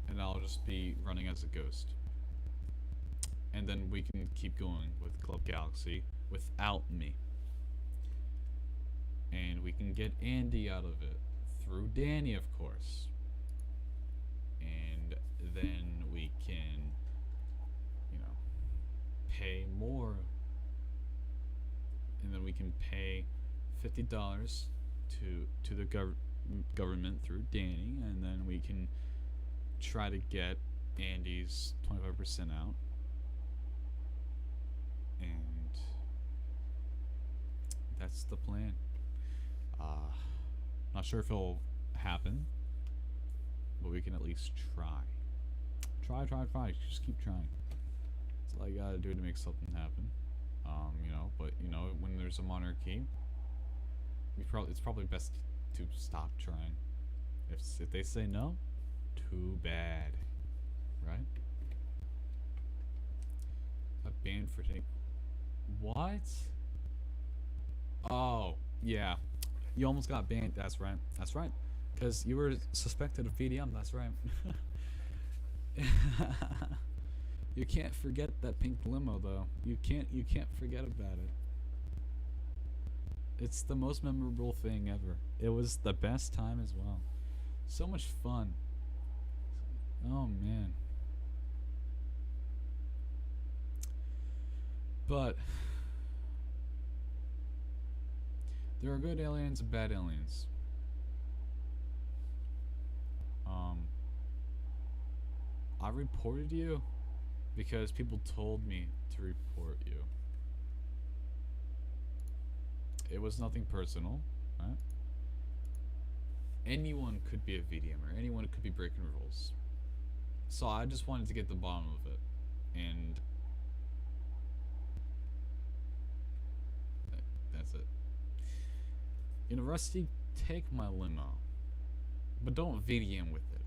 And I'll just be running as a ghost. And then we can keep going with Club Galaxy without me. And we can get Andy out of it through Danny, of course. And then we can, you know, pay more. And then we can pay $50 to the government through Danny, and then we can try to get Andy's 25% out. And that's the plan. Not sure if it'll happen, but we can at least try. Try. Just keep trying. That's all you gotta do to make something happen. But when there's a monarchy, it's probably best to stop trying. If they say no, too bad, right? Got banned for taking. What? Oh, yeah. You almost got banned. That's right. That's right. Because you were suspected of VDM. That's right. You can't forget that pink limo, though. You can't forget about it. It's the most memorable thing ever. It was the best time as well. So much fun. Oh man. But there are good aliens and bad aliens. I reported you because people told me to report you. It was nothing personal, right? Anyone could be a VDMer. Anyone could be breaking rules. So I just wanted to get the bottom of it, and that's it. Rusty, take my limo, but don't VDM with it.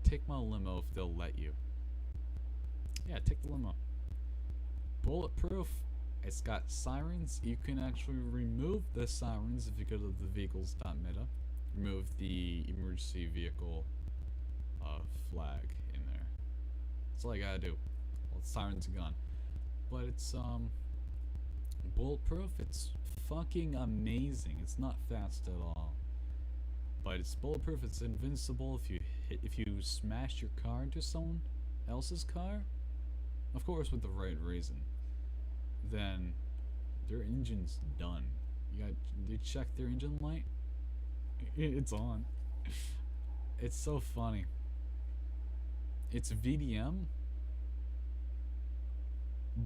Take my limo if they'll let you. Yeah, take the limo. Bulletproof. It's got sirens. You can actually remove the sirens if you go to the vehicles.meta. Remove the emergency vehicle flag in there. That's all you gotta do. Well, the sirens are gone. But it's bulletproof. It's fucking amazing. It's not fast at all. But it's bulletproof. It's invincible. If you smash your car into someone else's car, of course with the right reason, then their engine's done. You check their engine light. It's on. It's so funny. It's VDM,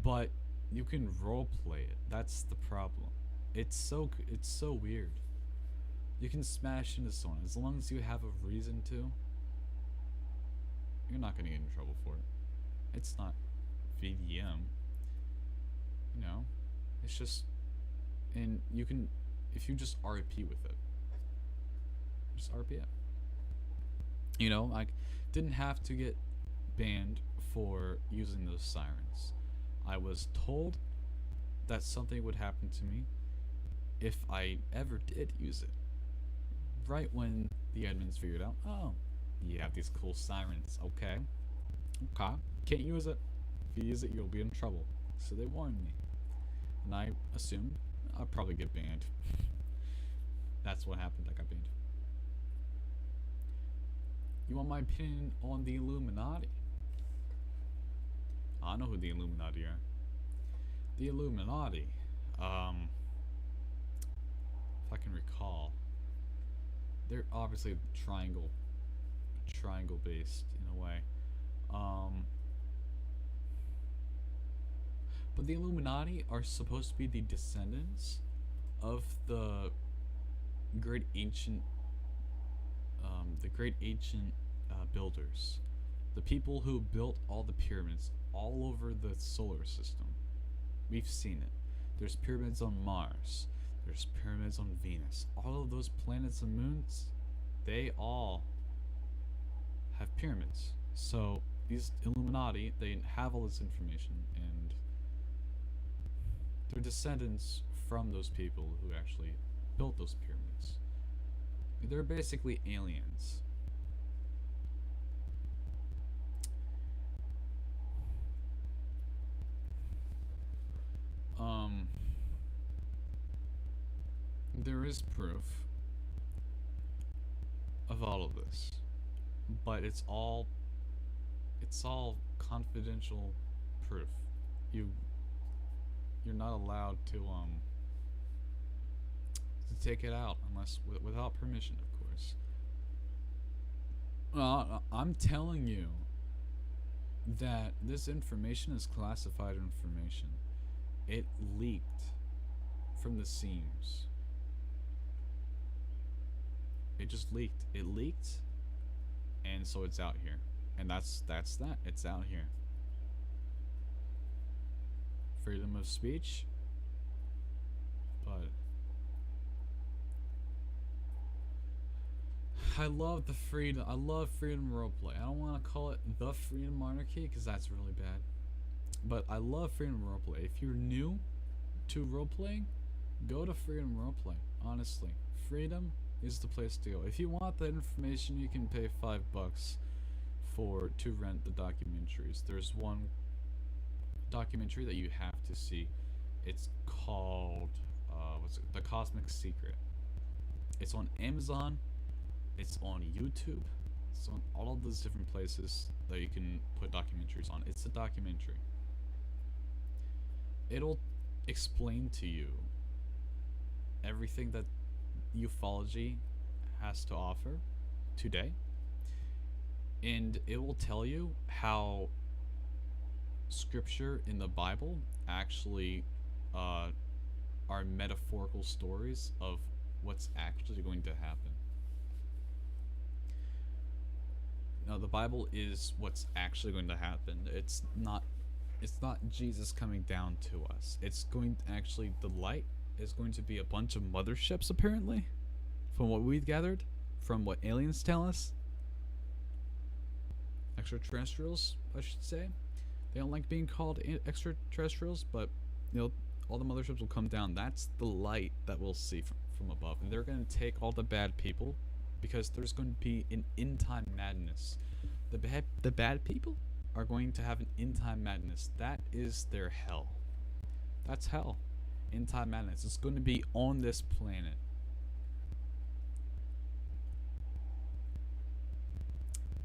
but you can roleplay it. That's the problem. It's so weird. You can smash into someone as long as you have a reason to. You're not gonna get in trouble for it. It's not VDM. It's just, and you can, if you just RP with it, just RP it. I didn't have to get banned for using those sirens. I was told that something would happen to me if I ever did use it. Right when the admins figured out, oh, you have these cool sirens. Okay. Can't use it. If you use it, you'll be in trouble. So they warned me. And I assumed I'd probably get banned. That's what happened. I got banned. You want my opinion on the Illuminati? I know who the Illuminati are. The Illuminati, if I can recall, they're obviously triangle based in a way. But the Illuminati are supposed to be the descendants of the great ancient builders, the people who built all the pyramids all over the solar system. We've seen it. There's pyramids on Mars. There's pyramids on Venus. All of those planets and moons, they all have pyramids. So these Illuminati, they have all this information, and they're descendants from those people who actually built those pyramids. They're basically aliens. There is proof of all of this, but it's all confidential proof. You're not allowed to take it out unless without permission, of course. hours. I'm telling you that this information is classified information. It leaked from the seams. It just leaked. It leaked, and so it's out here. And that's that. It's out here. Freedom of speech, but I love the freedom. I love freedom roleplay. I don't want to call it the freedom monarchy because that's really bad. But I love freedom roleplay. If you're new to roleplaying, go to freedom roleplay. Honestly, freedom is the place to go. If you want that information, you can pay $5 to rent the documentaries. There's one documentary that you have to see. It's called The Cosmic Secret. It's on Amazon. It's on YouTube. It's on all of those different places that you can put documentaries on. It's a documentary. It'll explain to you everything that ufology has to offer today, and it will tell you how scripture in the Bible actually are metaphorical stories of what's actually going to happen. Now, the Bible is what's actually going to happen. It's not Jesus coming down to us. It's going to actually, the light is going to be a bunch of motherships, apparently, from what we've gathered, from what aliens tell us. Extraterrestrials, I should say. They don't like being called extraterrestrials, but all the motherships will come down. That's the light that we'll see from above, and they're going to take all the bad people, because there's going to be an end-time madness. The bad people are going to have an end-time madness. That is their hell. That's hell. End-time madness. It's going to be on this planet.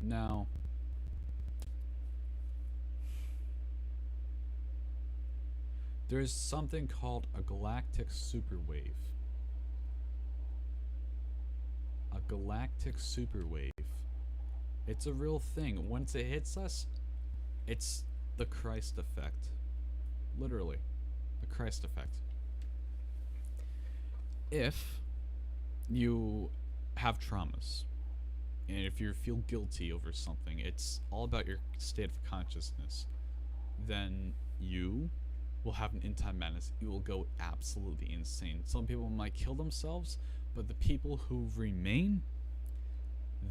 Now, there's something called a galactic superwave. A galactic superwave. It's a real thing. Once it hits us, it's the Christ effect. Literally, the Christ effect. If you have traumas, and if you feel guilty over something, it's all about your state of consciousness, then you will have an end-time madness. You will go absolutely insane. Some people might kill themselves, but the people who remain,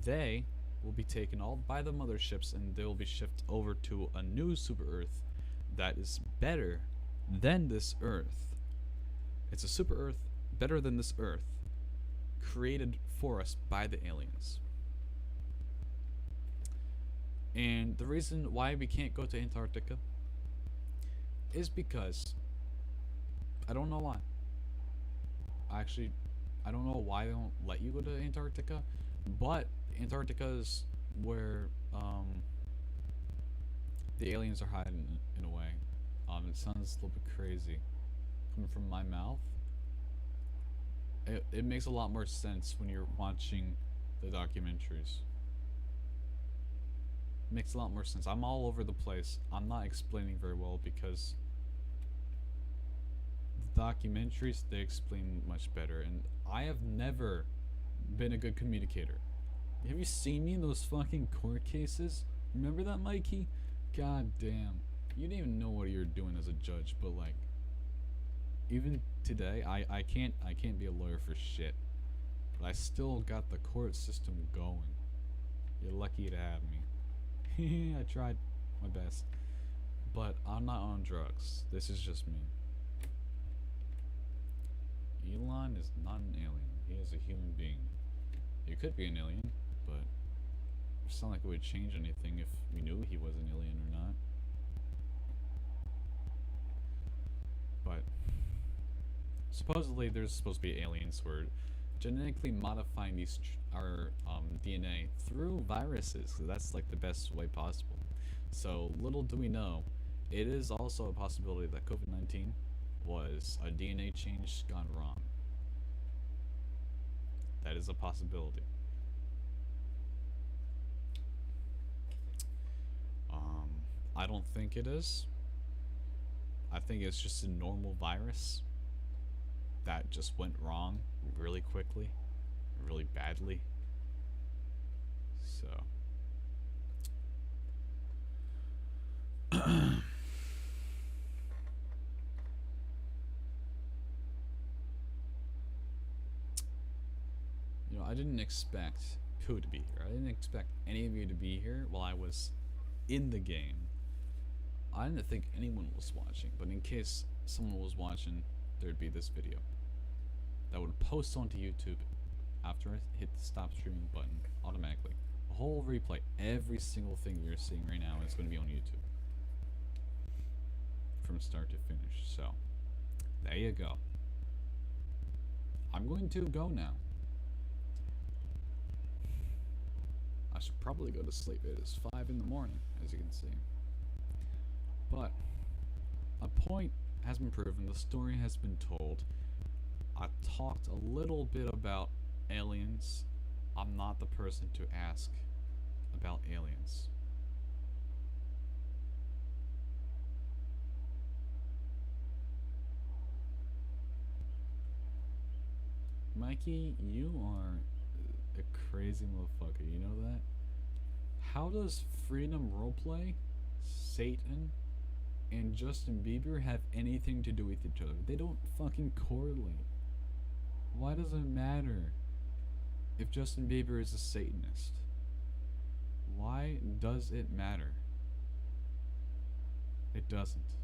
they will be taken all by the motherships, and they will be shipped over to a new super Earth that is better than this Earth. It's a super Earth better than this Earth, created for us by the aliens. And the reason why we can't go to Antarctica is because I don't know why. Actually, I don't know why they don't let you go to Antarctica, but Antarctica is where the aliens are hiding in a way. It sounds a little bit crazy coming from my mouth. It makes a lot more sense when you're watching the documentaries. It makes a lot more sense. I'm all over the place. I'm not explaining very well because the documentaries, they explain much better, and I have never been a good communicator. Have you seen me in those fucking court cases? Remember that, Mikey? God damn. You didn't even know what you were doing as a judge, but like, even today, I can't be a lawyer for shit. But I still got the court system going. You're lucky to have me. I tried my best. But I'm not on drugs. This is just me. Elon is not an alien. He is a human being. He could be an alien, but it doesn't sound like it would change anything if we knew he was an alien or not. But supposedly there's supposed to be aliens who are genetically modifying our DNA through viruses. So that's like the best way possible. So little do we know, it is also a possibility that COVID-19 was a DNA change gone wrong. That is a possibility. I don't think it is. I think it's just a normal virus that just went wrong really quickly, really badly. So. You know, I didn't expect Pooh to be here. I didn't expect any of you to be here while I was in the game. I didn't think anyone was watching, but in case someone was watching, there'd be this video that would post onto YouTube after I hit the stop streaming button automatically. A whole replay, every single thing you're seeing right now is going to be on YouTube from start to finish. So, there you go. I'm going to go now. I should probably go to sleep. It is 5 in the morning, as you can see. But a point has been proven. The story has been told. I talked a little bit about aliens. I'm not the person to ask about aliens. Mikey, you are a crazy motherfucker, you know that? How does Freedom Roleplay, Satan, and Justin Bieber have anything to do with each other? They don't fucking correlate. Why does it matter if Justin Bieber is a Satanist? Why does it matter? It doesn't.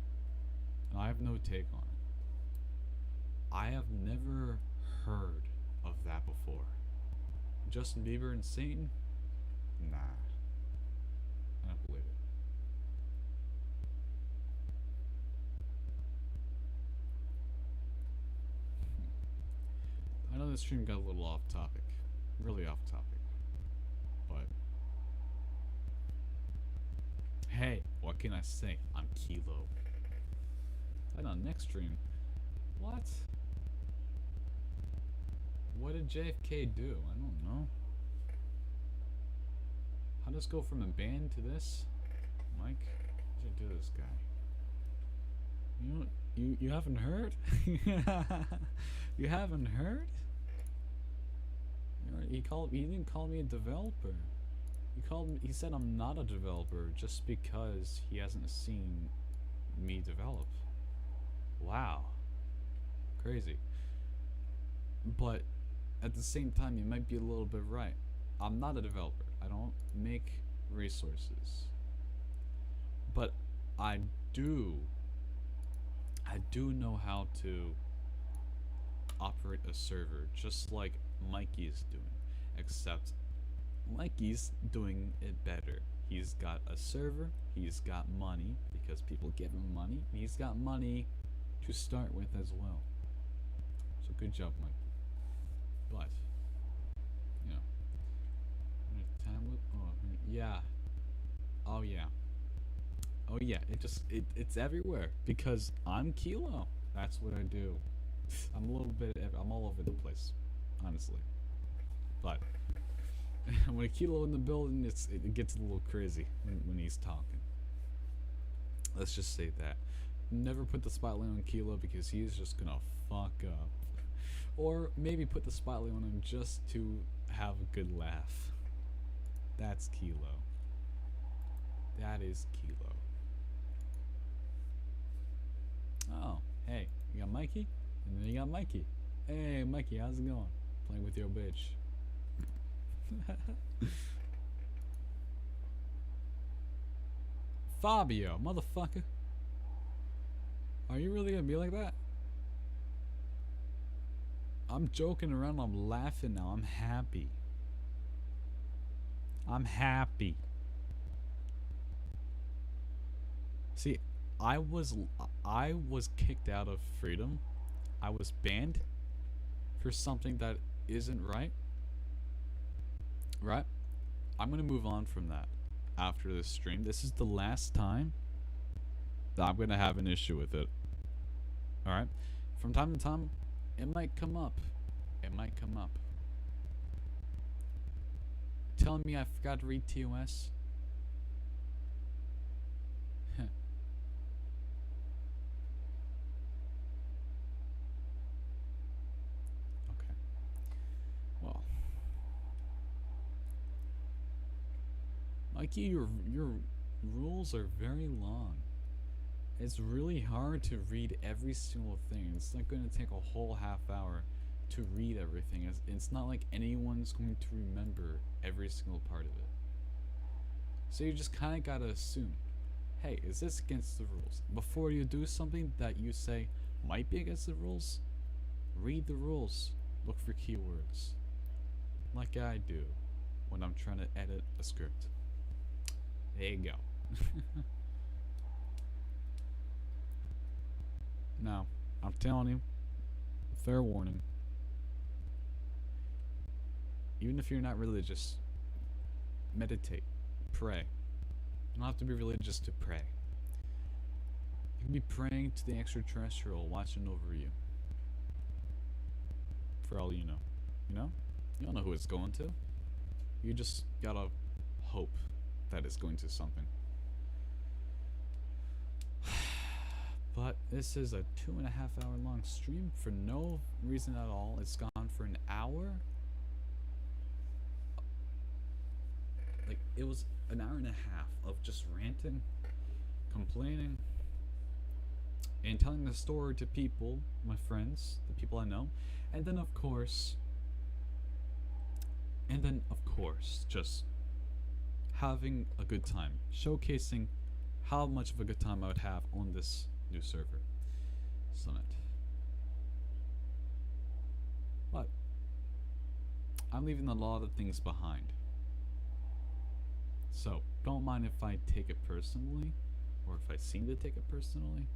And I have no take on it. I have never heard of that before. Justin Bieber and Satan? Nah. I don't believe it. I know this stream got a little off topic. Really off topic. But hey, what can I say? I'm Kilo. I know, next stream. What? What did JFK do? I don't know. How does it go from a band to this? Mike, what did you do to this guy? You haven't heard? You haven't heard? He didn't call me a developer. He said I'm not a developer just because he hasn't seen me develop. Wow. Crazy. But at the same time, you might be a little bit right. I'm not a developer. I don't make resources. But I do know how to operate a server, just like Mikey's doing. Except Mikey's doing it better. He's got a server, he's got money, because people give him money, and he's got money to start with as well. So good job, Mikey. But, you know, tablet, yeah. Oh yeah. Oh yeah, it's everywhere, because I'm Kilo. That's what I do. I'm all over the place, honestly. But when a Kilo in the building, it gets a little crazy when he's talking. Let's just say that. Never put the spotlight on Kilo because he is just gonna fuck up. Or maybe put the spotlight on him just to have a good laugh. That's Kilo. That is Kilo. Oh, hey, you got Mikey? And then you got Mikey. Hey, Mikey, how's it going? Playing with your bitch. Fabio, motherfucker. Are you really gonna be like that? I'm joking around, I'm laughing now, I'm happy. I'm happy. See, I was kicked out of Freedom. I was banned for something that isn't right. Right? I'm gonna move on from that after this stream. This is the last time that I'm gonna have an issue with it. Alright? From time to time, it might come up. It might come up. Telling me I forgot to read TOS? Mikey, your rules are very long. It's really hard to read every single thing. It's not going to take a whole half hour to read everything. It's not like anyone's going to remember every single part of it. So you just kind of gotta assume, hey, is this against the rules? Before you do something that you say might be against the rules, read the rules. Look for keywords. Like I do when I'm trying to edit a script. There you go. Now, I'm telling you, fair warning. Even if you're not religious, meditate, pray. You don't have to be religious to pray. You can be praying to the extraterrestrial watching over you. For all you know. You know? You don't know who it's going to. You just gotta hope that it's going to something. But this is a 2.5 hour long stream for no reason at all. It's gone for an hour. Like, it was an hour and a half of just ranting, complaining, and telling the story to people, my friends, the people I know. And then of course, just having a good time, showcasing how much of a good time I would have on this new server, Summit. But I'm leaving a lot of things behind. So don't mind if I take it personally, or if I seem to take it personally.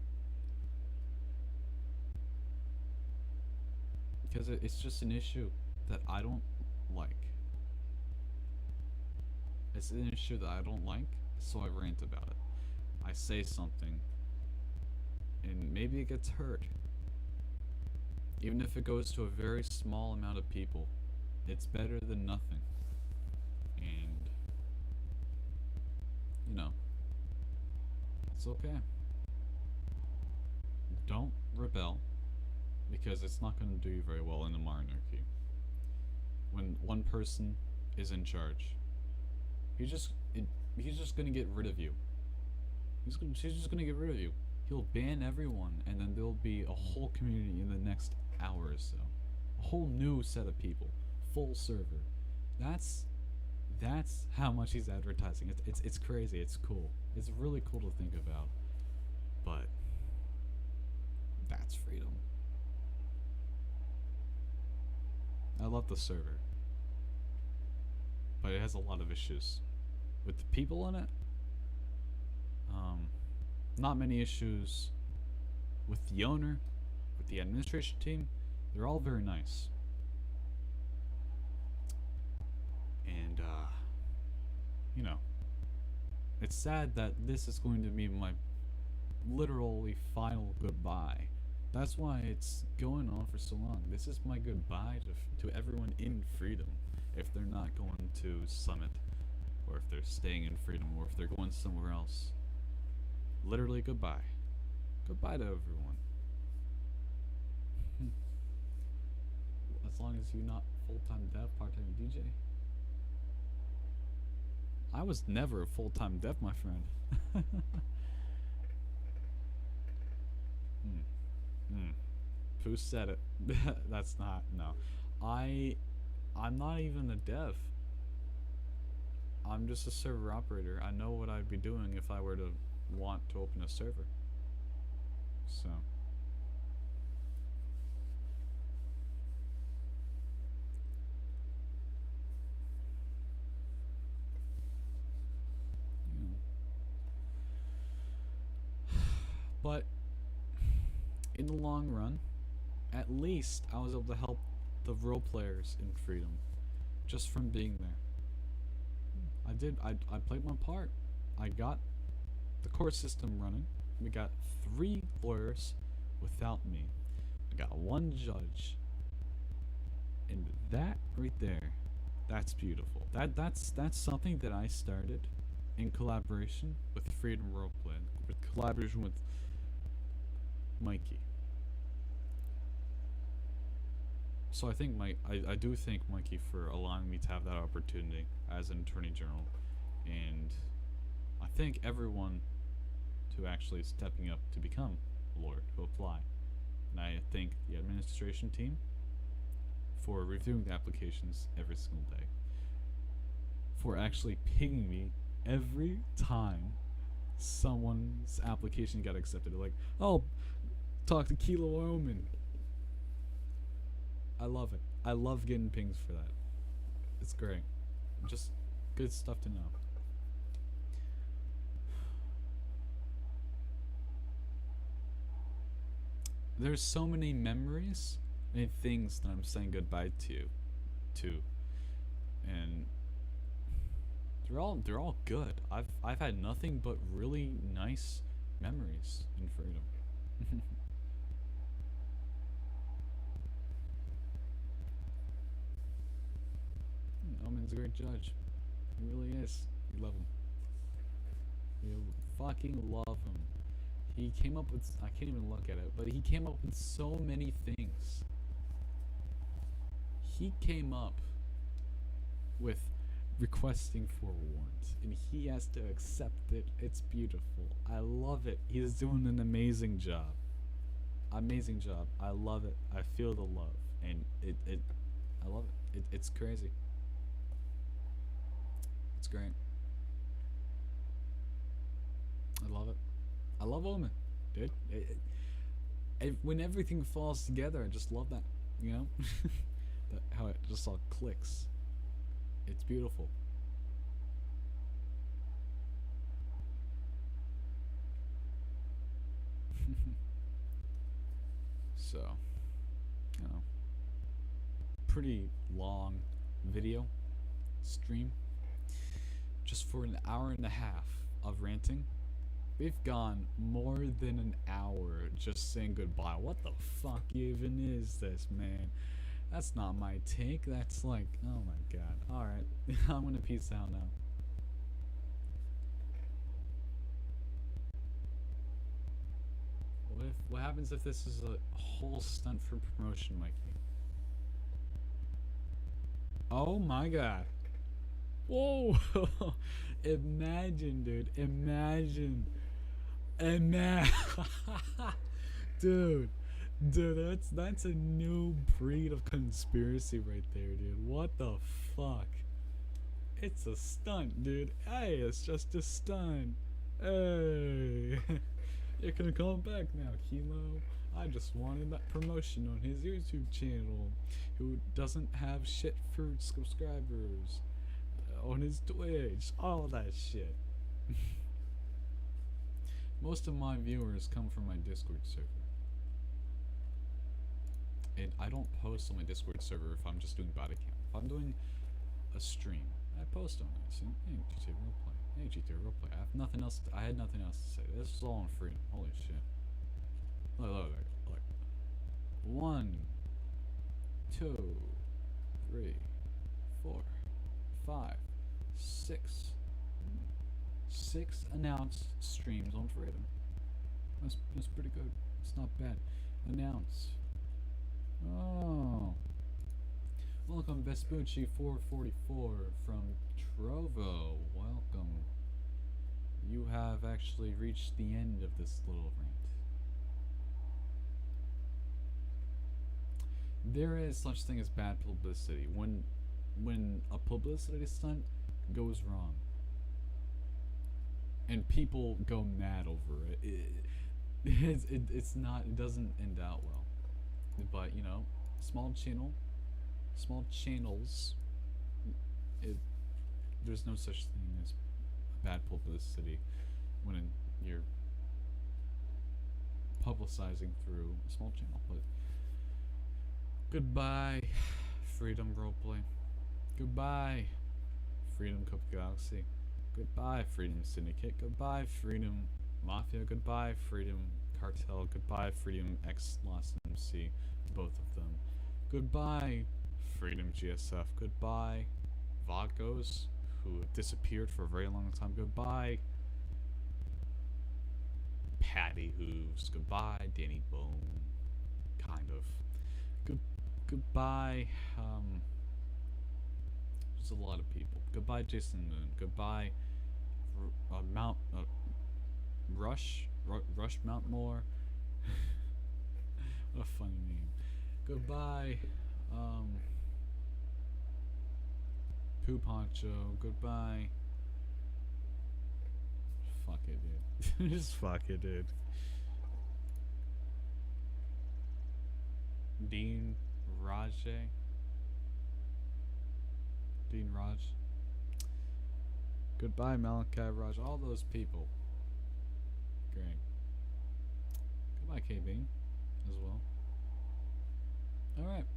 Because it's just an issue that I don't like. It's an issue that I don't like, so I rant about it. I say something, and maybe it gets heard. Even if it goes to a very small amount of people, it's better than nothing. And, you know, it's okay. Don't rebel, because it's not going to do you very well in a monarchy. When one person is in charge, he's just going to get rid of you. He's just going to get rid of you. He'll ban everyone, and then there'll be a whole community in the next hour or so. A whole new set of people. Full server. That's how much he's advertising. It's crazy. It's cool. It's really cool to think about. But that's freedom. I love the server. But it has a lot of issues. With the people in it, not many issues with the owner, with the administration team. They're all very nice. And, you know, it's sad that this is going to be my literally final goodbye. That's why it's going on for so long. This is my goodbye to everyone in Freedom. If they're not going to Summit, or if they're staying in Freedom, or if they're going somewhere else. Literally goodbye. Goodbye to everyone. As long as you're not full-time dev, part-time DJ. I was never a full-time dev, my friend. Who said it? That's not, no. I'm not even a dev. I'm just a server operator. I know what I'd be doing if I were to want to open a server. So. But in the long run, at least I was able to help the role players in Freedom just from being there. I played my part. I got the court system running. We got 3 lawyers without me. I got 1 judge. And that right there, that's beautiful. That's something that I started in collaboration with Freedom Roleplay, with collaboration with Mikey. So I think I do thank Mikey for allowing me to have that opportunity as an Attorney General, and I thank everyone who actually stepping up to become a lord, who apply. And I thank the administration team for reviewing the applications every single day, for actually pinging me every time someone's application got accepted. Like, oh, talk to Kilo Omen. I love it. I love getting pings for that. It's great. Just good stuff to know. There's so many memories and things that I'm saying goodbye to, and they're all good. I've had nothing but really nice memories in Freedom. Omen's a great judge. He really is. You love him. You fucking love him. He came up with, I can't even look at it, but he came up with so many things. He came up with requesting for warrants, and he has to accept it. It's beautiful. I love it. He's doing an amazing job. Amazing job. I love it. I feel the love, and I love it. It's crazy. It's great. I love it. I love Omen, dude. When everything falls together, I just love that, you know? How it just all clicks. It's beautiful. So, you know, pretty long video stream, just for an hour and a half of ranting. We've gone more than an hour just saying goodbye. What the fuck even is this, man? That's not my take. That's like, oh my god. Alright, I'm gonna peace out now. What happens if this is a whole stunt for promotion, Mikey? Oh my god. Whoa! Imagine, dude. Imagine. Dude, that's a new breed of conspiracy right there, dude. What the fuck? It's a stunt, dude. Hey, it's just a stunt. Hey, you can come back now, Kilo. I just wanted that promotion on his YouTube channel, who doesn't have shit for subscribers, on his Twitch, all that shit. Most of my viewers come from my Discord server. And I don't post on my Discord server if I'm just doing body cam. If I'm doing a stream, I post on it. Saying, hey, GTA Roleplay. Hey, GTA Roleplay. I have nothing else I had nothing else to say. This is all on Freedom. Holy shit. Look. 1, 2, 3, 4, 5, 6. 6 announced streams on Freedom. That's pretty good. It's not bad. Announce. Oh. Welcome Vespucci 444 from Trovo. Welcome. You have actually reached the end of this little rant. There is such thing as bad publicity. When a publicity stunt goes wrong and people go mad over it, it doesn't end out well. But you know, small channels, there's no such thing as bad publicity when you're publicizing through a small channel. But goodbye, Freedom Roleplay. Goodbye, Freedom Cup Galaxy. Goodbye, Freedom Syndicate. Goodbye, Freedom Mafia. Goodbye, Freedom Cartel. Goodbye, Freedom X Lost MC. Both of them. Goodbye, Freedom GSF. Goodbye, Vagos, who disappeared for a very long time. Goodbye, Patty Hooves. Goodbye, Danny Bone. Kind of. Goodbye, there's a lot of people. Goodbye, Jason Moon. Goodbye, Mount Rush Mountmore. What a funny name. Goodbye, Poo Poncho. Goodbye. Fuck it, dude. Just fuck it, dude. Dean Raj. Goodbye, Malachi Raj. All those people. Great. Goodbye, KB, as well. Alright.